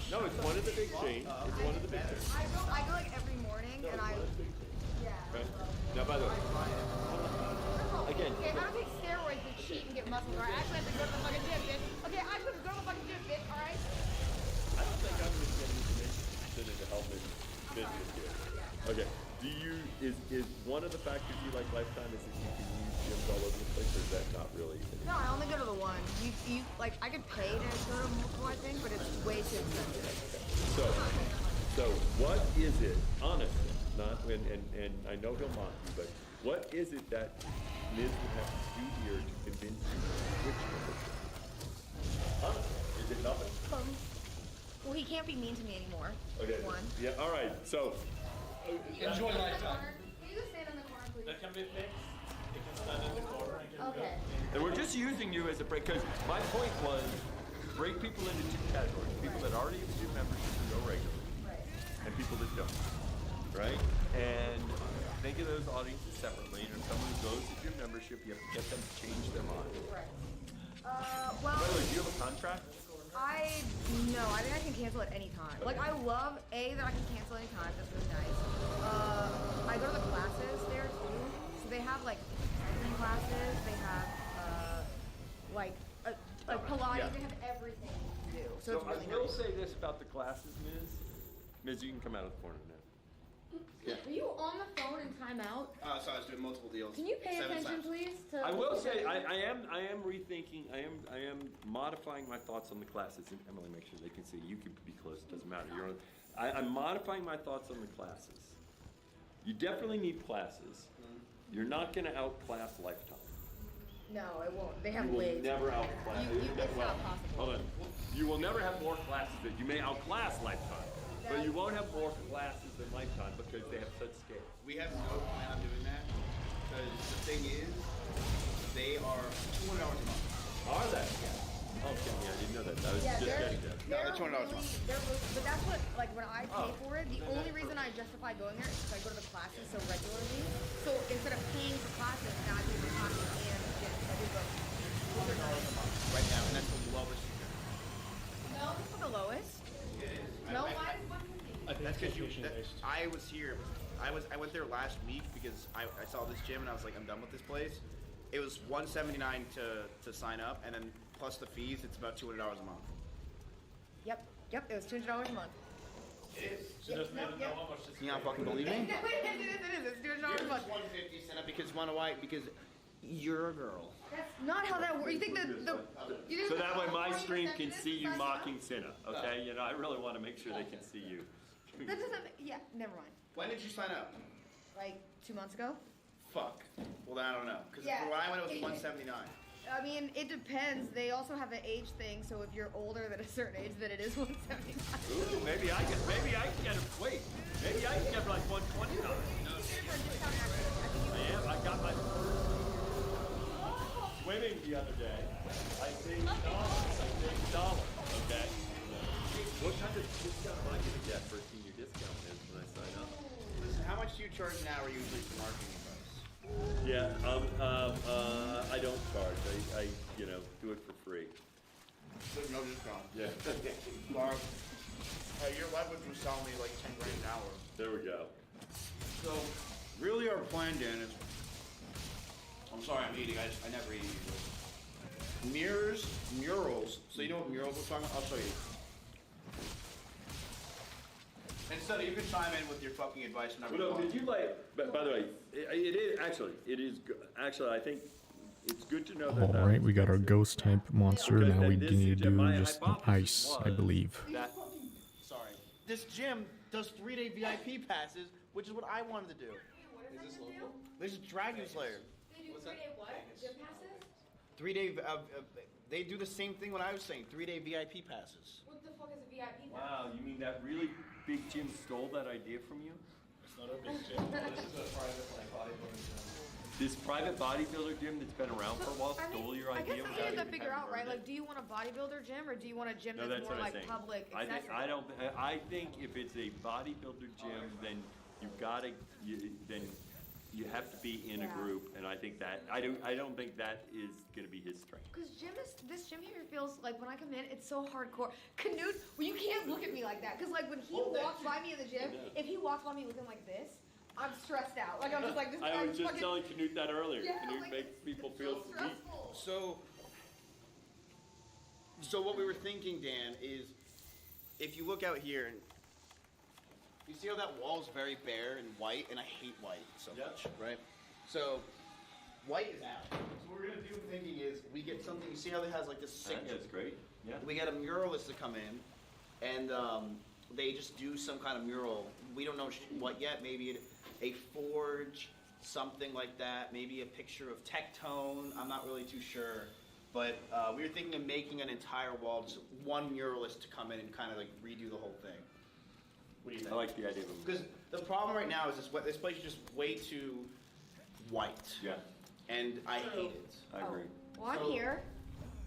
No, it's one of the big chains. It's one of the big chains. I go like every morning, and I. Yeah. Right? Now, by the way, again, Okay, I don't take steroids to cheat and get muscles, alright? I actually have to go to the fucking gym, bitch. Okay, I actually have to go to the fucking gym, bitch, alright? I don't think I'm just getting information into help in business here. Okay. Is one of the factors you like Lifetime is that you can use gym all over the place, or is that not really? No, I only go to the one. You like I could pay to go to multiple, I think, but it's way too expensive. So what is it, honestly, not, and I know he'll mock you, but what is it that Miz would have to do here to convince you to switch membership? Honestly, is it nothing? Well, he can't be mean to me anymore. Okay. One. Yeah, all right, so. Enjoy lifetime. Can you just stand in the corner, please? That can be fixed. You can stand in the corner and can Okay. And we're just using you as a break, because my point was break people into two categories. People that already have a gym membership and go regularly, and people that don't, right? And think of those audiences separately. And if someone who goes to gym membership, you have to get them to change their mind. Right. By the way, do you have a contract? No, I think I can cancel at any time. Like, I love, A, that I can cancel any time. That's really nice. I go to the classes there, too. So they have, like, cycling classes. They have, like Pilates. Yeah. They have everything to do. So it's really I will nice. say this about the classes, Miz. Miz, you can come out of the corner now. Yeah. Are you on the phone in timeout? So I was doing multiple deals. Can you pay 7 attention, times. please? I will say I am rethinking. I am modifying my thoughts on the classes. And Emily, make sure they can see. You can be close. It doesn't matter. You're on. I'm modifying my thoughts on the classes. You definitely need classes. You're not going to outclass Lifetime. No, it won't. They have You will ways. never outclass. It's not possible. Hold on. You will never have more classes that you may outclass Lifetime, but you won't have more classes than Lifetime because they have such scale. We have no plan on doing that because the thing is, they are $200 a month. Are they? Oh, okay, yeah, I didn't know that. I was just getting that. No, they're $200 a month. But that's what, like, when I pay for it, the only reason I justify going there is because I go to the classes so regularly. So instead of paying for classes, now I pay for classes and gym. I do both. $200 a month right now, and that's the lowest you can. No, it's not the lowest. No, mine is 150. That's because I was here. I went there last week because I saw this gym and I was like, I'm done with this place. It was $179 to sign up, and then plus the fees, it's about $200 a month. Yep, it was $200 a month. It is. So just need to know how much this You not fucking believe me? It is. It's $200 a month. $150 set up because you wanna why? Because you're a girl. That's not how that works. You think So that way my stream can see you mocking Cinna, okay? You know, I really want to make sure they can see you. That doesn't. Yeah, never mind. When did you sign up? Like 2 months ago. Fuck. Well, then I don't know. Because Yeah. for when I went, it was $179. I mean, it depends. They also have an age thing, so if you're older than a certain age, then it is $179. Ooh, maybe I can get it. Wait, maybe I can get like $129. I am. I got my swimming the other day. I saved dollars. Okay. What kind of discount am I going to get for a senior discount when I sign up? Listen, how much do you charge an hour usually for marketing advice? Yeah. I don't charge. I do it for free. There's no discount. Yeah. Mark, your leverage was selling me like $10 grand an hour. There we go. So, really our plan, Dan, is... I'm sorry, I'm eating. I never eat. Murals. So you know what murals we're talking about? I'll show you. Instead, you can chime in with your fucking advice whenever you Well, want. did you by the way, it is actually, I think it's good to know that. All right, we got our ghost type monster. Okay, Now then we this need to gym, my do just an hypothesis ice, I was believe. Sorry. This gym does 3-day VIP passes, which is what I wanted to do. Is this local? This is Dragon Slayer. They do 3-day what? Gym passes? 3-day. They do the same thing. What I was saying. 3-day VIP passes. What the fuck is a VIP pass? Wow, you mean that really big gym stole that idea from you? It's not a big gym. This is a private bodybuilding gym. This private bodybuilder gym that's been around for a while stole your I guess idea? that's without what you have even to figure having out, right? earned Like, it? do you want a bodybuilder gym or do you want a gym No, that's that's more what I'm like saying. public accessible? I think if it's a bodybuilder gym, then you have to be in a group, and I think that I don't think that is going to be his strength. Because this gym here feels like when I come in, it's so hardcore. Knut, well, you can't look at me like that. Because like when he walks by me in the gym, if he walks by me looking like this, I'm stressed out. Like I'm just like this. I was just telling Knut that earlier. Yeah, Knut like, makes people feel so weak. stressful. So what we were thinking, Dan, is if you look out here and you see how that wall is very bare and white, and I hate white so much, right? So White is out. So what we're gonna do, thinking is, we get something. You see how it has like this signature? That's great. Yeah. We get a muralist to come in, and they just do some kind of mural. We don't know what yet. Maybe a forge, something like that. Maybe a picture of Tectone. I'm not really too sure. But we were thinking of making an entire wall, just one muralist to come in and kind of like redo the whole thing. What do you think? I like the idea of a Because the problem right now is this place is just way too white. Yeah, And I hate it. I agree. Well, I'm So- here.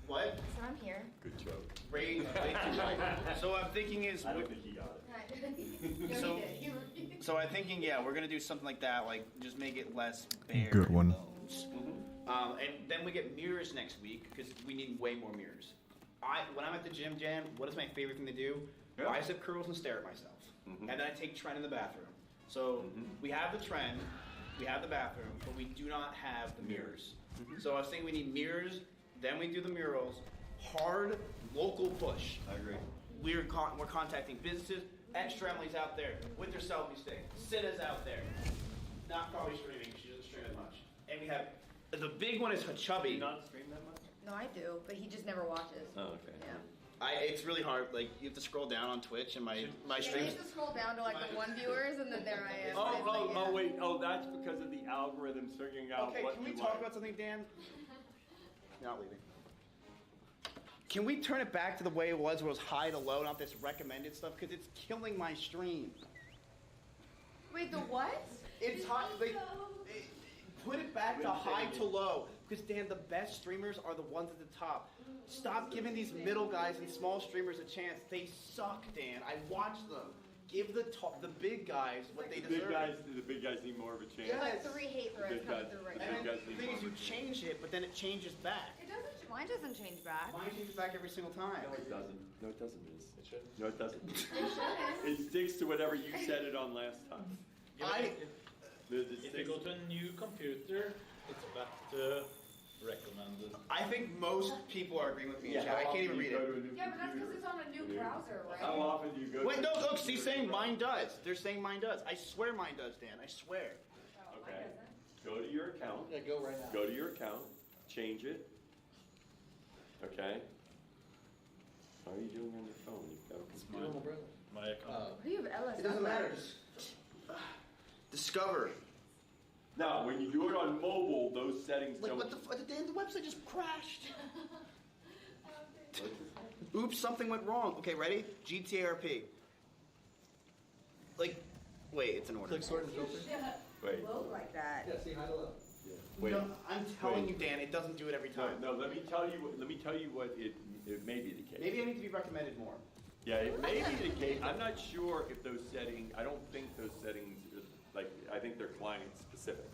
What? So I'm here. Good joke. Way too white. So I'm thinking is, I don't think he got it. So- so I'm thinking, yeah, we're gonna do something like that, like just make it less bare. Good one. bones. And then we get mirrors next week because we need way more mirrors. When I'm at the gym, Jan, what is my favorite thing to do? Yeah. Bicep curls and stare at myself. And then I take Trent in the bathroom. So we have the trend, we have the bathroom, but we do not have the mirrors. So I was thinking we need mirrors, then we do the murals. Hard local push. I agree. We're contacting businesses, ex-Tremley's out there with their selfie stick. Sitta's out there. Not probably streaming, she doesn't stream as much. And we have, the big one is Chubby. Not stream that much? No, I do, but he just never watches. Oh, okay. Yeah. It's really hard, like, you have to scroll down on Twitch and my Yeah, you streams. have to scroll down to like the 1 viewers, and then there I am. It's like, yeah. Wait. Oh, that's because of the algorithms figuring out Okay, what can we you talk like. about something, Dan? You're not leaving. Can we turn it back to the way it was, where it was high to low, not this recommended stuff? Because it's killing my stream. Wait, the what? It's high, like, put it back to high to low. Because, Dan, the best streamers are the ones at the top. Stop giving these middle guys and small streamers a chance. They suck, Dan. I watch them. Give the big guys what they deserve. The big guys need more of a chance. Yeah. Like 3 hate threads Big coming guys. through right And now. then the thing is, you change it, but then it changes back. It doesn't. Mine doesn't change back. Mine changes back every single time. No, it doesn't. No, it doesn't, Miz. It shouldn't. No, it doesn't. It shouldn't. It sticks to whatever you set it on last time. If you go to a new computer, it's back to recommended. I think most people are agreeing with me. I can't even read it. Yeah, but that's because it's on a new browser, right? How often do you go Wait, to no, look, he's saying mine does. They're saying mine does. I swear mine does, Dan. I swear. Okay. Go to your account. Yeah, go right now. Go to your account. Change it. Okay. How are you doing on your phone? You've got a computer. My account. You have LS. It doesn't matter. Just discover. Now, when you do it on mobile, those settings Like, don't. what the damn website just crashed. Oops, something went wrong. Okay, ready? GTARP. Like, wait, it's in order. Click sort and filter. Wait. Load like that. Yeah, see high to low. Wait. No, I'm telling Wait. you, Dan, it doesn't do it every time. No, let me tell you. Let me tell you what it may be the case. Maybe I need to be recommended more. Yeah, it may be the case. I'm not sure if those settings. I don't think those settings. Like, I think they're client specific.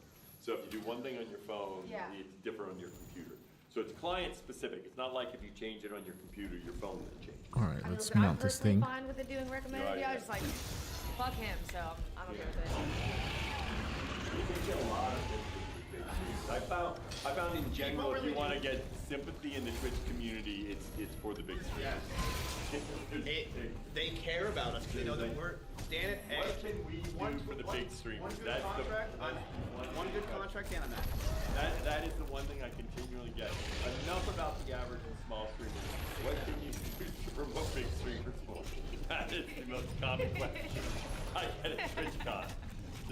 So if you do one thing on your phone, Yeah. it's different on your computer. So it's client specific. It's not like if you change it on your computer, your phone will change. All right, I mean, let's look, I'm mount this personally thing. fine with it doing recommended. Right, Yeah, I yeah. was just like, fuck him, so I'm okay with it. You can get a lot of different things. I found in general, if you want to get sympathy in the Twitch community, it's for the big screen. Yes. They care about us because they know that we're Dan. What can we do for the big streamers? One good That's contract. One good contract, Dan. I'm at. That is the one thing I continually get. Enough about the average and small streamers. What can you do to promote big streamers more? That is the most common question I get at TwitchCon.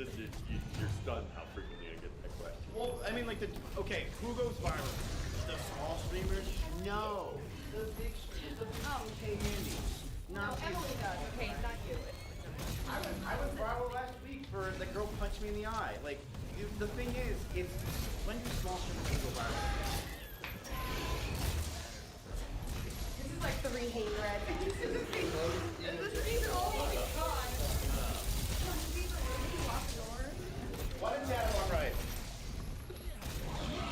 You're stunned how frequently I get that question. Well, I mean, like who goes viral? The small streamers? No. The big streamers. The big indies. No, Emily does. Okay, not you. I was viral last week for the girl punched me in the eye. Like, the thing is, it's when do small streamers go viral? This is like 3 hate threads. This is even, oh my god. One in chat, one right.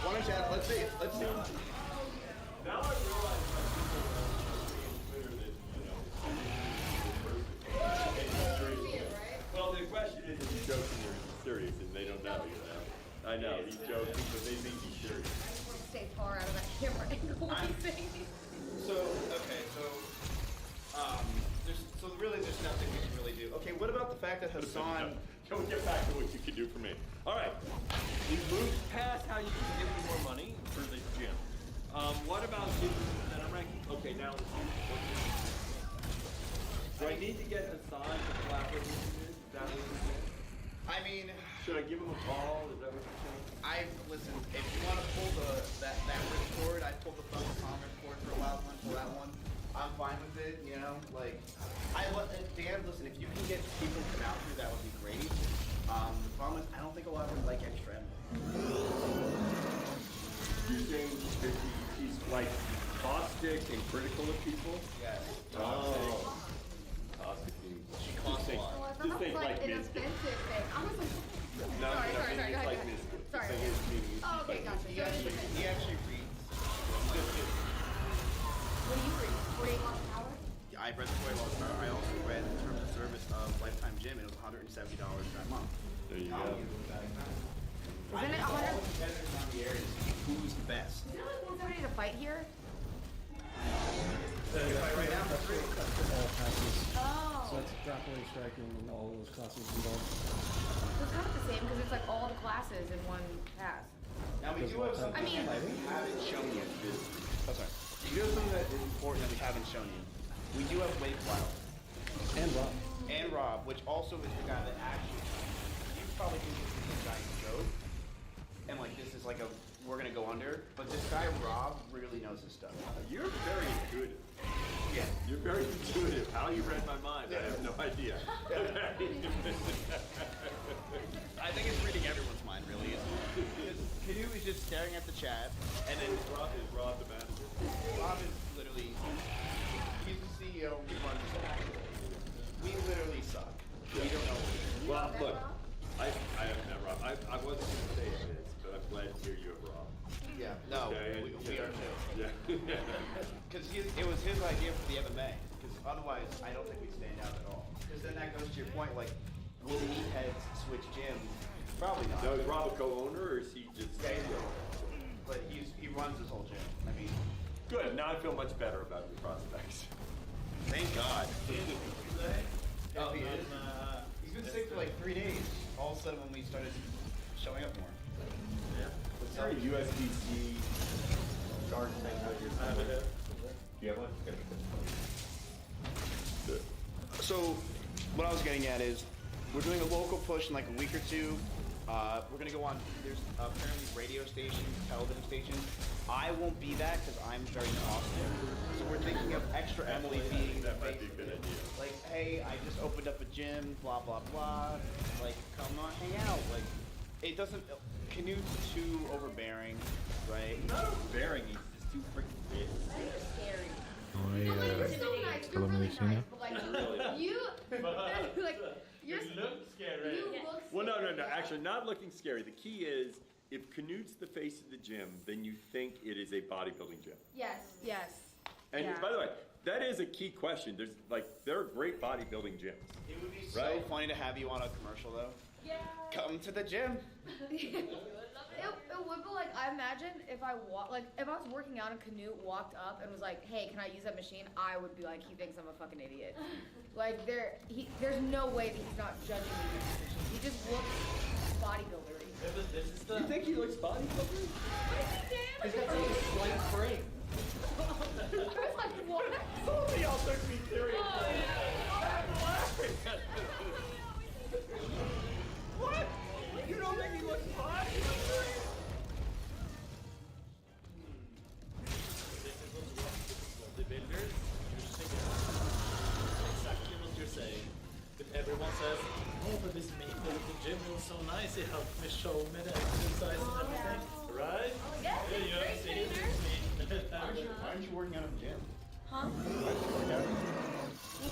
One in chat, let's see. Let's see. Now I realize how people on Twitter that, well, the question is he joking or is he serious, and they don't know, I know, he's joking, but they think he's serious. I just want to stay far out of that camera angle. So really there's nothing we can really do. Okay, what about the fact that Hassan... Can we get back to what you can do for me? All right, we moved past how you can need to get Hassan to collaborate with you? Is that what you're saying? I mean, Should I give him a call? Is that what you're saying? listen. If you want to pull that ripcord, I pulled the fucking comic cord for a while. For that one, I'm fine with it. You know, like Dan, listen. If you can get people to come out here, that would be great. The problem is, I don't think a lot of them like extra Emily. You're saying that he's like caustic and critical of people? Yes. Oh. Caustic means. She costs a lot. Well, I thought Just that think was like like an Biscuit. offensive thing. I was like, No, sorry, no, sorry, it's go like ahead. Biscuit. Sorry. It's like his meaning. Oh, okay, gotcha. He actually reads. What do you read? 48 Laws of Power? Yeah, I read the 40 Laws of Power. I also read the Terms of Service of Lifetime Gym, and it was $170 that month. There you go. Isn't it 100? Competitors on the area to see who's the best. Isn't it like 170 to fight here? Right now, That's all passes. Oh. So that's grappling, striking, and all those classes involved. So it's kind of the same because it's like all the classes in one pass. Now we do have something I mean- that we haven't shown you. Oh, sorry. We do have something that is important that we haven't shown you. We do have Blake Wild. And Rob. And Rob, which also is the guy that actually, you probably think this is a giant joke. And like this is like we're gonna go under. But this guy, Rob, really knows his stuff. You're very intuitive. Yeah. You're very intuitive. How you read my mind, I have no idea. I think it's reading everyone's mind, really. Because Knut is just staring at the chat, and then Is Rob the manager? Rob is literally, he's the CEO, he runs the show. We literally suck. We don't know what to do. Well, look, I have met Rob. I wasn't going to say this, but I'm glad to hear you have Rob. Yeah, no, Okay, we are too. Yeah. Because it was his idea for the MMA, because otherwise I don't think we stand out at all. Because then that goes to your point, like, will meatheads switch gyms? Probably not. Now, is Rob a co-owner, or is he just... Yeah, but he runs his whole gym. I mean, Good, now I feel much better about your prospects. thank God. Oh, He is. He's been sick for like 3 days. All of a sudden when we started showing up more. What's our USB-C guard thing that you're I have it. Do you have one? So, what I was getting at is, we're doing a local push in like a week or two. We're gonna go on, there's apparently radio stations, television stations. I won't be that because I'm very Austin. So we're thinking of extra Emily being That might be a good idea. like, hey, I just opened up a gym, blah, blah, blah. Like, come on, hang out. Like, it doesn't, Knut's too overbearing, right? Not overbearing, he's just too freaking big. You're scary. I, You're so nice. You're really Telemedicine, nice. But like, you, like, you're, You look scary. you look Well, no, scary. actually, not looking scary. The key is, if Knut's the face of the gym, then you think it is a bodybuilding gym. Yes, yes. And Yeah. by the way, that is a key question. There are great bodybuilding gyms. It would be so Right? funny to have you on a commercial, though. Yeah. Come to the gym. It would be like, I imagine if I if I was working out and Knut walked up and was like, hey, can I use that machine? I would be like, he thinks I'm a fucking idiot. Like, there's no way that he's not judging me with this machine. He just looks bodybuildery. This is the... You think he looks bodybuilding? He's got such a slight frame. I was like, what? Somebody else took me seriously. What? You don't think he looks bodybuilding? This is what the builders usually do. Exactly what you're saying. But everyone says, oh, but this made the gym was so nice. He helped me show me the exercise and everything. Right? yes, Yeah, you great see it. trainer. Why aren't you working out at the gym? Huh? Well,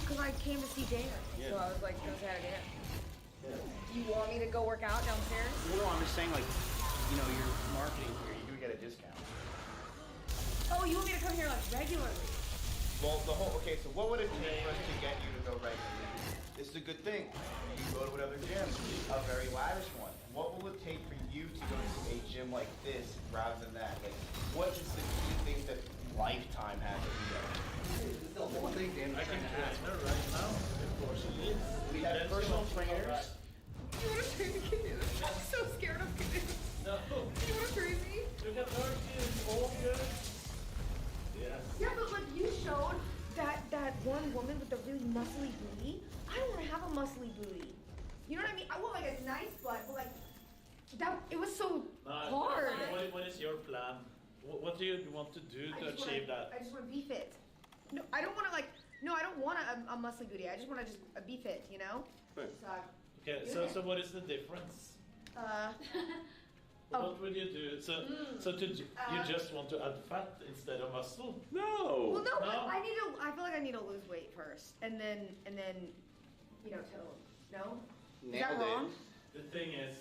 because I came to see Dana. So I was like, go say hi to Dana. Do you want me to go work out downstairs? No, I'm just saying, like, you know, you're marketing here. You do get a discount. Oh, you want me to come here like regularly? Well, okay, so what would it take for us to get you to go regularly? This is a good thing. You go to another gym, a very lavish one. What will it take for you to go to a gym like this rather than that? Like, what is the key thing that Lifetime has that we don't? The one thing Dan I was can trying to train ask. her right now. Unfortunately, We have Then personal she wants to go trainers. back. You want to train me, Knut? I'm so scared of Knut. No. You want to train me? You can hurt you. All good. Yes. Yeah, but like you showed that one woman with the really muscly booty your plan? What do you want to do to achieve that? I just want to be fit. No, I don't want to I don't want a muscly booty. I just want to be fit, you know? Right. Okay, so what is the difference? What would you do? You just want to add fat instead of muscle? No. Well, no, No? I feel like I need to lose weight first, and then tone. No? Is that wrong? The thing is,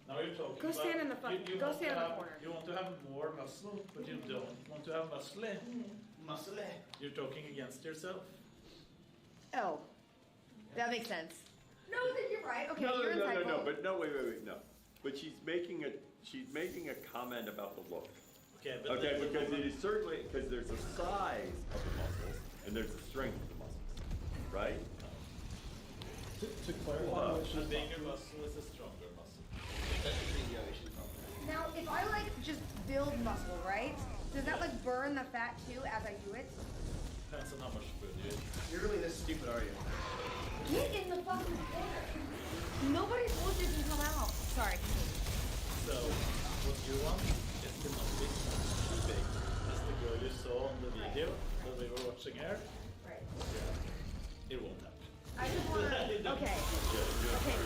now you're talking Go about, stand in the front. you Go want stand to in the have- corner. You want to have more muscle, but you don't want to have muscle. Muscle. You're talking against yourself. Oh, that makes sense. No, then you're right. Okay, No, you're no, no, insightful. no, but no, wait, no. But she's making a comment about the look. Okay, but Okay, then- because it is certainly, because there's a size of the muscles and there's a strength of the muscles, right? To clarify, a bigger muscle is a stronger muscle. Now, if I just build muscle, right? Does that burn the fat too as I do it? Depends on how much food you eat. You're really this stupid, are you? Get in the fucking corner. Nobody told you to come out. Sorry. So, what you want is to not be too big. As the girl you saw on the video that we were watching here, Right. it won't happen. I just want to. Okay. Okay.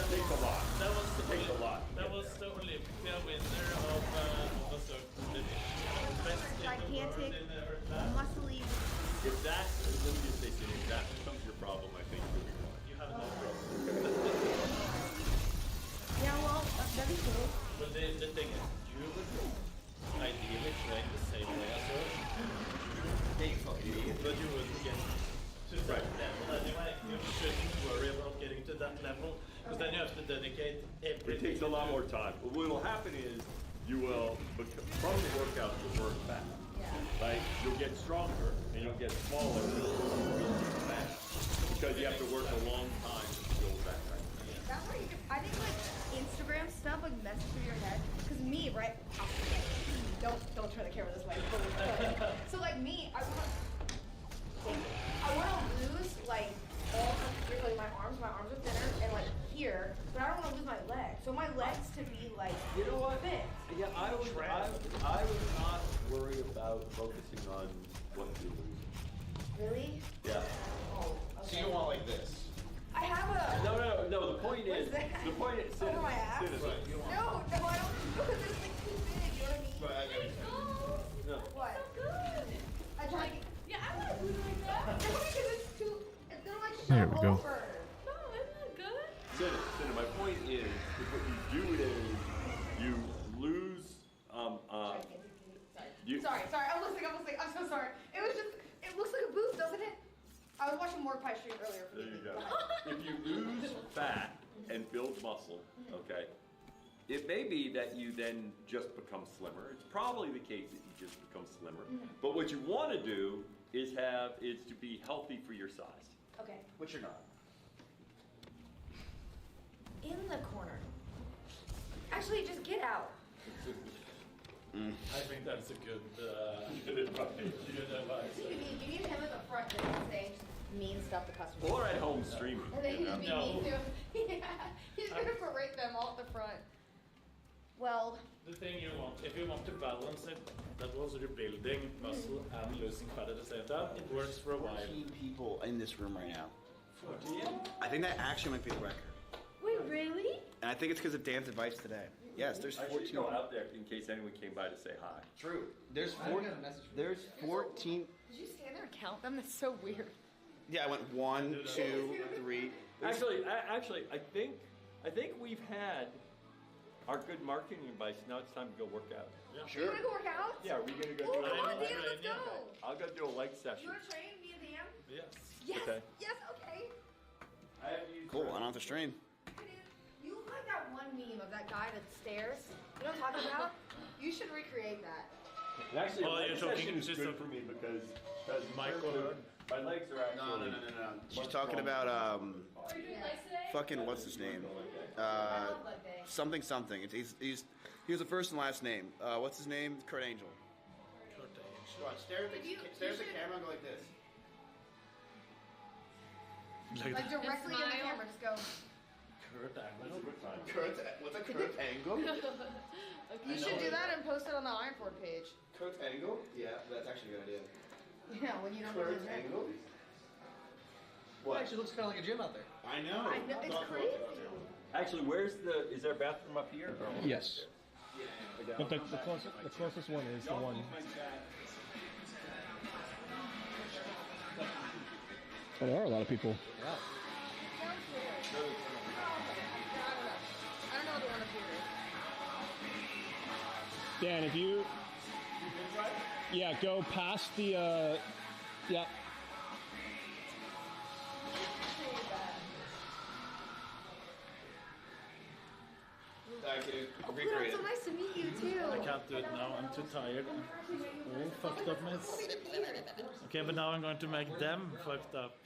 That takes a lot. That was the Takes a lot. That was the Olympia winner of a certain division. Best in the Gigantic, world in her class. muscly. If that, let me just say something, if that becomes your problem, I think you'll be fine. You have no problem. Yeah, well, that'd be cool. But the thing is, you would ideally train the same way as her. But you wouldn't get to that level anyway. You shouldn't worry about getting to that level, because then you have to dedicate everything. It takes a lot more time. What will happen is you will, from the workout, you'll burn fat. Right? You'll get stronger and you'll get smaller and you'll burn fat. Because you have to work a long time to build that, right? That's why I think Instagram stuff messes with your head. Cause me, right? Don't turn the camera this way. So me, I want to lose all here's my arms. My arms are thinner and here, but I don't want to lose my legs. So my legs to be You know what? fit. Yeah, I would not worry about focusing on what you lose. Really? Yeah. Oh, So you don't want this. I have a. No, the point is, Under my ass? citizen. No, I don't. Because it's too big. You know what I mean? No. What? So good. I try to. Yeah, I want a booty like that. No, because it's too. It's gonna There show we go. over. No, isn't that good? Citizen, my point is, what you do is you lose, Sorry. I'm listening. I'm so sorry. It was just. It looks like a booth, doesn't it? I was watching more Pie Stream earlier. there you go. If you lose fat and build muscle, okay, it may be that you then just become slimmer. It's probably the case that you just become slimmer. But what you want to do is to be healthy for your size. Okay. Which you're not. In the corner. Actually, just get out. I think that's a good advice. You need him at the front to say mean stuff to customers. Or at home streaming. And then you know? he'd be mean to him. Yeah, he's gonna berate them all at the front. Well, The thing you want, if you want to balance it, that was rebuilding muscle and losing fat at the same time, it works for a while. 14 people in this room right now. 14? I think that actually might be the record. Wait, really? And I think it's because of Dan's advice today. Yes, there's I 14. should go out there in case anyone came by to say hi. True. There's I 14. got a message from There's 14. did you stand there and count them? That's so weird. Yeah, I went 1, 2, 3. Actually, I think we've had our good marketing advice. Now it's time to go work out. You Sure. wanna go work out? Yeah, we're gonna go Oh, do come on, a Dan, let's go. I'll go do a leg You session. wanna train me and Dan? Yes. Yes. Okay. Yes. Okay. I have used Cool, I don't have to stream. You look like that one meme of that guy that stares. You know what I'm talking about? You should recreate that. And actually, Oh, a leg you're talking session is just good a- for me because Michael. my legs are actually. No. She's talking about Are you doing legs today? fucking what's his name? I love leg day. Something. He was the first and last name. What's his name? Kurt Angel. Stare at If you- stare you at the should- camera and go like this. Like directly in the smile. camera, just go. Kurt Angle. What's a Kurt Angle? You should do that in post it on the Ironford page. Coat angle? Yeah, that's actually a good idea. Yeah, when you don't know Coat his name. angle? It What? actually looks kind of like a gym out there. I know. I know, it's crazy. Actually, is there a bathroom up here? Or? Yes. But the closest one is the one. Oh, there are a lot of people. Sounds weird. I don't know the one up here. Dan, if you... Yeah, go past the, yeah. Thank you. Oh, Knut, so nice to meet you too. I can't do it now. I'm too tired. All fucked up mess. Okay, but now I'm going to make them fucked up.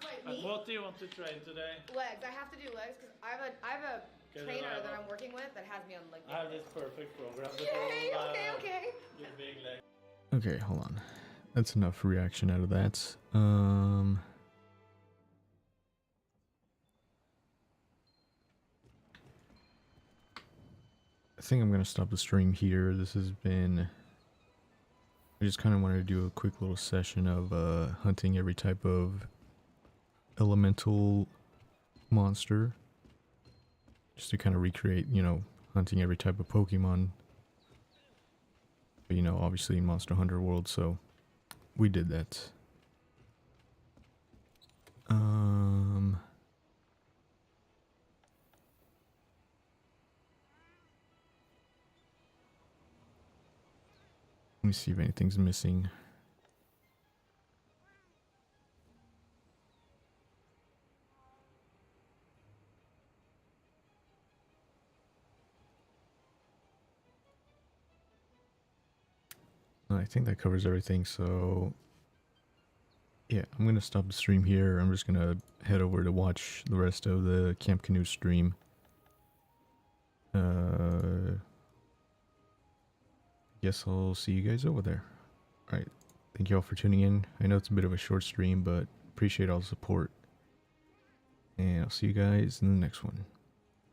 Wait, me? What do you want to train today? Legs. I have to do legs because I have a Okay, trainer then that I'm working with that has me on leg. I have this perfect program. Yay! Okay. Give big legs. Okay, hold on. That's enough reaction out of that. I think I'm gonna stop the stream here. This has been... I just kind of wanted to do a quick little session of hunting every type of elemental monster. Just to kind of recreate, you know, hunting every type of Pokemon. But, you know, obviously in Monster Hunter World, so we did that. Let me see if anything's missing. I think that covers everything, so yeah, I'm gonna stop the stream here. I'm just gonna head over to watch the rest of the Camp Canoe stream. Guess I'll see you guys over there. Alright, thank you all for tuning in. I know it's a bit of a short stream, but appreciate all the support. And I'll see you guys in the next one.